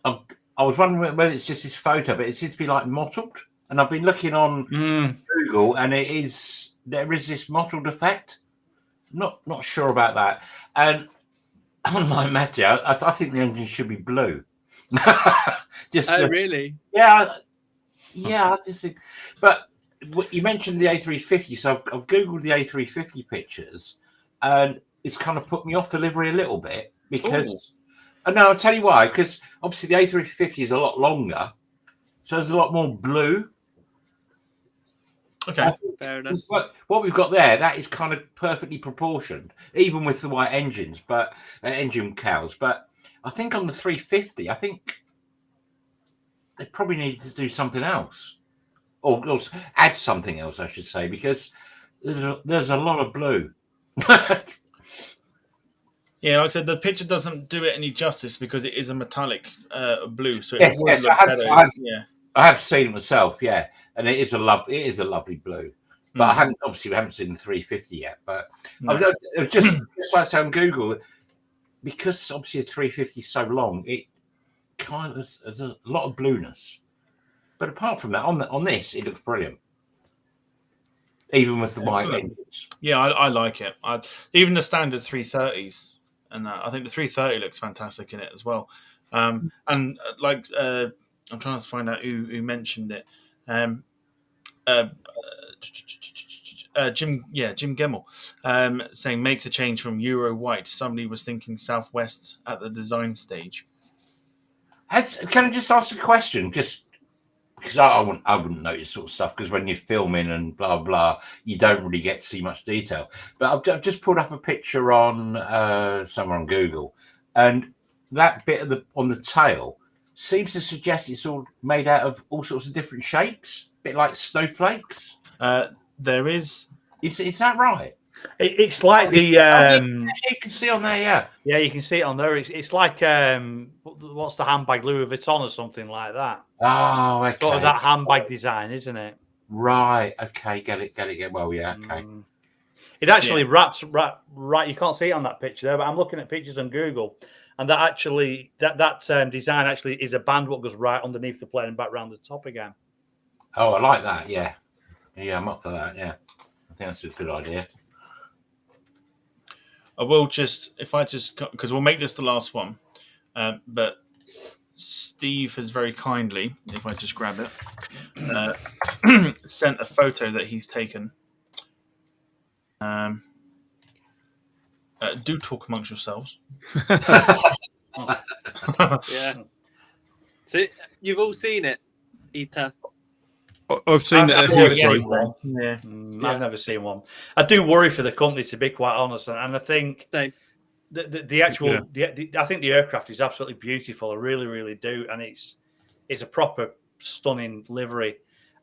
I was wondering whether it's just this photo, but it seems to be like mottled. And I've been looking on Google, and there is this mottled effect. Not sure about that. And unlike Matthew, I think the engine should be blue. Really? Yeah. I just think. But you mentioned the A350, so I've googled the A350 pictures, and it's kind of put me off the livery a little bit because. No, I'll tell you why. Because obviously the A350 is a lot longer, so there's a lot more blue. Okay, fair enough. What we've got there, that is kind of perfectly proportioned, even with the white engines, but engine cowls. But I think on the 350, I think they probably need to do something else, or add something else, I should say, because there's a lot of blue. Yeah, like I said, the picture doesn't do it any justice because it is a metallic blue, so it Yes, would look better. I have seen it myself, yeah, and it is a lovely blue. But we haven't seen the 350 yet. But it was just like saying on Google, because obviously the 350 is so long, it kind of has a lot of blueness. But apart from that, on this, it looks brilliant, even with the white engines. Yeah, I like it. Even the standard 330s. And I think the 330 looks fantastic in it as well. And like, I'm trying to find out who mentioned it. Jim Gemmell, saying makes a change from Euro white. Somebody was thinking Southwest at the design stage. Can I just ask a question? Just because I wouldn't notice sort of stuff, because when you're filming and blah blah, you don't really get to see much detail. But I've just pulled up a picture on somewhere on Google, and that bit on the tail seems to suggest it's all made out of all sorts of different shapes, a bit like snowflakes. There is. Is that right? It's like the you can see on there, yeah, you can see it on there. It's like what's the handbag, Louis Vuitton or something like that. Oh, okay. Sort of that handbag design, isn't it? Right. Okay. Get it. Well, yeah. Okay. It actually wraps right. You can't see it on that picture there, but I'm looking at pictures on Google, and that actually that design actually is a band what goes right underneath the plane and back round the top again. Oh, I like that. Yeah. I'm up for that. Yeah, I think that's a good idea. I will because we'll make this the last one, but Steve has very kindly, if I just grab it, sent a photo that he's taken. Do talk amongst yourselves. Yeah. So you've all seen it, Ita. I've seen it. I've a never few seen times. one. Yeah. I've never seen one. I do worry for the company, to be quite honest, and I think Same. the actual I think the aircraft is absolutely beautiful. I really, really do, and it's a proper stunning livery.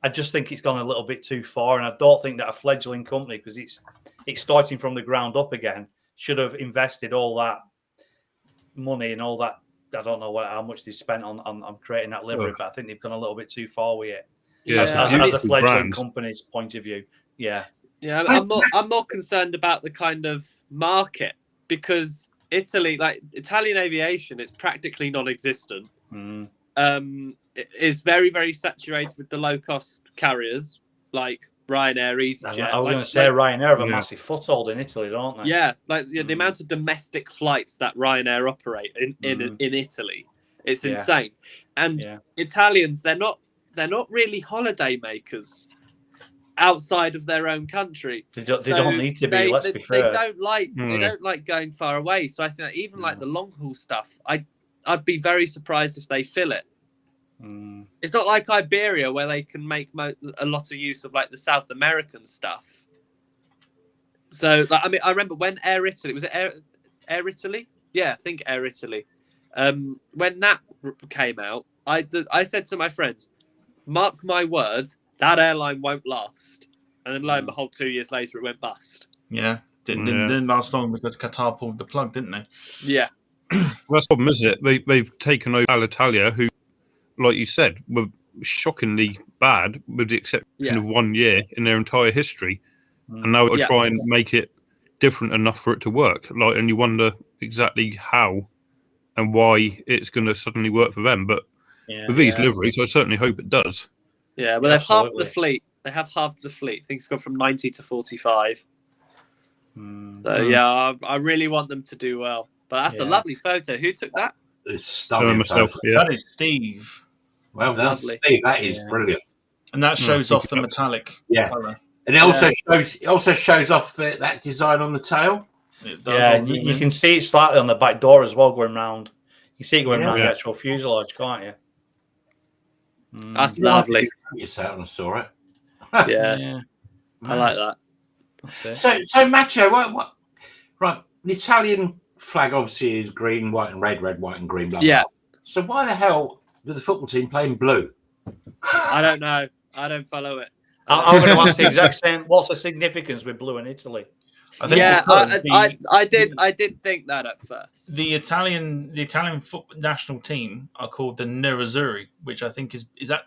I just think it's gone a little bit too far, and I don't think that a fledgling company, because it's starting from the ground up again, should have invested all that money and all that. I don't know how much they spent on creating that livery, but I think they've gone a little bit too far with it. Yeah, as a fledgling brand. company's point of view. Yeah. I'm more concerned about the kind of market, because Italy, like Italian aviation, is practically non-existent. It is very, very saturated with the low-cost carriers like Ryanair, EasyJet. I was going to say Ryanair have a massive foothold in Italy, don't they? Yeah, the amount of domestic flights that Ryanair operate in Italy, it's insane. And Italians, they're not really holiday makers outside of their own country. They don't need to be. Let's be fair. They don't like going far away. So I think that even like the long haul stuff, I'd be very surprised if they fill it. It's not like Iberia, where they can make a lot of use of like the South American stuff. So like, I mean, I remember when Air Italy, was it Air Italy? Yeah, I think Air Italy. When that came out, I said to my friends, mark my words, that airline won't last. And then lo and behold, 2 years later, it went bust. Yeah, didn't last long because Qatar pulled the plug, didn't they? Yeah. Well, that's the problem, isn't it? They've taken over Alitalia, who, like you said, were shockingly bad, with the exception of 1 year in their entire history. And now they're trying to make it different enough for it to work. And you wonder exactly how and why it's going to suddenly work for them. But with these liveries, I certainly hope it does. Yeah, well, they've halved the fleet. They have halved the fleet. I think it's gone from 90 to 45. So, I really want them to do well. But that's a lovely photo. Who took that? It's stunning. Myself, That is Steve. Well done, Steve. That is brilliant. And that shows off the metallic colour. And it also shows off that design on the tail. It does. You can see it slightly on the back door as well, going round. You see it going round the actual fuselage, can't you? That's lovely. You sat and I saw it. Yeah. I like that. That's it. So Matteo, what? Right, the Italian flag obviously is green, white, and red, white, and green. Blah, blah. Yeah. So why the hell did the football team play in blue? I don't know. I don't follow it. I'm going to ask the exact same. What's the significance with blue in Italy? I did think that at first. The Italian national team are called the Nerazzurri, which I think is that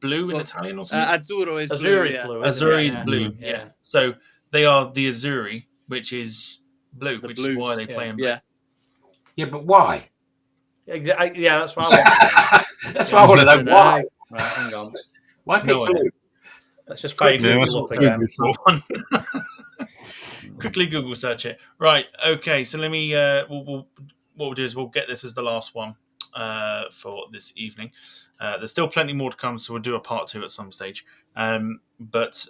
blue in Italian or something? Azzurro is blue. Azzurri is blue. Yeah. So they are the Azzurri, which is blue, which is why they play in blue. Yeah, but why? Yeah, that's what I want to know. That's what I want to know. Why? Right, hang on. Why pick blue? Let's just Google up again. Quickly Google search it. Right. Okay. So let me. What we'll do is we'll get this as the last one for this evening. There's still plenty more to come, so we'll do a part 2 at some stage. But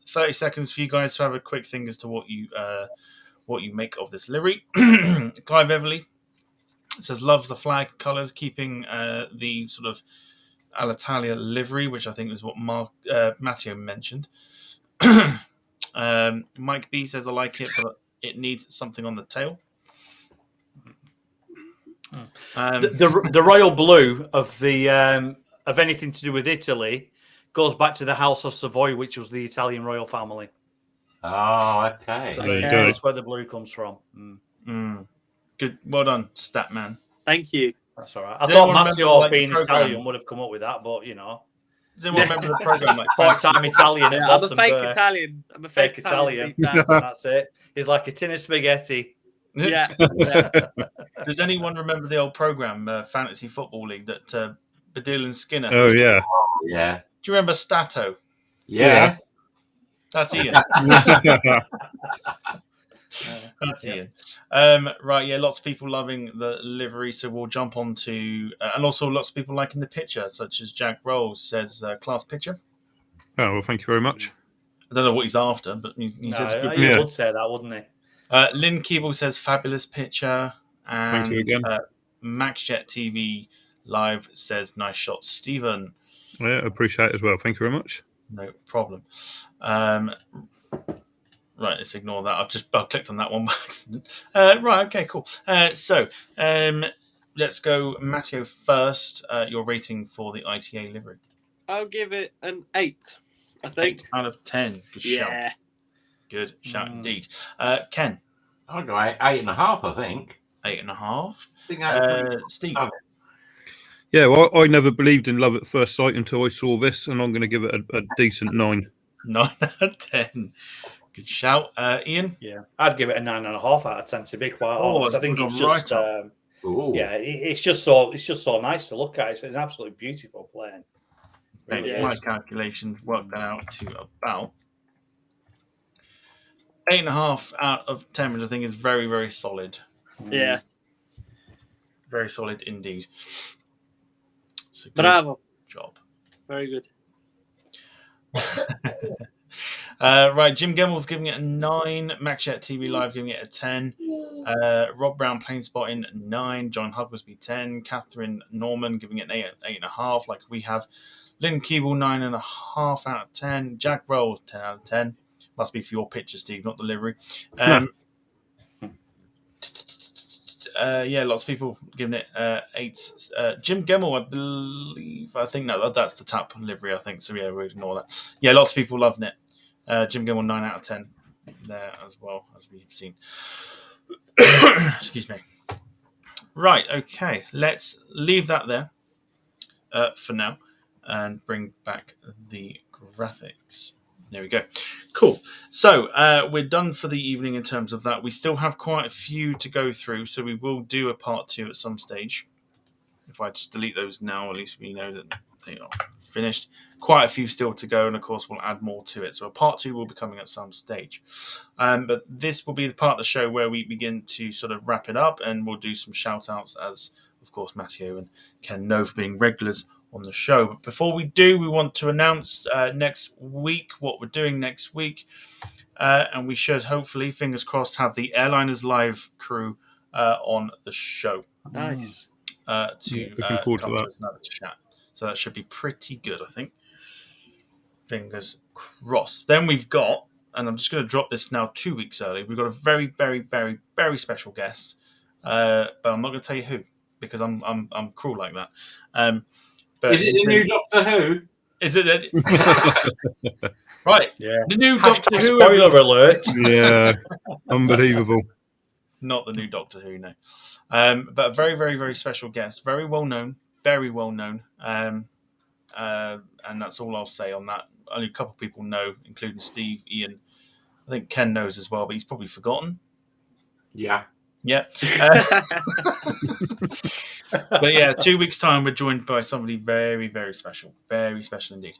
30 seconds for you guys to have a quick thing as to what you make of this livery. Clive Everly says loves the flag colours, keeping the sort of Alitalia livery, which I think was what Matteo mentioned. Mike B says I like it, but it needs something on the tail. The royal blue of the of anything to do with Italy goes back to the House of Savoy, which was the Italian royal family. Oh, okay. So that's where the blue comes from. Good, well done, Statman. Thank you. That's all right. I thought Matteo being Italian would have come up with that, but you know. Does anyone remember the program? Part-time Italian. I'm a fake Italian. I'm a fake Italian. That's it. He's like a tin of spaghetti. Yeah. Does anyone remember the old program, Fantasy Football League, that Badil and Skinner? Oh, yeah. Yeah. Do you remember Stato? Yeah. That's Ian. That's Ian. Right, yeah, lots of people loving the livery, so we'll jump on to... and also lots of people liking the picture, such as Jack Rolls says, class picture. Oh, well, thank you very much. I don't know what he's after, but he says... He would say that, wouldn't he? Lynn Keeble says, fabulous picture. And Thank you again. MaxJet TV Live says, nice shot, Stephen. Yeah, appreciate it as well. Thank you very much. No problem. Right, let's ignore that. I clicked on that one by accident. Right, okay, cool. So let's go, Matteo, first. Your rating for the ITA livery. I'll give it an 8, I think. 8 out of 10. Good shout. Good shout indeed. Ken? I'll go 8.5, I think. 8.5. Steve? Yeah, well, I never believed in love at first sight until I saw this, and I'm going to give it a decent 9. 9 out of 10. Good shout. Ian? Yeah, I'd give it a 9.5 out of 10 to be quite honest. I think it's just it's just so nice to look at. It's an absolutely beautiful plane. Really my calculations work that out to about 8.5 out of 10, which I think is very, very solid. Yeah. Very solid indeed. So Bravo. Job. Very good. Right, Jim Gemmell's giving it a 9. MaxJet TV Live giving it a 10. Rob Brown Plane Spotting 9. John Hugglesby 10. Catherine Norman giving it an 8.5. Like we have. Lynn Keeble 9.5 out of 10. Jack Rolls 10 out of 10. Must be for your picture, Steve, not the livery. Yeah, lots of people giving it 8. Jim Gemmell, I think that's the tap livery, I think. So yeah, we'll ignore that. Yeah, lots of people loving it. Jim Gemmell 9 out of 10 there as well, as we've seen. Excuse me. Right, okay. Let's leave that there for now and bring back the graphics. There we go. Cool. So we're done for the evening in terms of that. We still have quite a few to go through, so we will do a part 2 at some stage. If I just delete those now, at least we know that they are finished. Quite a few still to go, and of course we'll add more to it. So a part 2 will be coming at some stage. But this will be the part of the show where we begin to sort of wrap it up, and we'll do some shout-outs as, of course, Matteo and Ken know for being regulars on the show. But before we do, we want to announce next week what we're doing next week. And we should hopefully, fingers crossed, have the Airliners Live crew on the show. Nice. Looking forward to that. Another chat. So that should be pretty good, I think. Fingers crossed. Then we've got, and I'm just going to drop this now 2 weeks early, we've got a very, very, very, very special guest. But I'm not going to tell you who, because I'm cruel like that. But is it the new Doctor Who? Is it that? Right. Yeah. The new Doctor Who. Spoiler alert. Yeah. Unbelievable. Not the new Doctor Who, no. But a very, very, very special guest. Very well known. Very well known. And that's all I'll say on that. Only a couple of people know, including Steve, Ian. I think Ken knows as well, but he's probably forgotten. Yeah. Yeah. But yeah, 2 weeks' time, we're joined by somebody very, very special. Very special indeed.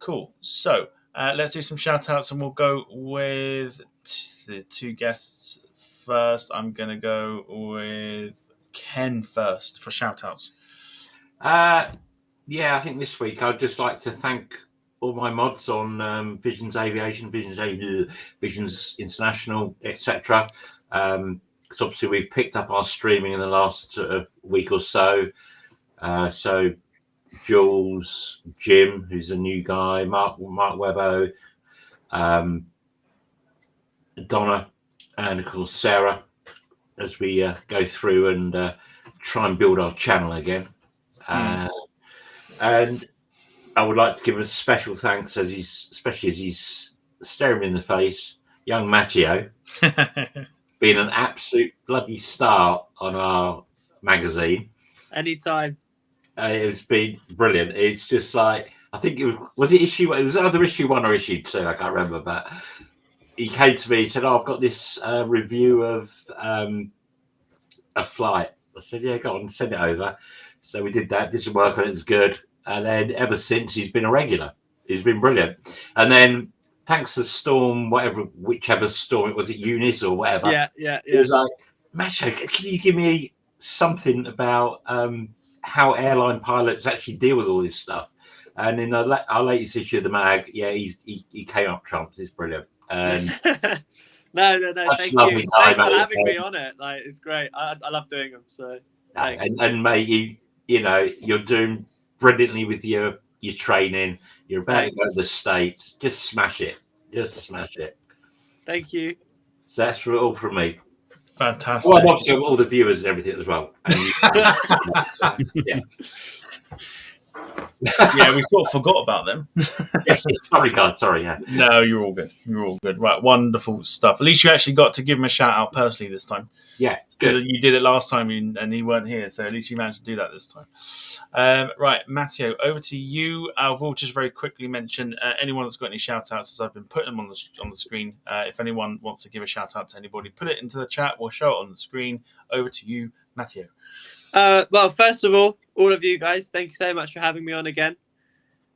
Cool. So let's do some shout outs, and we'll go with the 2 guests first. I'm going to go with Ken first for shout outs. Yeah, I think this week I'd just like to thank all my mods on Visions Aviation, Visions International, etc. Because obviously we've picked up our streaming in the last week or so. So Jules, Jim, who's a new guy, Mark Webbo, Donna, and of course Sarah, as we go through and try and build our channel again. And I would like to give a special thanks, especially as he's staring me in the face, young Matteo, being an absolute bloody star on our magazine. Anytime. It's been brilliant. It's just like, I think it was either issue 1 or issue 2, I can't remember, but he came to me, he said, I've got this review of a flight. I said, yeah, go on, send it over. So we did that, did some work on it, it's good. And then ever since, he's been a regular. He's been brilliant. And then thanks to Storm, whichever storm it was, at Eunice or whatever. Yeah. He was like, Macho, can you give me something about how airline pilots actually deal with all this stuff? And in our latest issue of the mag, he came up trumps. It's brilliant. And no. Thank you. Guy, Thanks for having me on it. Like, it's great. I love doing them. So thanks. And mate, you're doing brilliantly with your training. You're about to go to the States. Just smash it. Thank you. So that's all from me. Fantastic. Well, obviously all the viewers and everything as well. Yeah. Yeah, we sort of forgot about them. Yes, sorry, guys. Sorry, yeah. No, you're all good. Right, wonderful stuff. At least you actually got to give him a shout out personally this time. Yeah, good. You did it last time and he weren't here, so at least you managed to do that this time. Right, Matteo, over to you. We'll just very quickly mention anyone that's got any shout outs, as I've been putting them on the screen. If anyone wants to give a shout out to anybody, put it into the chat. We'll show it on the screen. Over to you, Matteo. Well, first of all of you guys, thank you so much for having me on again.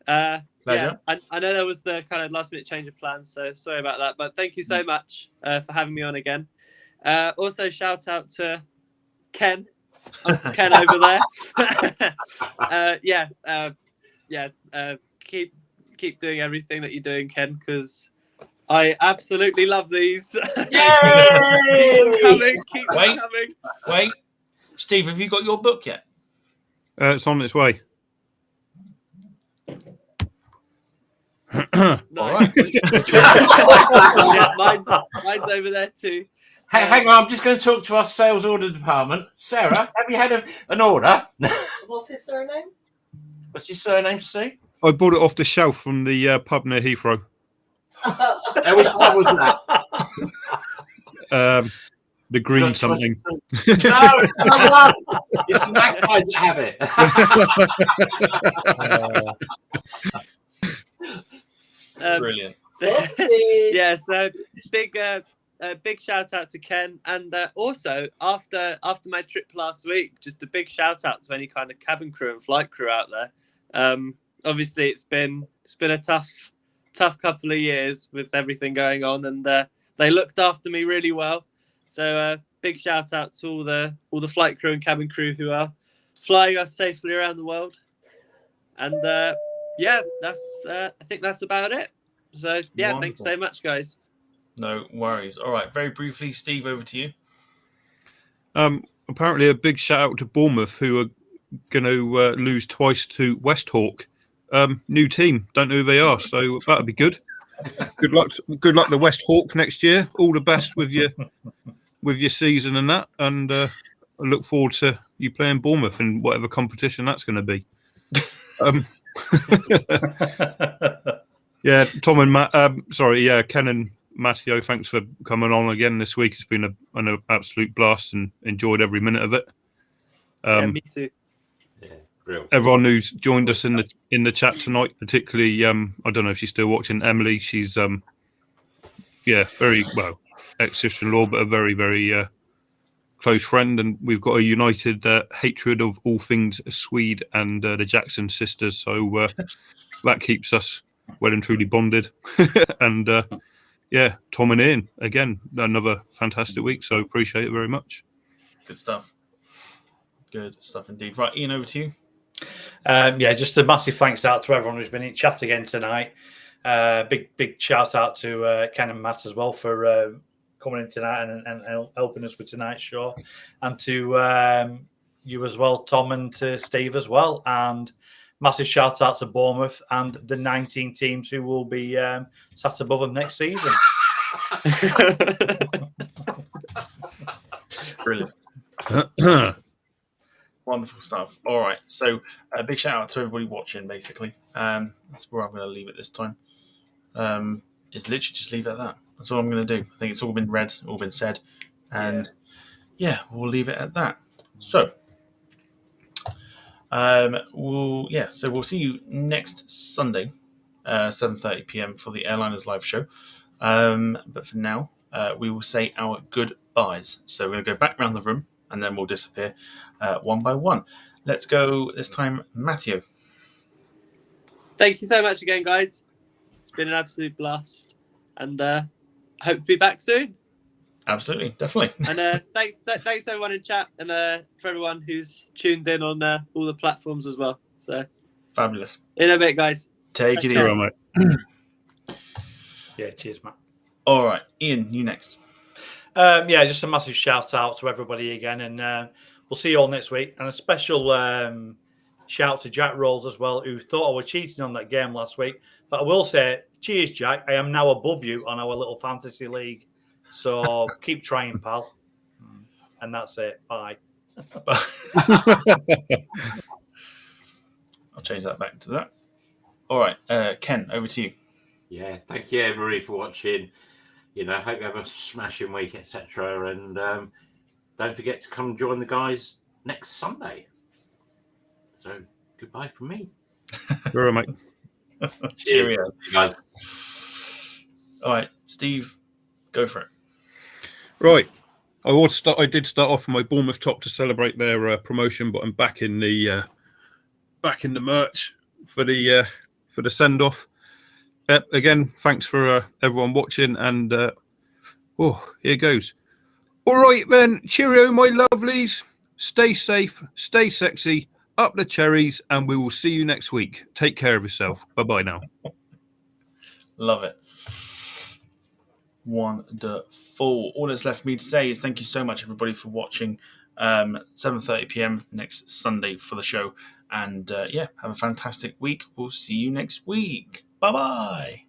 Pleasure. Yeah, I know there was the kind of last minute change of plans, so sorry about that. But thank you so much for having me on again. Also, shout out to Ken, Ken over there. Keep doing everything that you're doing, Ken, because I absolutely love these. Yay! Keep coming. Wait, Steve, have you got your book yet? It's on its way. No. All right. Yeah, mine's over there too. Hey, hang on, I'm just going to talk to our sales order department. Sarah, have you had an order? What's his surname? What's your surname, Steve? I bought it off the shelf from the pub near Heathrow. Which one was that? The green something. No, it's magpies that have it. Brilliant. Yeah, so big shout out to Ken, and also after my trip last week, just a big shout out to any kind of cabin crew and flight crew out there. Obviously, it's been a tough couple of years with everything going on, and they looked after me really well. So big shout out to all the flight crew and cabin crew who are flying us safely around the world. And I think that's about it. So yeah, Wonderful. Thanks so much, guys. No worries. All right, very briefly, Steve, over to you. Apparently, a big shout out to Bournemouth, who are going to lose twice to West Hawk. New team, don't know who they are, so that'll be good. Good luck to West Hawk next year. All the best with your season and that, and I look forward to you playing Bournemouth in whatever competition that's going to be. Yeah, Tom and Matt. Ken and Matteo, thanks for coming on again this week. It's been an absolute blast and enjoyed every minute of it. Yeah, me too. Yeah, everyone who's joined us in the chat tonight, particularly I don't know if she's still watching, Emily. She's very well ex-sister-in-law, but a very very close friend, and we've got a united hatred of all things Swede and the Jackson sisters. So that keeps us well and truly bonded. And Tom and Ian again, another fantastic week. So appreciate it very much. Good stuff. Good stuff indeed. Right, Ian, over to you. Just a massive thanks out to everyone who's been in chat again tonight. Big shout out to Ken and Matt as well for coming in tonight and helping us with tonight's show, and to you as well, Tom, and to Steve as well. And massive shout out to Bournemouth and the 19 teams who will be sat above them next season. Brilliant. Wonderful stuff. All right. So a big shout out to everybody watching, basically. That's where I'm going to leave it this time. Is literally just leave it at that. That's all I'm going to do. I think it's all been read, all been said. And we'll leave it at that. So, we'll see you next Sunday, 7:30 p.m. for the Airliners live show. But for now, we will say our goodbyes. So we're going to go back around the room, and then we'll disappear one by one. Let's go this time, Matteo. Thank you so much again, guys. It's been an absolute blast. and hope to be back soon. Absolutely, definitely. And thanks everyone in chat, and for everyone who's tuned in on all the platforms as well. So Fabulous. In a bit, guys. Take it Sure, easy. mate. Yeah, cheers, Matt. All right, Ian, you next. Yeah, just a massive shout out to everybody again, and we'll see you all next week. And a special shout to Jack Rolls as well, who thought I was cheating on that game last week. But I will say, cheers, Jack. I am now above you on our little fantasy league. So keep trying, pal. And that's it. Bye. I'll change that back to that. All right, Ken, over to you. Yeah, thank you everybody for watching. Hope you have a smashing week, etc. And don't forget to come join the guys next Sunday. So goodbye from me. Sure, mate. Cheerio. Guys. All right, Steve, go for it. Right. I did start off with my Bournemouth top to celebrate their promotion, but I'm back in the merch for the send off. Again, thanks for everyone watching, and here goes. All right then, cheerio, my lovelies. Stay safe, stay sexy, up the cherries, and we will see you next week. Take care of yourself. Bye bye now. Love it. Wonderful. All that's left for me to say is thank you so much, everybody, for watching. 7:30 p.m. next Sunday for the show. And have a fantastic week. We'll see you next week. Bye-bye.